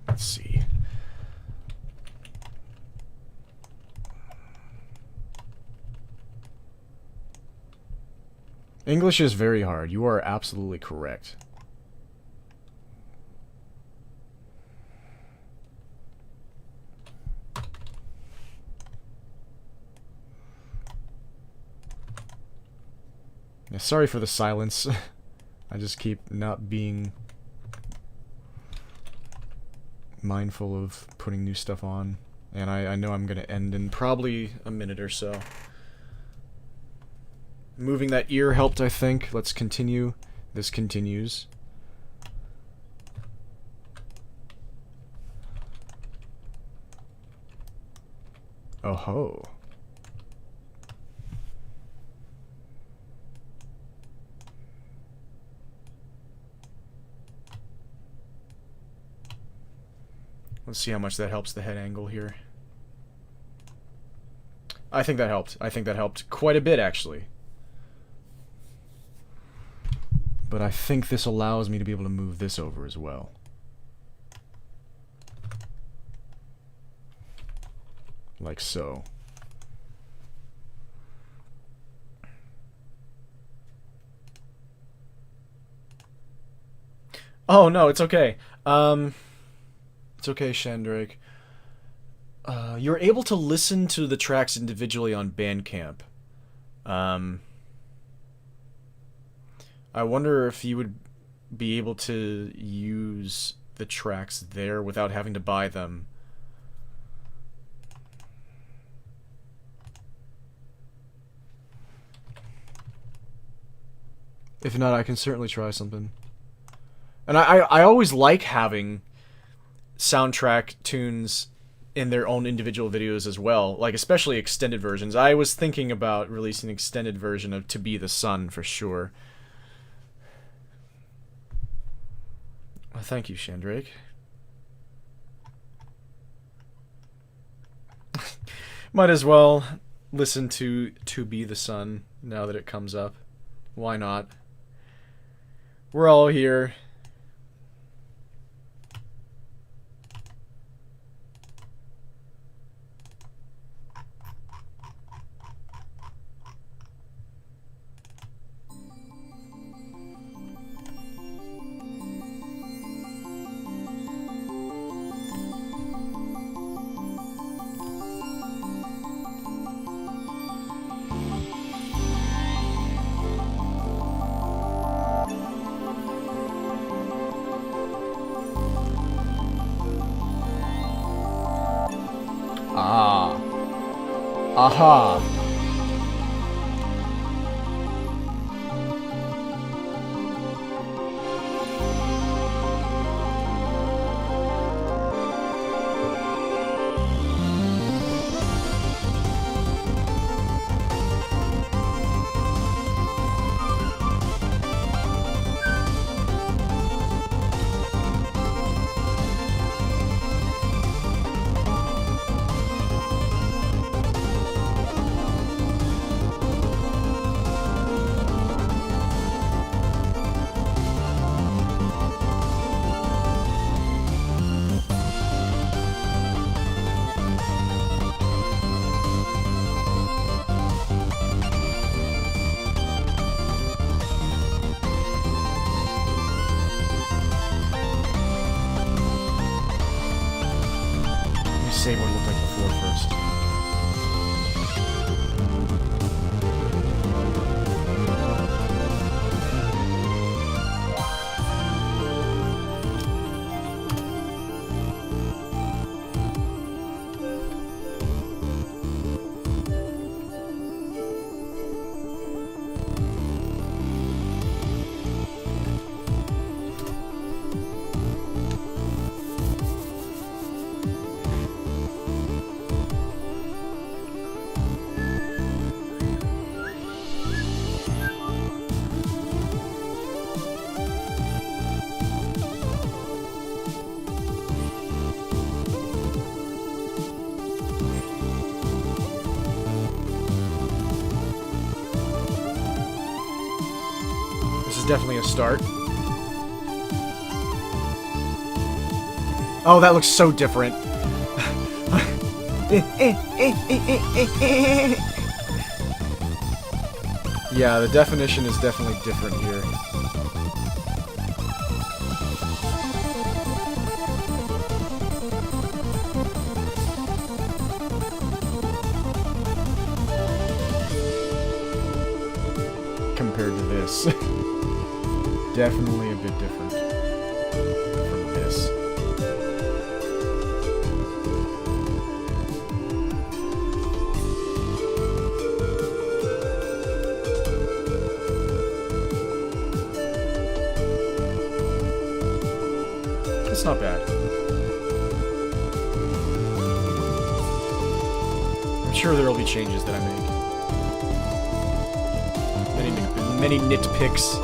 let's see. English is very hard. You are absolutely correct. Yeah, sorry for the silence. I just keep not being mindful of putting new stuff on. And I know I'm going to end in probably a minute or so. Moving that ear helped, I think. Let's continue. This continues. Oh ho. Let's see how much that helps the head angle here. I think that helped. I think that helped quite a bit, actually. But I think this allows me to be able to move this over as well. Like so. Oh, no, it's okay. It's okay, Shandrake. You're able to listen to the tracks individually on Bandcamp. I wonder if you would be able to use the tracks there without having to buy them. If not, I can certainly try something. And I always like having soundtrack tunes in their own individual videos as well, like especially extended versions. I was thinking about releasing an extended version of To Be the Sun for sure. Well, thank you, Shandrake. Might as well listen to Be the Sun now that it comes up. Why not? We're all here. Aha! Save what it looked like before first. This is definitely a start. Oh, that looks so different. Yeah, the definition is definitely different here. Compared to this. Definitely a bit different from this. It's not bad. I'm sure there will be changes that I make. Many nitpicks.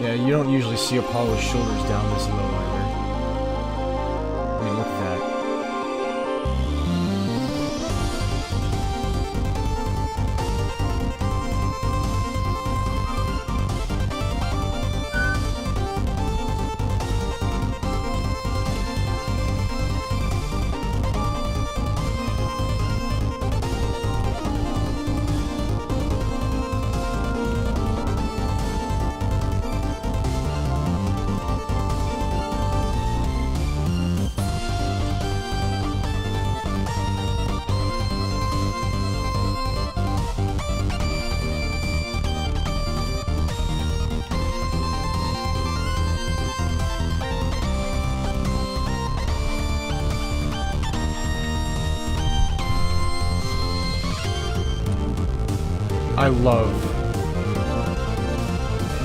Yeah, you don't usually see Apollo's shoulders down this low either. I mean, look at that. I love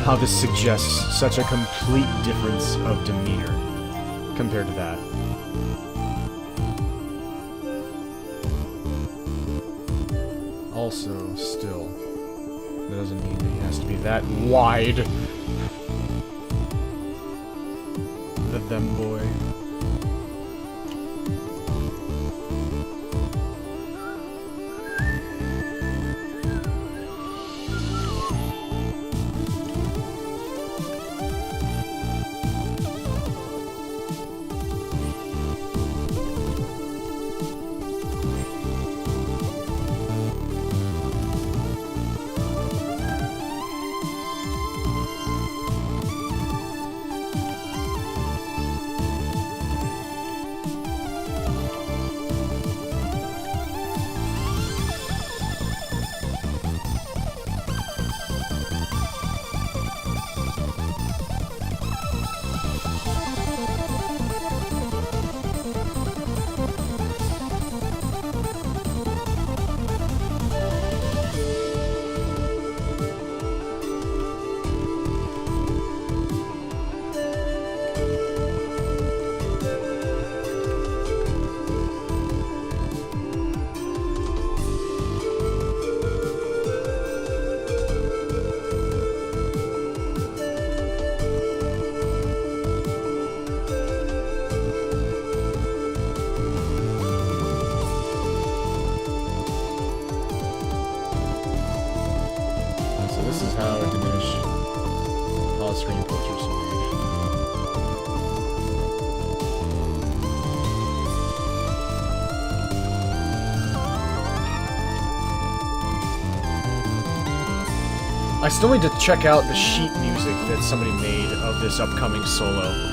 how this suggests such a complete difference of demeanor compared to that. Also, still, that doesn't mean that he has to be that wide. The them boy. This is how diminished pause screen filters are made. I still need to check out the sheet music that somebody made of this upcoming solo.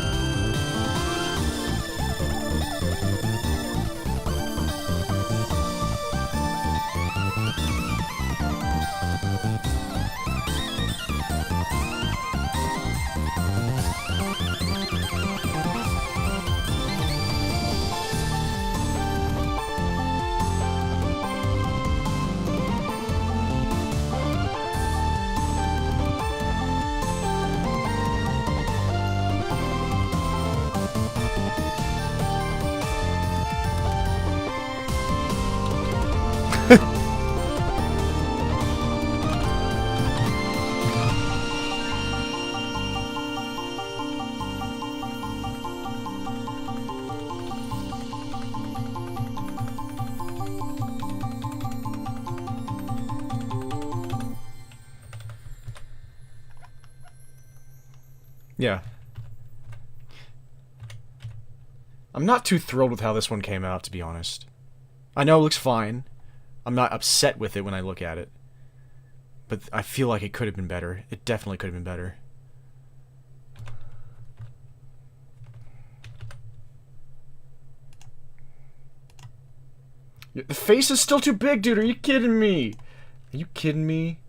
Yeah. I'm not too thrilled with how this one came out, to be honest. I know it looks fine. I'm not upset with it when I look at it. But I feel like it could have been better. It definitely could have been better. The face is still too big, dude. Are you kidding me? Are you kidding me?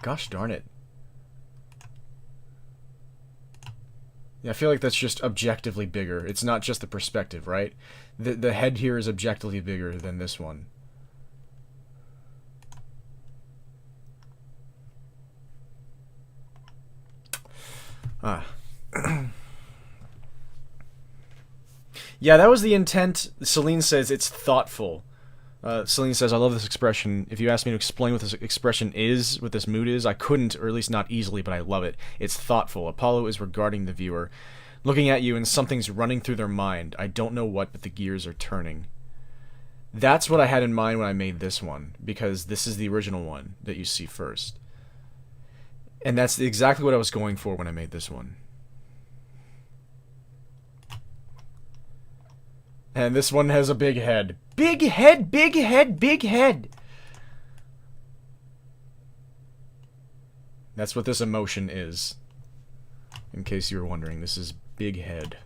Gosh darn it. Yeah, I feel like that's just objectively bigger. It's not just the perspective, right? The head here is objectively bigger than this one. Ah. Yeah, that was the intent. Celine says it's thoughtful. Celine says, I love this expression. If you ask me to explain what this expression is, what this mood is, I couldn't, or at least not easily, but I love it. It's thoughtful. Apollo is regarding the viewer, looking at you, and something's running through their mind. I don't know what, but the gears are turning. That's what I had in mind when I made this one, because this is the original one that you see first. And that's exactly what I was going for when I made this one. And this one has a big head. Big head, big head, big head! That's what this emotion is. In case you were wondering, this is big head.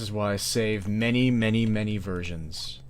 is why I save many, many, many versions.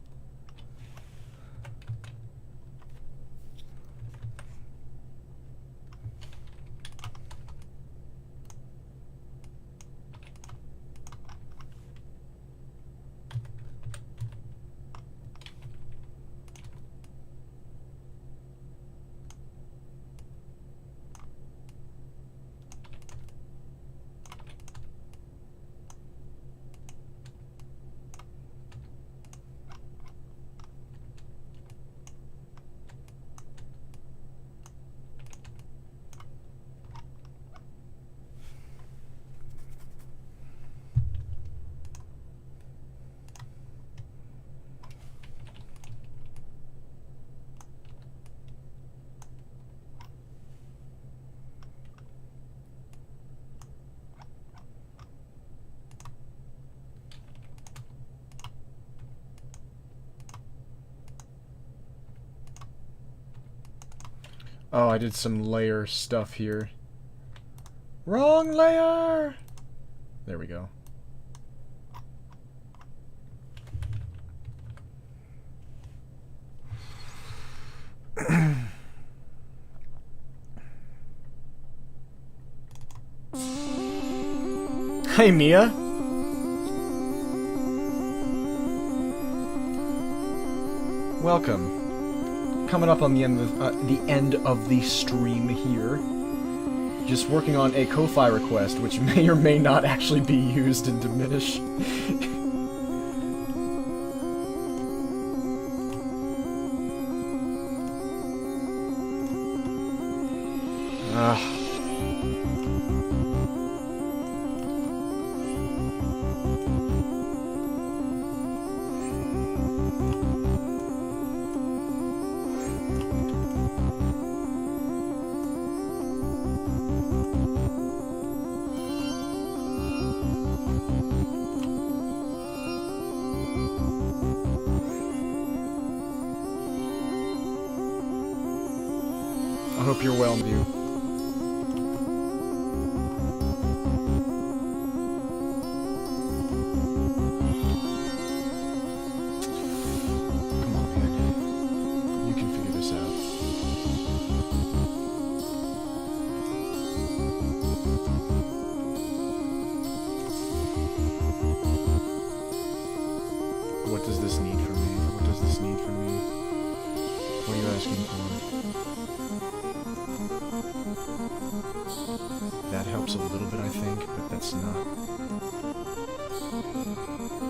Oh, I did some layer stuff here. Wrong layer! There we go. Hey, Mia! Welcome. Coming up on the end of the stream here. Just working on a Ko-Fi request, which may or may not actually be used in Diminish. I hope you're well, Mew. Come on, man. You can figure this out. What does this need from me? What does this need from me? What are you asking for? That helps a little bit, I think, but that's not...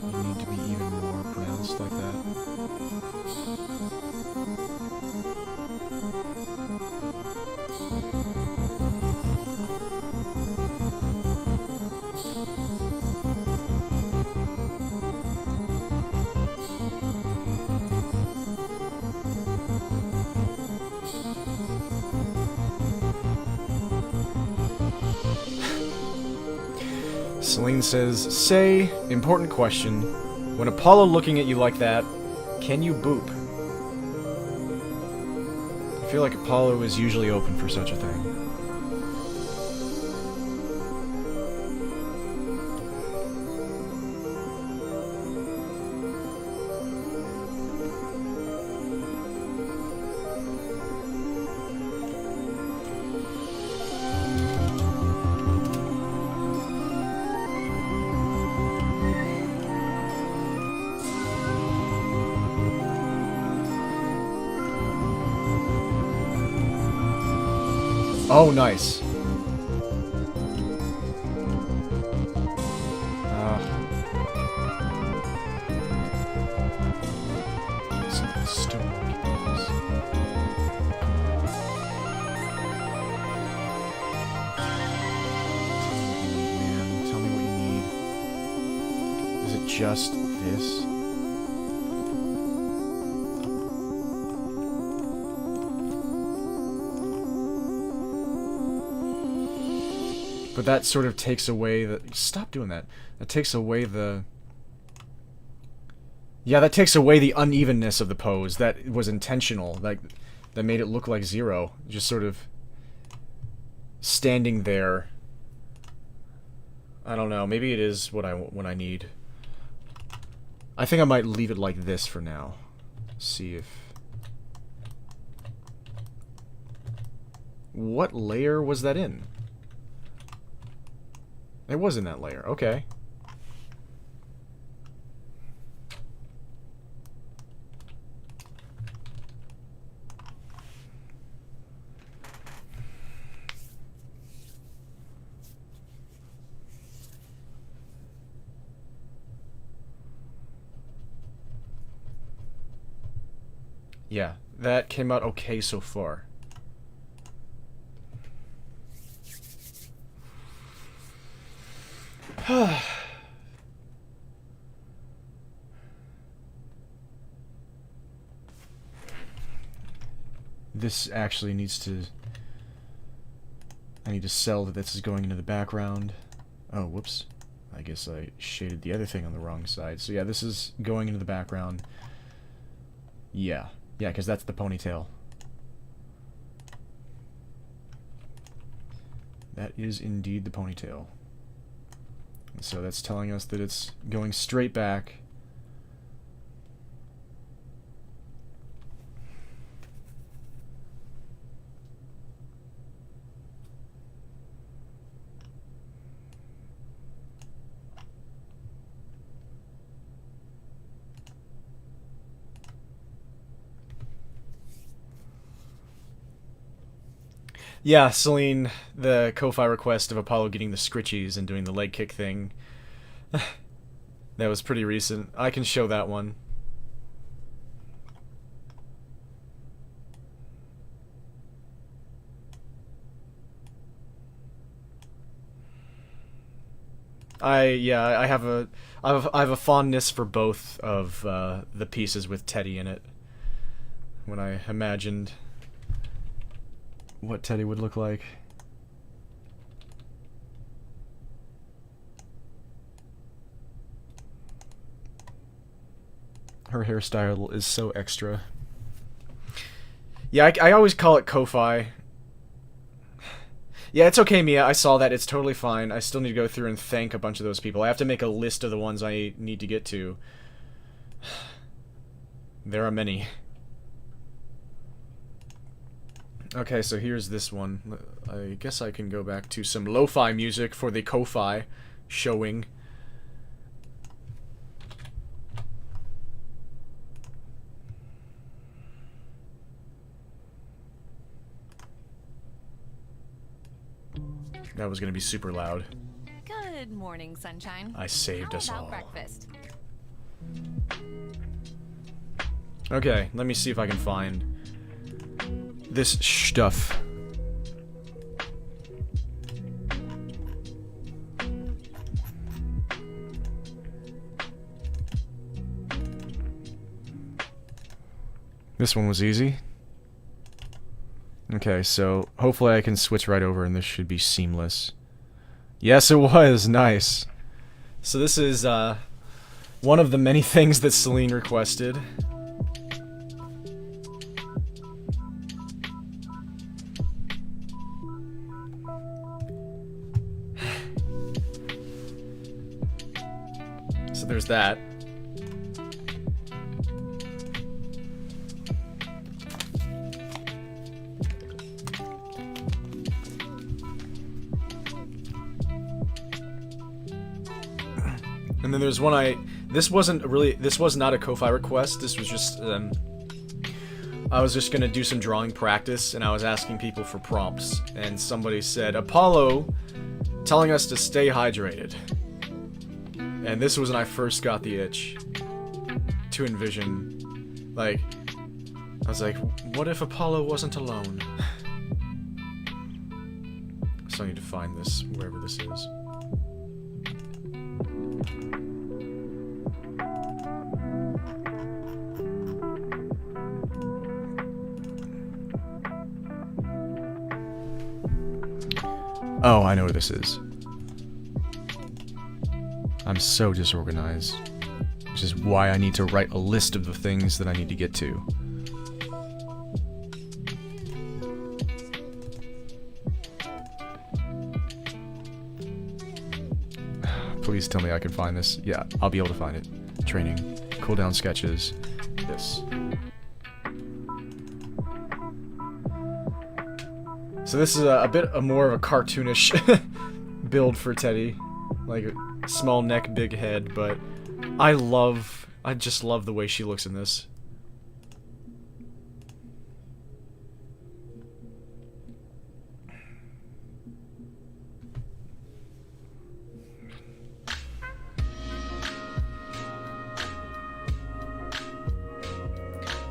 You need to be even more pronounced like that. Celine says, say, important question, when Apollo looking at you like that, can you boop? I feel like Apollo is usually open for such a thing. Oh, nice. Something stupid like this. Tell me what you need, man. Tell me what you need. Is it just this? But that sort of takes away the... Stop doing that. That takes away the... Yeah, that takes away the unevenness of the pose. That was intentional. Like, that made it look like Zero. Just sort of... standing there. I don't know. Maybe it is what I need. I think I might leave it like this for now. See if... What layer was that in? It was in that layer. Okay. Yeah, that came out okay so far. This actually needs to... I need to sell that this is going into the background. Oh, whoops. I guess I shaded the other thing on the wrong side. So yeah, this is going into the background. Yeah. Yeah, because that's the ponytail. That is indeed the ponytail. So that's telling us that it's going straight back. Yeah, Celine, the Ko-Fi request of Apollo getting the scritchies and doing the leg kick thing. That was pretty recent. I can show that one. I have a fondness for both of the pieces with Teddy in it. When I imagined what Teddy would look like. Her hairstyle is so extra. Yeah, I always call it Ko-Fi. Yeah, it's okay, Mia. I saw that. It's totally fine. I still need to go through and thank a bunch of those people. I have to make a list of the ones I need to get to. There are many. Okay, so here's this one. I guess I can go back to some lo-fi music for the Ko-Fi showing. That was gonna be super loud. Good morning, sunshine. I saved us How about all. breakfast? Okay, let me see if I can find this stuff. This one was easy. Okay, so hopefully I can switch right over and this should be seamless. Yes, it was. Nice. So this is one of the many things that Celine requested. So there's that. And then there's one this was not a Ko-Fi request, this was just, I was just gonna do some drawing practice, and I was asking people for prompts, and somebody said, Apollo telling us to stay hydrated. And this was when I first got the itch to envision, like, I was like, what if Apollo wasn't alone? So I need to find this, wherever this is. Oh, I know where this is. I'm so disorganized, which is why I need to write a list of the things that I need to get to. Please tell me I can find this. Yeah, I'll be able to find it. Training. cooldown sketches. This. So this is a bit more of a cartoonish build for Teddy. Like a small neck, big head, but I just love the way she looks in this.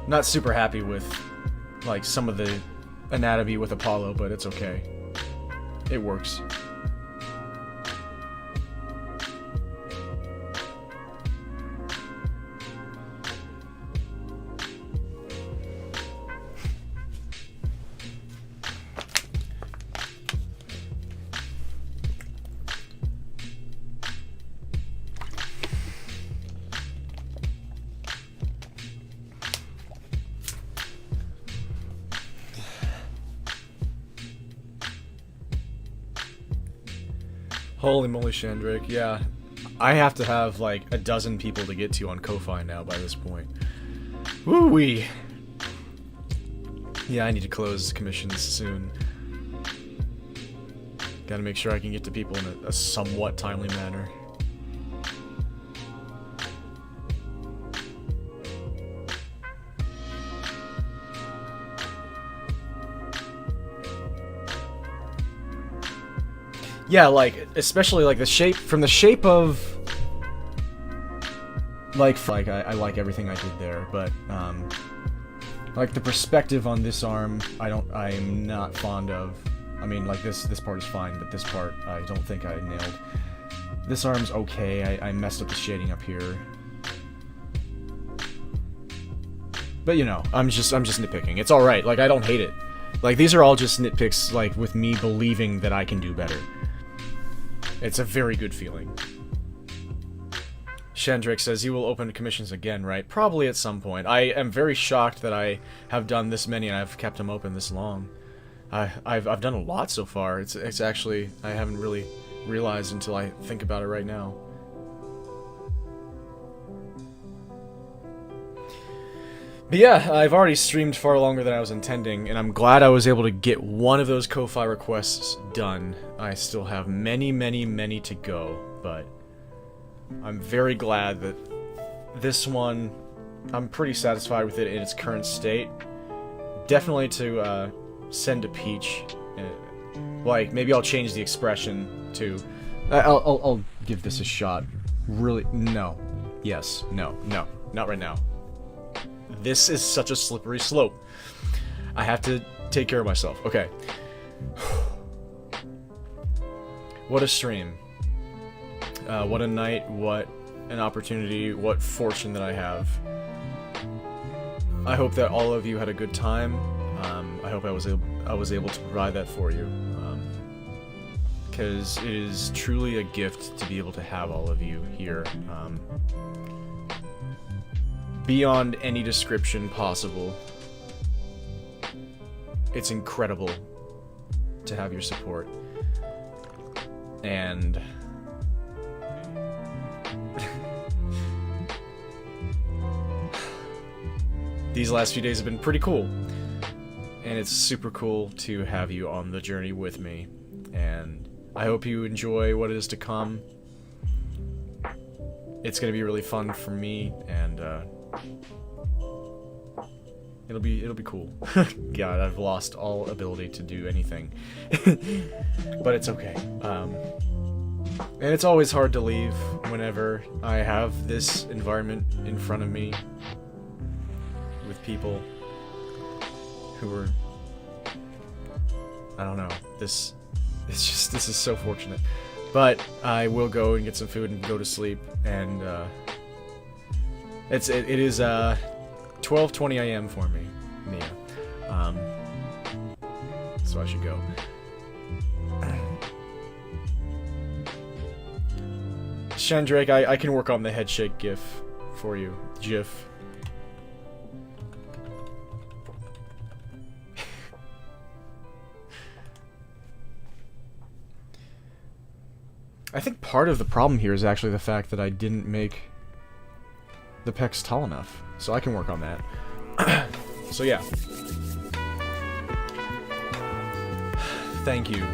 Not super happy with, like, some of the anatomy with Apollo, but it's okay. It works. Holy moly, Shandrake, yeah. I have to have, like, a dozen people to get to on Ko-Fi now by this point. Woo-wee! Yeah, I need to close commissions soon. Gotta make sure I can get to people in a somewhat timely manner. Yeah, like, especially, like, the shape, from the shape of, like, I like everything I did there, but, like, the perspective on this arm, I'm not fond of. I mean, like, this part is fine, but this part, I don't think I nailed. This arm's okay, I messed up the shading up here. But, you know, I'm just nitpicking. It's alright, like, I don't hate it. Like, these are all just nitpicks, like, with me believing that I can do better. It's a very good feeling. Shandrake says he will open commissions again, right? Probably at some point. I am very shocked that I have done this many and I've kept them open this long. I've done a lot so far. It's actually, I haven't really realized until I think about it right now. But yeah, I've already streamed far longer than I was intending, and I'm glad I was able to get one of those Ko-Fi requests done. I still have many, many, many to go, but I'm very glad that this one, I'm pretty satisfied with it in its current state. Definitely to send to Peach. Like, maybe I'll change the expression to... I'll give this a shot. Really? No. Yes. No. No. Not right now. This is such a slippery slope. I have to take care of myself. Okay. What a stream. What a night, what an opportunity, what fortune that I have. I hope that all of you had a good time. I hope I was able to provide that for you. Because it is truly a gift to be able to have all of you here. Beyond any description possible. It's incredible to have your support. And these last few days have been pretty cool. And it's super cool to have you on the journey with me. And I hope you enjoy what is to come. It's gonna be really fun for me, and it'll be cool. God, I've lost all ability to do anything. But it's okay. And it's always hard to leave whenever I have this environment in front of me with people who are, I don't know, this is so fortunate. But I will go and get some food and go to sleep, and it is 12:20 a.m. for me, Mia. So I should go. Shandrake, I can work on the head shake gif for you. GIF. I think part of the problem here is actually the fact that I didn't make the pec's tall enough, so I can work on that. So yeah. Thank you.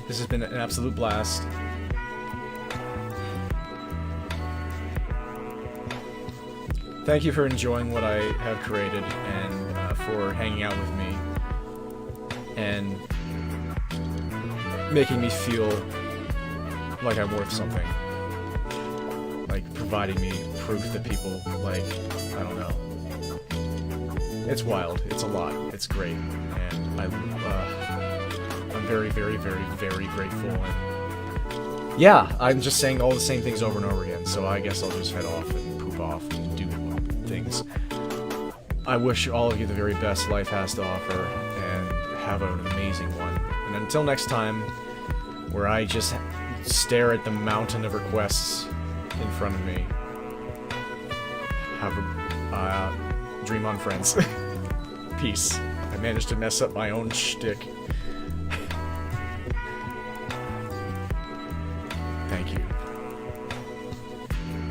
This has been an absolute blast. Thank you for enjoying what I have created and for hanging out with me and making me feel like I'm worth something. Like providing me proof that people, like, I don't know. It's wild. It's a lot. It's great. And I'm very, very, very, very grateful. And yeah, I'm just saying all the same things over and over again, so I guess I'll just head off and poop off and do things. I wish all of you the very best life has to offer, and have an amazing one. And until next time, where I just stare at the mountain of requests in front of me, have a dream on, friends. Peace. I managed to mess up my own shtick.